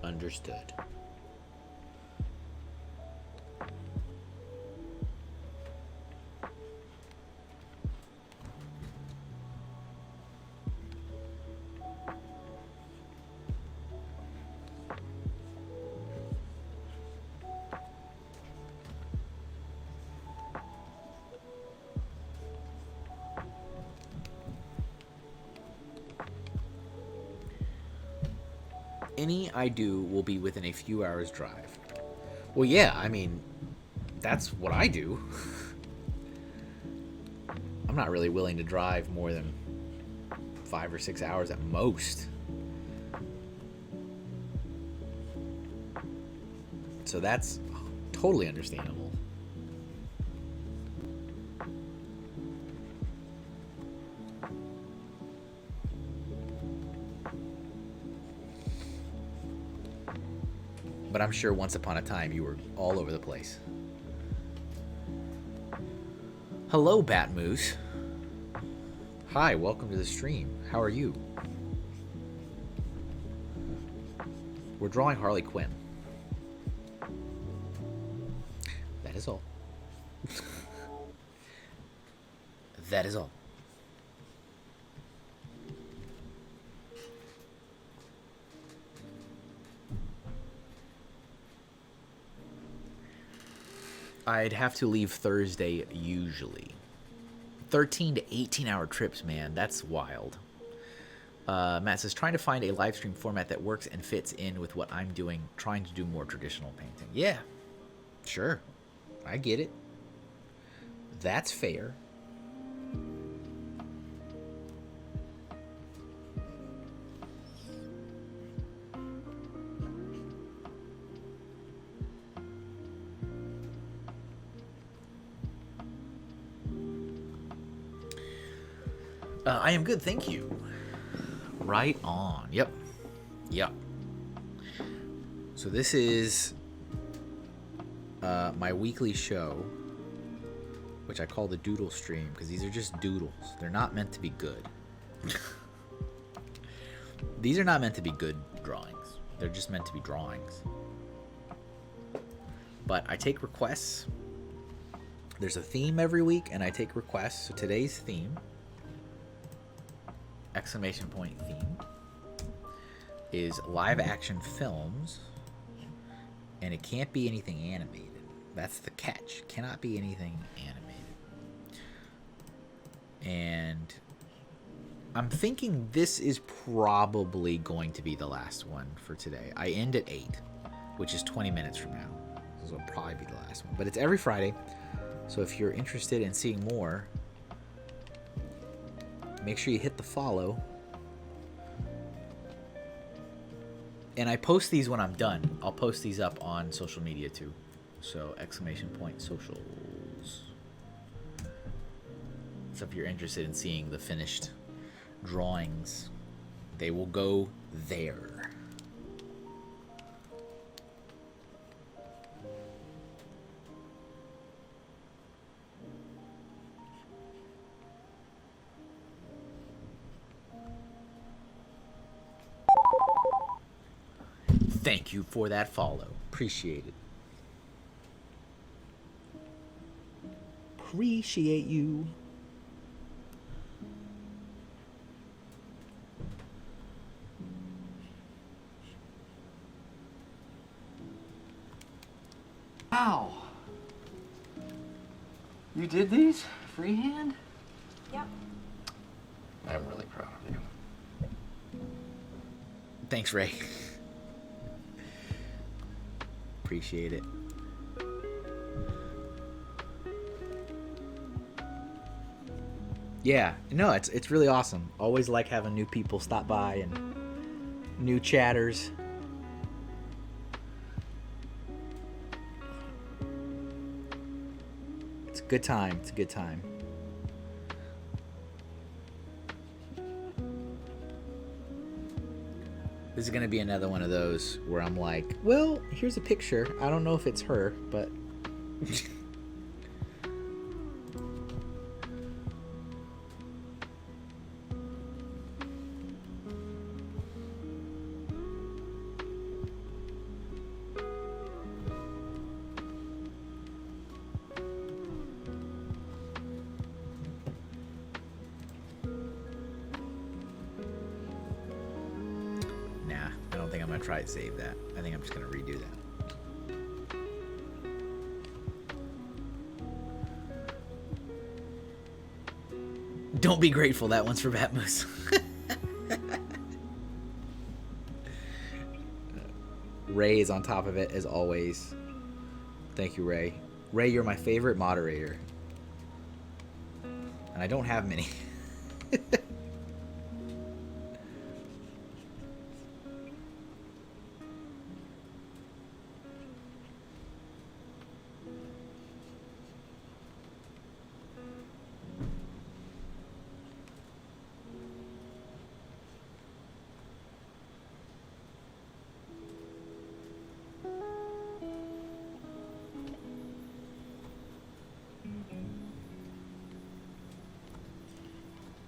Understood. Any I do will be within a few hours drive. Well, yeah, I mean, that's what I do. I'm not really willing to drive more than 5 or 6 hours at most. So that's totally understandable. But I'm sure once upon a time you were all over the place. Hello, Bat Moose. Hi, welcome to the stream. How are you? We're drawing Harley Quinn. That is all. That is all. I'd have to leave Thursday usually. 13 to 18 hour trips, man. That's wild. Matt says, trying to find a live stream format that works and fits in with what I'm doing, trying to do more traditional painting. Yeah, sure. I get it. That's fair. I am good, thank you. Right on. Yep. Yep. So this is my weekly show, which I call the Doodle Stream, because these are just doodles. They're not meant to be good. These are not meant to be good drawings. They're just meant to be drawings. But I take requests. There's a theme every week, and I take requests. So today's theme... exclamation point theme is live action films, and it can't be anything animated. That's the catch. Cannot be anything animated. And I'm thinking this is probably going to be the last one for today. I end at 8, which is 20 minutes from now. This will probably be the last one, but it's every Friday. So if you're interested in seeing more, make sure you hit the follow And I post these when I'm done. I'll post these up on social media too. So !socials. So if you're interested in seeing the finished drawings, they will go there. Thank you for that follow. Appreciate it. Appreciate you. Wow. You did these freehand? Yep. I'm really proud of you. Thanks, Ray. Appreciate it. Yeah, no, it's really awesome. Always like having new people stop by and new chatters. It's a good time. It's a good time. This is gonna be another one of those where I'm like, well, here's a picture. I don't know if it's her, but try to save that. I think I'm just gonna redo that. Don't be grateful, that one's for Batmoose. Ray is on top of it as always. Thank you, Ray. Ray, you're my favorite moderator. And I don't have many.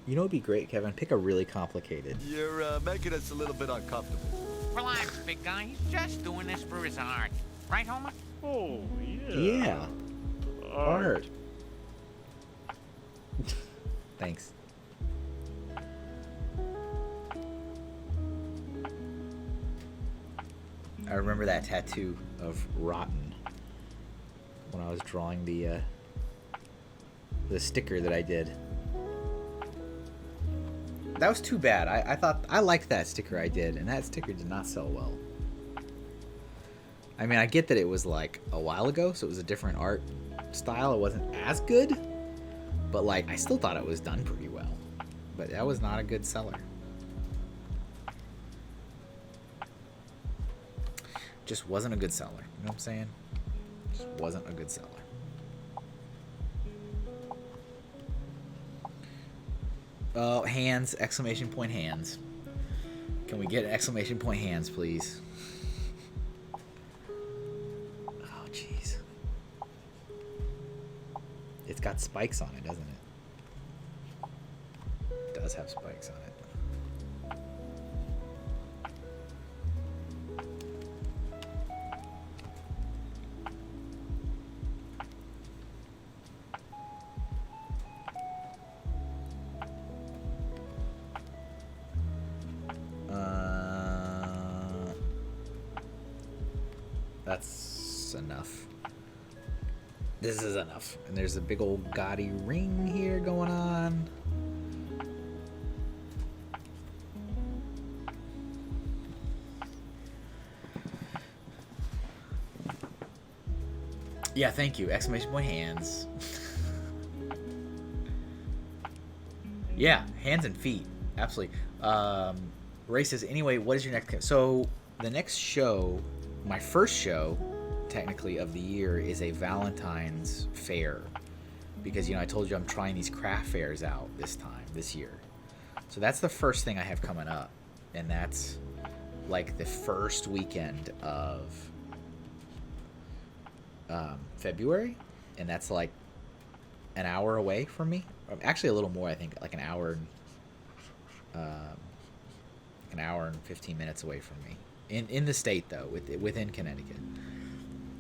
You know, it'd be great, Kevin. Pick a really complicated. You're making us a little bit uncomfortable. Relax, big guy. He's just doing this for his art. Right, Homer? Oh, yeah. Yeah. Art. Thanks. I remember that tattoo of rotten when I was drawing the sticker that I did. That was too bad. I thought I liked that sticker I did, and that sticker did not sell well. I mean, I get that it was like a while ago, so it was a different art style. It wasn't as good, but like I still thought it was done pretty well. But that was not a good seller. Just wasn't a good seller. You know what I'm saying? Just wasn't a good seller. Oh, hands! Exclamation point hands. Can we get exclamation point hands, please? Oh, jeez. It's got spikes on it, doesn't it? It does have spikes on it. That's enough. This is enough. And there's a big old gaudy ring here going on. Yeah, thank you. Exclamation point hands. Yeah, hands and feet. Absolutely. Ray says, anyway, what is your next... So, the next show, my first show, technically, of the year is a Valentine's fair. Because, I told you I'm trying these craft fairs out this year. So that's the first thing I have coming up. And that's like the first weekend of February. And that's like an hour away from me. Actually, a little more, I think, like an hour and 15 minutes away from me. In the state, though, within Connecticut.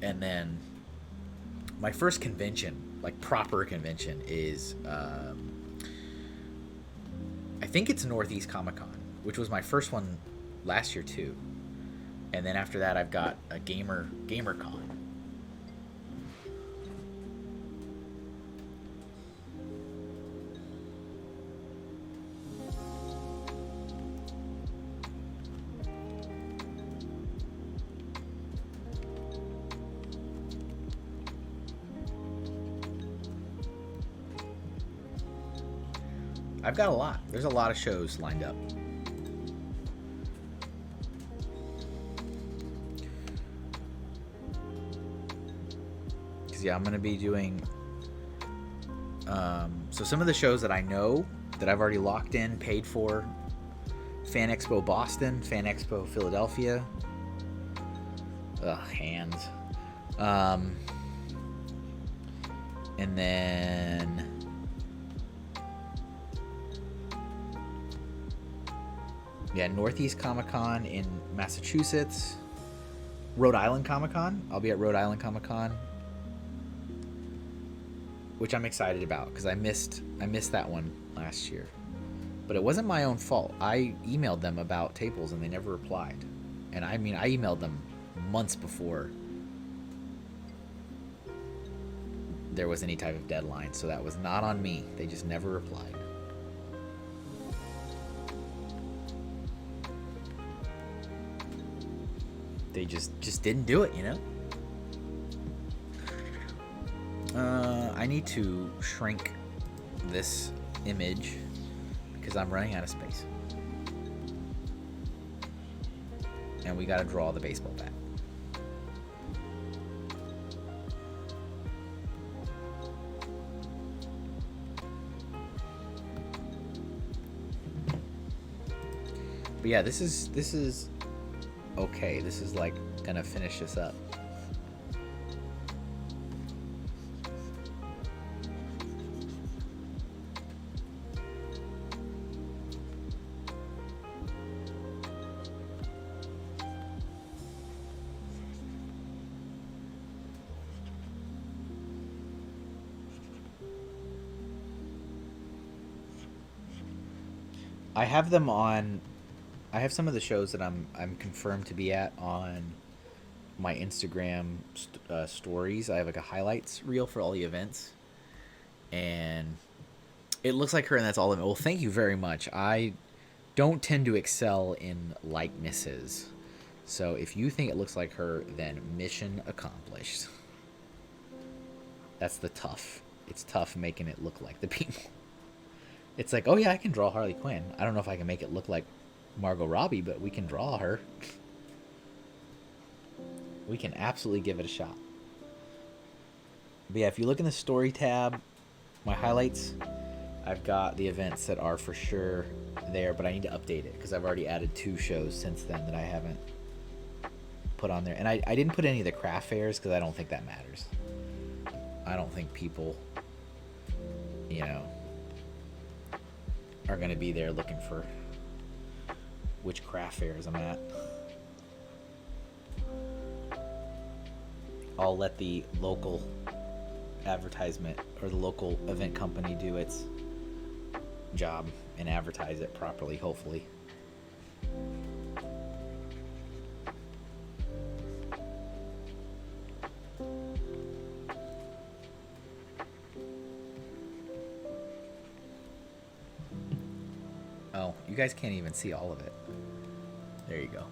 And then my first convention, like proper convention, is I think it's Northeast Comic Con, which was my first one last year too. And then after that, I've got a GamerCon. I've got a lot. There's a lot of shows lined up. Because, yeah, I'm going to be doing... so some of the shows that I know, that I've already locked in, paid for. Fan Expo Boston, Fan Expo Philadelphia. Ugh, hands. And then... yeah, Northeast Comic-Con in Massachusetts. Rhode Island Comic-Con. I'll be at Rhode Island Comic-Con, which I'm excited about because I missed that one last year. But it wasn't my own fault. I emailed them about tables and they never replied. And I mean, I emailed them months before there was any type of deadline, so that was not on me. They just never replied. They just didn't do it, I need to shrink this image because I'm running out of space. And we gotta draw the baseball bat. But yeah, this is okay. This is like gonna finish this up. I have them on. I have some of the shows that I'm confirmed to be at on my Instagram stories. I have like a highlights reel for all the events, and it looks like her, and that's all of it. Well, thank you very much. I don't tend to excel in likenesses, so if you think it looks like her, then mission accomplished. That's the tough. It's tough making it look like the people. It's like, oh yeah, I can draw Harley Quinn. I don't know if I can make it look like Margot Robbie, but we can draw her. We can absolutely give it a shot. But yeah, if you look in the story tab, my highlights, I've got the events that are for sure there, but I need to update it because I've already added 2 shows since then that I haven't put on there. And I didn't put any of the craft fairs because I don't think that matters. I don't think people, are going to be there looking for which craft fairs I'm at. I'll let the local advertisement or the local event company do its job and advertise it properly, hopefully. Oh, you guys can't even see all of it. There you go.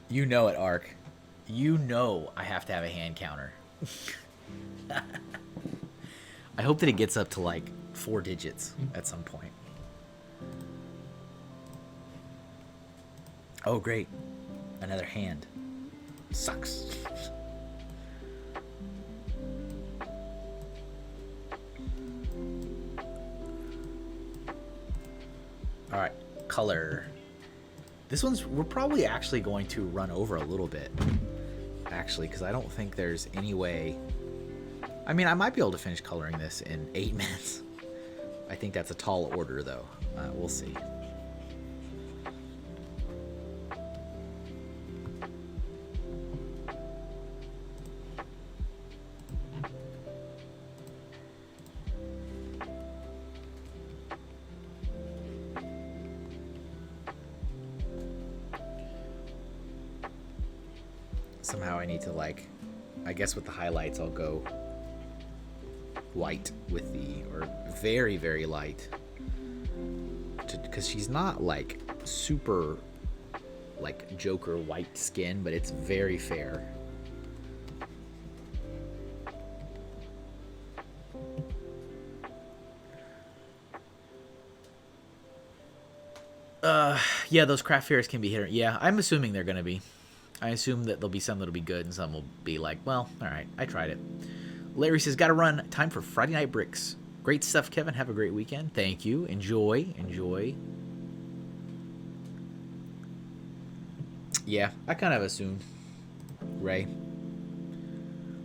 You know it, Ark. You know I have to have a hand counter. I hope that it gets up to like 4 digits at some point. Oh, great. Another hand. Sucks. All right, color. This one's, we're probably actually going to run over a little bit, actually, because I don't think there's any way. I mean, I might be able to finish coloring this in 8 minutes. I think that's a tall order, though. We'll see. Somehow I need to, like, I guess with the highlights I'll go white with the, or very, very light, because she's not like super like Joker white skin, but it's very fair. Yeah, those craft fairs can be hidden. Yeah, I'm assuming they're gonna be. I assume that there'll be some that'll be good and some will be like, well, all right, I tried it. Larry says, gotta run. Time for Friday Night Bricks. Great stuff, Kevin. Have a great weekend. Thank you. Enjoy. Enjoy. Yeah, I kind of assumed, Ray.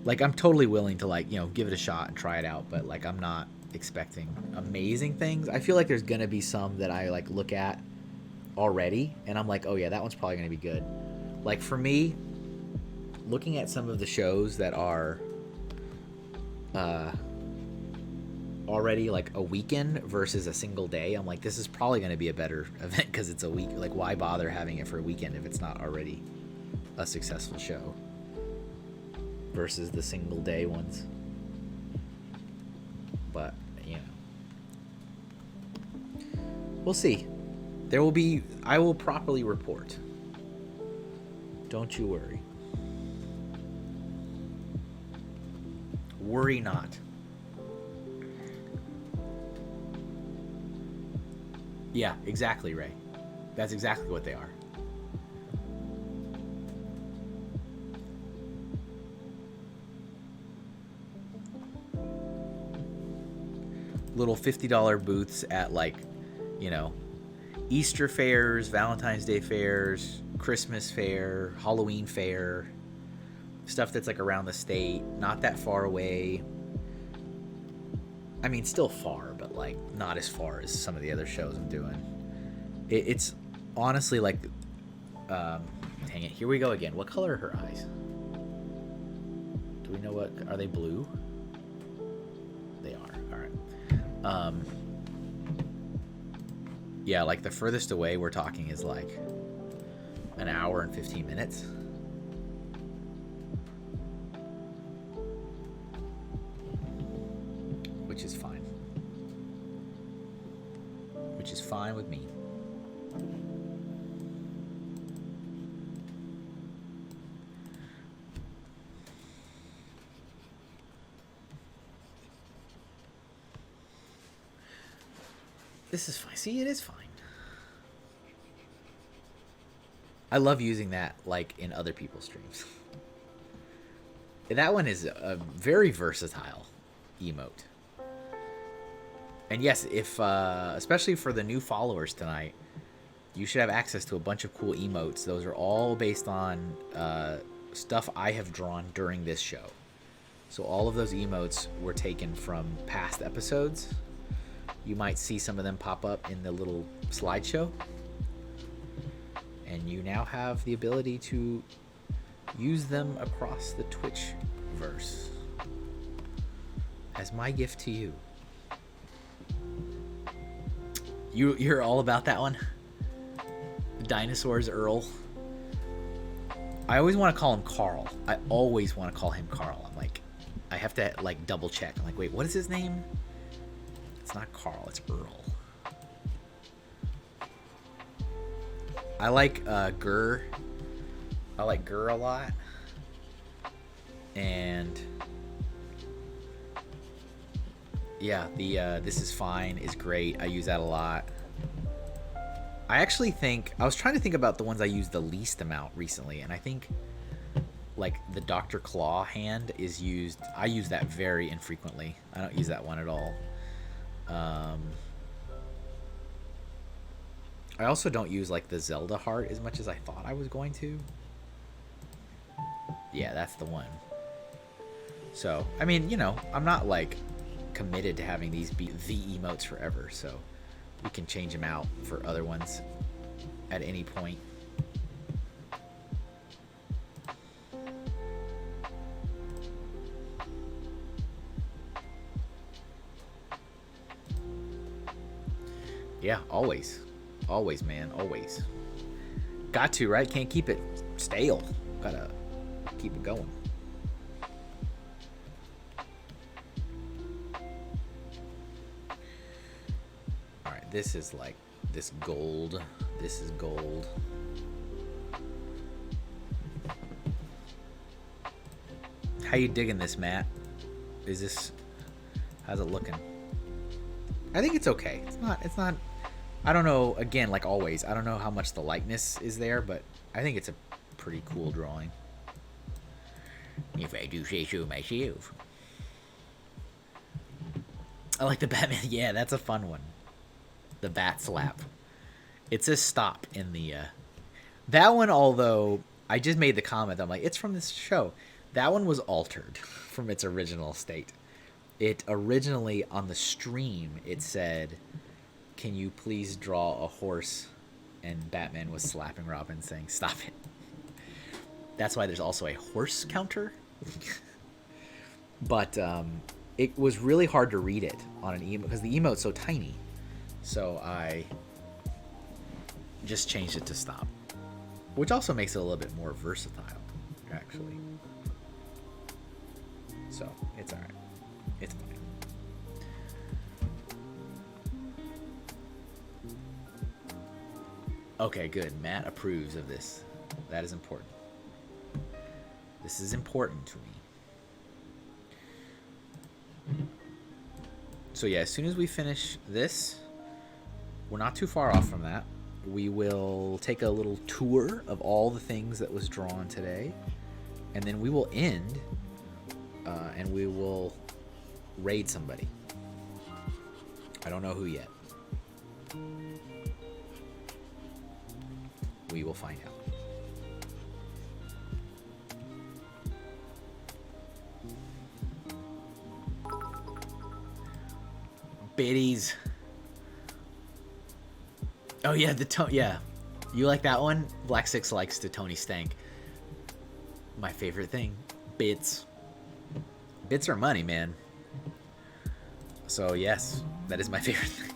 Like, I'm totally willing to, like, you know, give it a shot and try it out, but, like, I'm not expecting amazing things. I feel like there's gonna be some that I, like, look at already, and I'm like, oh, yeah, that one's probably gonna be good. Like, for me, looking at some of the shows that are already like a weekend versus a single day, I'm like, this is probably going to be a better event because it's a week. Like, why bother having it for a weekend if it's not already a successful show versus the single day ones? But, you know, we'll see. There will be, I will properly report. Don't you worry. Worry not. Yeah, exactly, Ray. That's exactly what they are. Little $50 booths at, like, you know, Easter fairs, Valentine's Day fairs, Christmas fair, Halloween fair, stuff that's like around the state, not that far away. I mean, still far, but like not as far as some of the other shows I'm doing. It's honestly like, dang it, here we go again. What color are her eyes? Do we know what, are they blue? They are, all right. Yeah, like the furthest away we're talking is like an hour and 15 minutes. Which is fine. Which is fine with me. This is fine. See, it is fine. I love using that, like, in other people's streams. That one is a very versatile emote. And yes, if especially for the new followers tonight, you should have access to a bunch of cool emotes. Those are all based on stuff I have drawn during this show. So all of those emotes were taken from past episodes. You might see some of them pop up in the little slideshow. And you now have the ability to use them across the Twitch-verse as my gift to you. You're all about that one? Dinosaurs Earl. I always want to call him Carl. I always want to call him Carl. I'm like, I have to like double check. I'm like, wait, what is his name? It's not Carl, it's Earl. I like Gurr. I like Gurr a lot. And yeah, the This Is Fine is great. I use that a lot. I actually think I was trying to think about the ones I used the least amount recently, and I think like the Dr. Claw hand is used. I use that very infrequently. I don't use that one at all. I also don't use like the Zelda heart as much as I thought I was going to. Yeah, that's the one. So, I mean, you know, I'm not like committed to having these be the emotes forever, so we can change them out for other ones at any point. Yeah, always. Always, man. Always. Got to, right? Can't keep it stale. Gotta keep it going. Alright, this is like this gold. This is gold. How you digging this, Matt? Is this... How's it looking? I think it's okay. It's not I don't know, again, like always, I don't know how much the likeness is there, but I think it's a pretty cool drawing. If I do say so myself. I like the Batman. Yeah, that's a fun one. The bat slap. It says stop in the... That one, although, I just made the comment, I'm like, it's from this show. That one was altered from its original state. It originally, on the stream, it said... Can you please draw a horse? And Batman was slapping Robin saying, stop it. That's why there's also a horse counter. But it was really hard to read it on an emote because the emote's so tiny. So I just changed it to stop. Which also makes it a little bit more versatile, actually. So, it's alright. It's fine. Okay, good. Matt approves of this. That is important. This is important to me. So yeah, as soon as we finish this, we're not too far off from that. We will take a little tour of all the things that was drawn today. And then we will end, and we will raid somebody. I don't know who yet. We will find out. Biddies. Oh yeah, yeah. You like that one? Black Six likes the Tony Stank. My favorite thing. Bits. Bits are money, man. So yes, that is my favorite thing.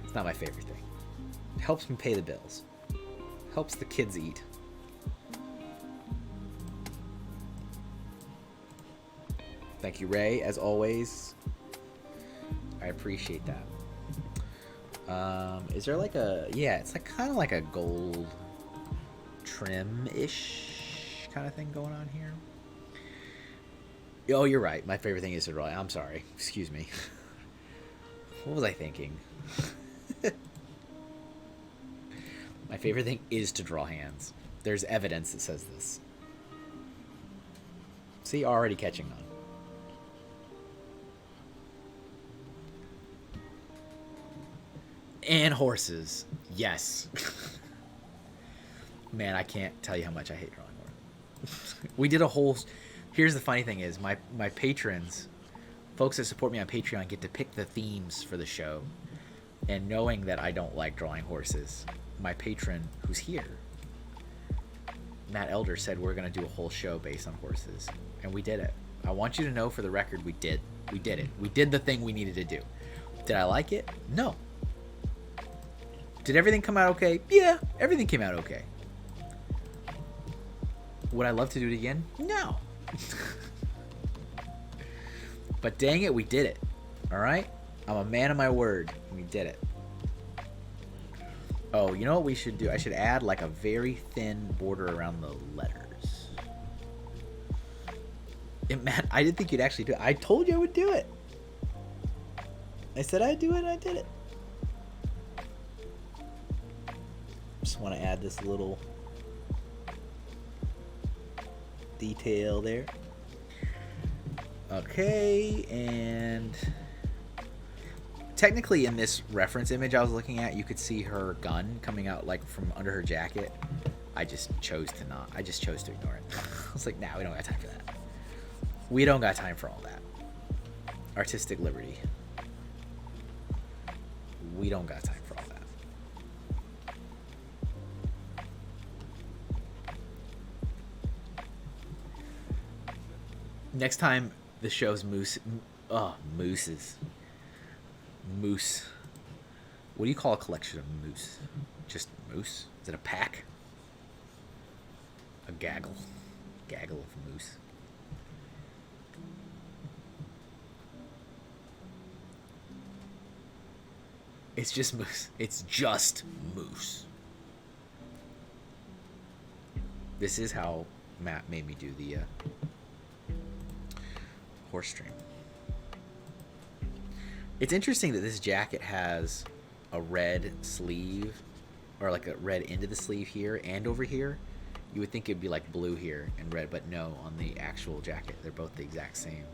It's not my favorite thing. It helps me pay the bills. Helps the kids eat. Thank you, Ray, as always. I appreciate that. Is there like a... Yeah, it's like kind of like a gold trim-ish kind of thing going on here. Oh, you're right. My favorite thing is to draw. I'm sorry. Excuse me. What was I thinking? My favorite thing is to draw hands. There's evidence that says this. See, already catching on. And horses. Yes. Man, I can't tell you how much I hate drawing horses. We did a whole... Here's the funny thing is, my patrons, folks that support me on Patreon, get to pick the themes for the show. And knowing that I don't like drawing horses... My patron who's here, Matt Elder, said we're going to do a whole show based on horses, and we did it. I want you to know for the record, we did it. We did the thing we needed to do. Did I like it? No. Did everything come out okay? Yeah, everything came out okay. Would I love to do it again? No. But dang it, we did it. All right? I'm a man of my word. We did it. Oh, you know what we should do? I should add like a very thin border around the letters. Matt, I didn't think you'd actually do it. I told you I would do it. I said I'd do it, and I did it. Just want to add this little detail there. Okay, and technically in this reference image I was looking at, you could see her gun coming out like from under her jacket. I just chose to ignore it. I was like, nah, we don't got time for that. We don't got time for all that. Artistic liberty. We don't got time for all that. Next time the show's mooses. Moose. What do you call a collection of moose? Just moose? Is it a pack? A gaggle. Gaggle of moose. It's just moose. It's just moose. This is how Matt made me do the horse stream. It's interesting that this jacket has a red sleeve, or like a red end of the sleeve here and over here. You would think it'd be like blue here and red, but no, on the actual jacket, they're both the exact same.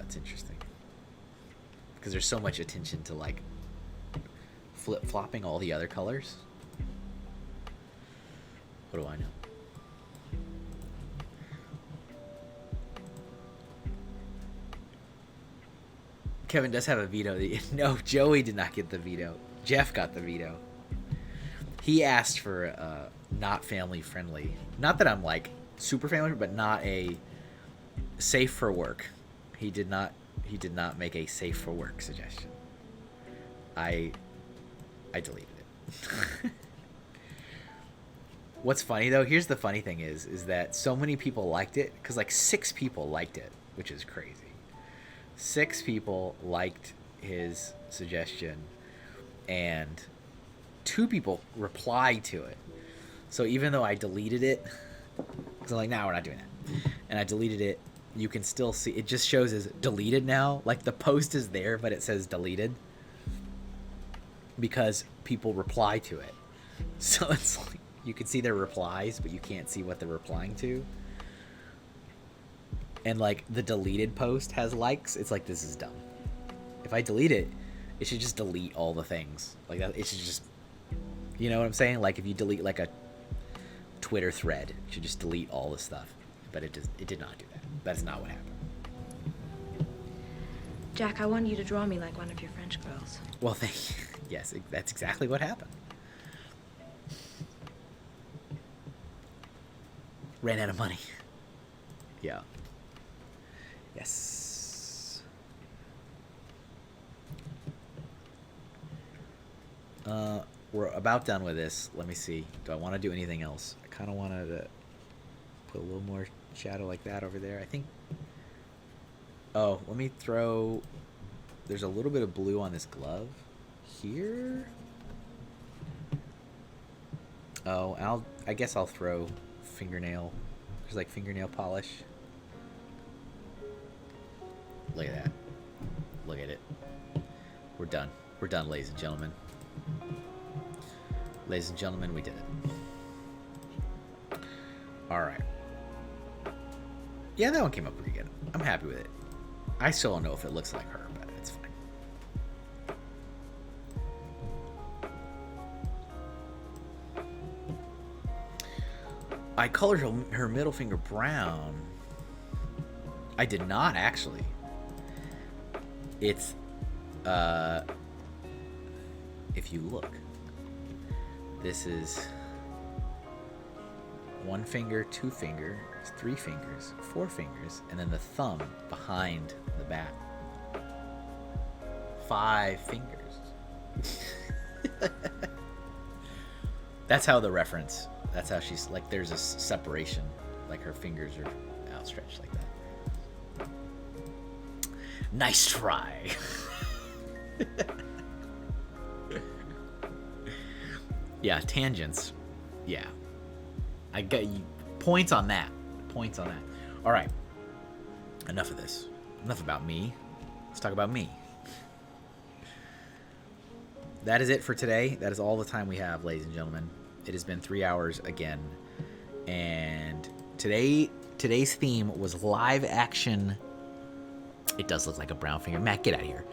It's interesting. Because there's so much attention to like flip-flopping all the other colors. What do I know? Kevin does have a veto. No, Joey did not get the veto. Jeff got the veto. He asked for not family friendly. Not that I'm like super family, but not a safe for work. He did not make a safe for work suggestion. I deleted it. What's funny though, here's the funny thing is that so many people liked it, because like 6 people liked it, which is crazy. 6 people liked his suggestion, and 2 people replied to it. So even though I deleted it, because I'm like, nah, we're not doing that, and I deleted it, you can still see it just shows as deleted now. Like the post is there, but it says deleted because people reply to it. So it's like you can see their replies, but you can't see what they're replying to. And like the deleted post has likes. It's like, this is dumb. If I delete it, it should just delete all the things like that. It should just, you know what I'm saying? Like if you delete like a Twitter thread, it should just delete all the stuff. But it did not do that. That's not what happened. Jack, I want you to draw me like one of your French girls. Well, thank you. Yes, that's exactly what happened. Ran out of money. Yeah. Yes. We're about done with this. Let me see. Do I want to do anything else? I kind of wanted to put a little more shadow like that over there. I think. Oh, let me throw. There's a little bit of blue on this glove here. Oh, I guess I'll throw fingernail. There's like fingernail polish. Look at that. Look at it. We're done. We're done, ladies and gentlemen. Ladies and gentlemen, we did it. All right. Yeah, that one came up pretty good. I'm happy with it. I still don't know if it looks like her, but it's fine. I colored her middle finger brown. I did not, actually. It's, if you look, this is 1 finger, 2 fingers, 3 fingers, 4 fingers, and then the thumb behind the bat. 5 fingers. That's how the reference, that's how she's, like, there's a separation, like her fingers are outstretched like that. Nice try. Yeah, tangents. Yeah. I got you points on that. Points on that. All right. Enough of this. Enough about me. Let's talk about me. that is it for today. That is all the time we have, ladies and gentlemen. It has been 3 hours again. And today's theme was live action. It does look like a brown finger. Matt, get out of here.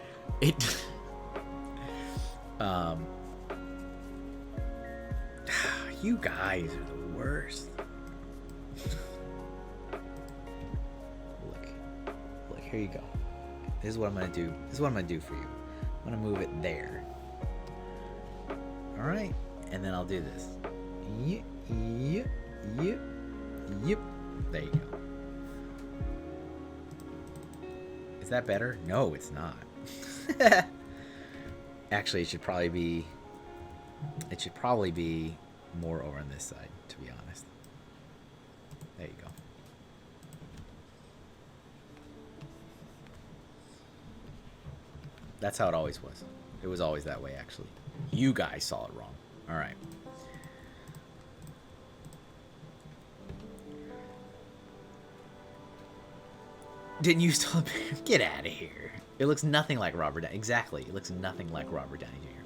You guys are the worst. Look, here you go. This is what I'm gonna do. This is what I'm gonna do for you. I'm gonna move it there. All right, and then I'll do this. Yep. There you go. Is that better? No, it's not. Actually, it should probably be more over on this side, to be honest. There you go. That's how it always was. It was always that way, actually. You guys saw it wrong. All right. Didn't you still get out of here? It looks nothing like Robert Downey. Exactly. It looks nothing like Robert Downey Jr.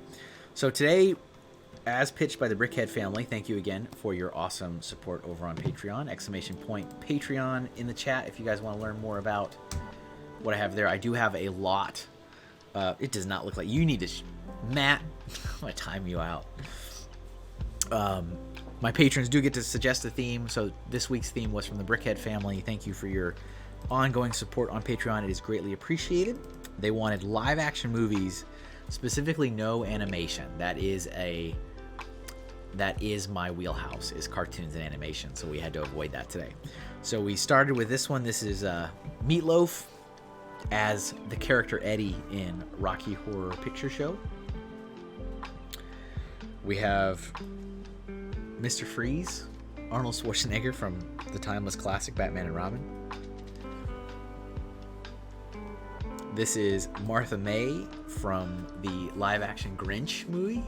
So today, as pitched by the Brickhead family, thank you again for your awesome support over on Patreon. !Patreon in the chat if you guys want to learn more about what I have there. I do have a lot. It does not look like you need to. Matt, I'm going to time you out. My patrons do get to suggest a theme. So this week's theme was from the Brickhead family. Thank you for your ongoing support on Patreon. It is greatly appreciated. They wanted live action movies, specifically no animation. That is my wheelhouse, is cartoons and animation, so we had to avoid that today. So we started with this one. This is Meatloaf as the character Eddie in Rocky Horror Picture Show. We have Mr. Freeze, Arnold Schwarzenegger from the timeless classic Batman and Robin. This is Martha May from the live-action Grinch movie.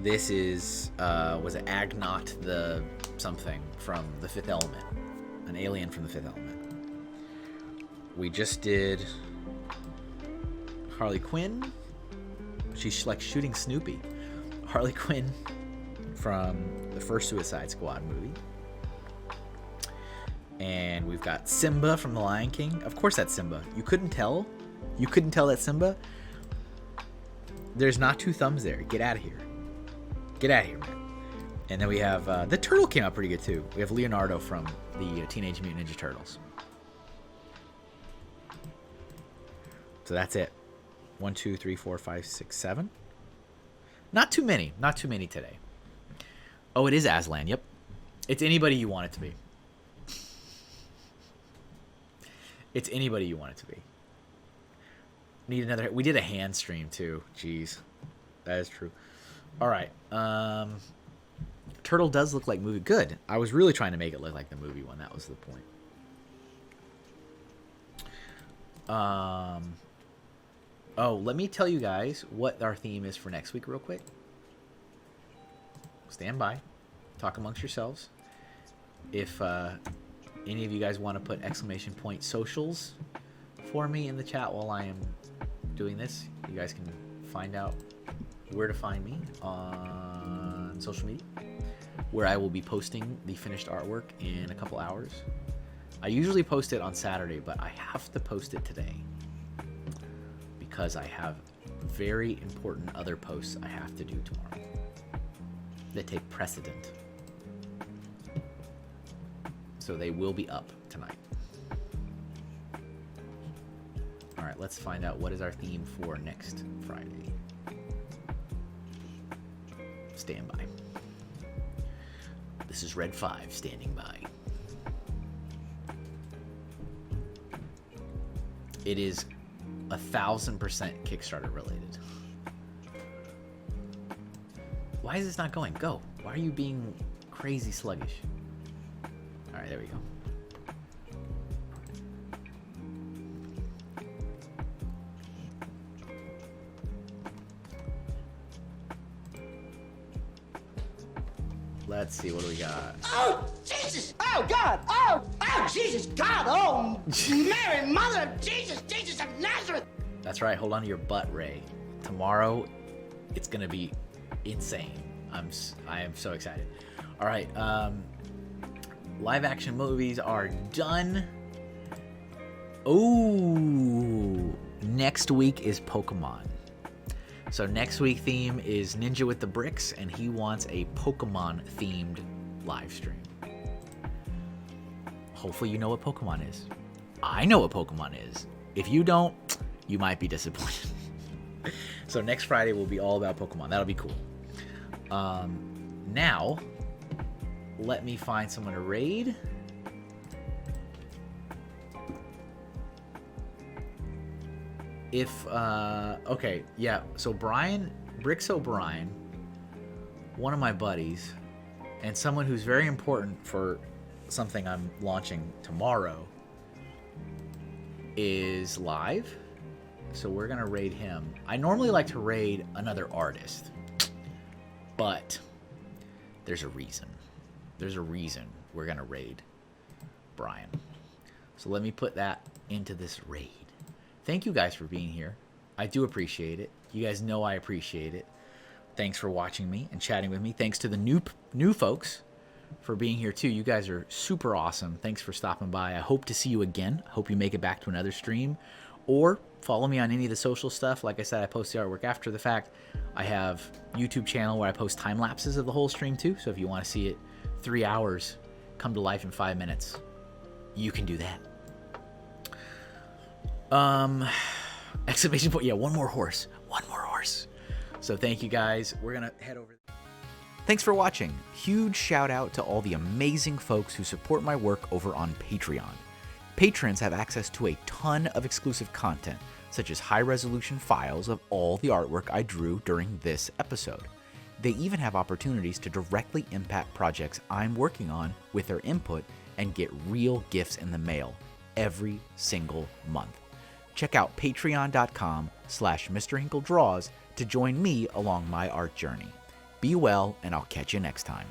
This is, was it Agnot the something from The Fifth Element? An alien from The Fifth Element. We just did Harley Quinn. She's like shooting Snoopy. Harley Quinn from the first Suicide Squad movie. And we've got Simba from The Lion King. Of course that's Simba. You couldn't tell? You couldn't tell that's Simba? There's not two thumbs there. Get out of here. Get out of here, man. And then we have... the turtle came out pretty good, too. We have Leonardo from the Teenage Mutant Ninja Turtles. So that's it. 1, 2, 3, 4, 5, 6, 7. Not too many. Not too many today. Oh, it is Aslan. Yep. It's anybody you want it to be. It's anybody you want it to be. Need another... We did a hand stream, too. Jeez. That is true. All right. Turtle does look like movie. Good. I was really trying to make it look like the movie one. That was the point. Oh, let me tell you guys what our theme is for next week real quick. Stand by. Talk amongst yourselves. If any of you guys want to put ! Socials for me in the chat while I am doing this, you guys can find out where to find me on social media, where I will be posting the finished artwork in a couple hours. I usually post it on Saturday, but I have to post it today because I have very important other posts I have to do tomorrow that take precedent. So they will be up tonight. All right, let's find out what is our theme for next Friday. Stand by. This is Red 5 standing by. It is 1000% Kickstarter related. Why is this not going? Go. Why are you being crazy sluggish? All right, there we go. Let's see, what do we got? Oh, Jesus! Oh, God! Oh! Oh, Jesus, God, oh, Mary, Mother of Jesus, Jesus of Nazareth. That's right. Hold on to your butt, Ray. Tomorrow, it's gonna be insane. I am so excited. All right, live action movies are done. Oh, next week is Pokemon. So next week theme is Ninja with the Bricks, and he wants a Pokemon themed live stream. Hopefully you know what Pokemon is. I know what Pokemon is. If you don't, you might be disappointed. So next Friday will be all about Pokemon. That'll be cool. Now, let me find someone to raid. Okay, yeah, so Bricks O'Brien, one of my buddies, and someone who's very important for something I'm launching tomorrow, is live. So we're gonna raid him. I normally like to raid another artist, but there's a reason. There's a reason we're gonna raid Brian. So let me put that into this raid. Thank you guys for being here. I do appreciate it. You guys know I appreciate it. Thanks for watching me and chatting with me. Thanks to the new folks for being here too. You guys are super awesome. Thanks for stopping by. I hope to see you again. Hope you make it back to another stream, or follow me on any of the social stuff. Like I said, I post the artwork after the fact. I have YouTube channel where I post time lapses of the whole stream too. So if you want to see it 3 hours come to life in 5 minutes, you can do that. Exclamation point. Yeah, one more horse. So thank you guys. We're gonna head over. Thanks for watching. Huge shout out to all the amazing folks who support my work over on Patreon. Patrons have access to a ton of exclusive content, such as high-resolution files of all the artwork I drew during this episode. They even have opportunities to directly impact projects I'm working on with their input and get real gifts in the mail every single month. Check out patreon.com/MrHinkleDraws to join me along my art journey. Be well, and I'll catch you next time.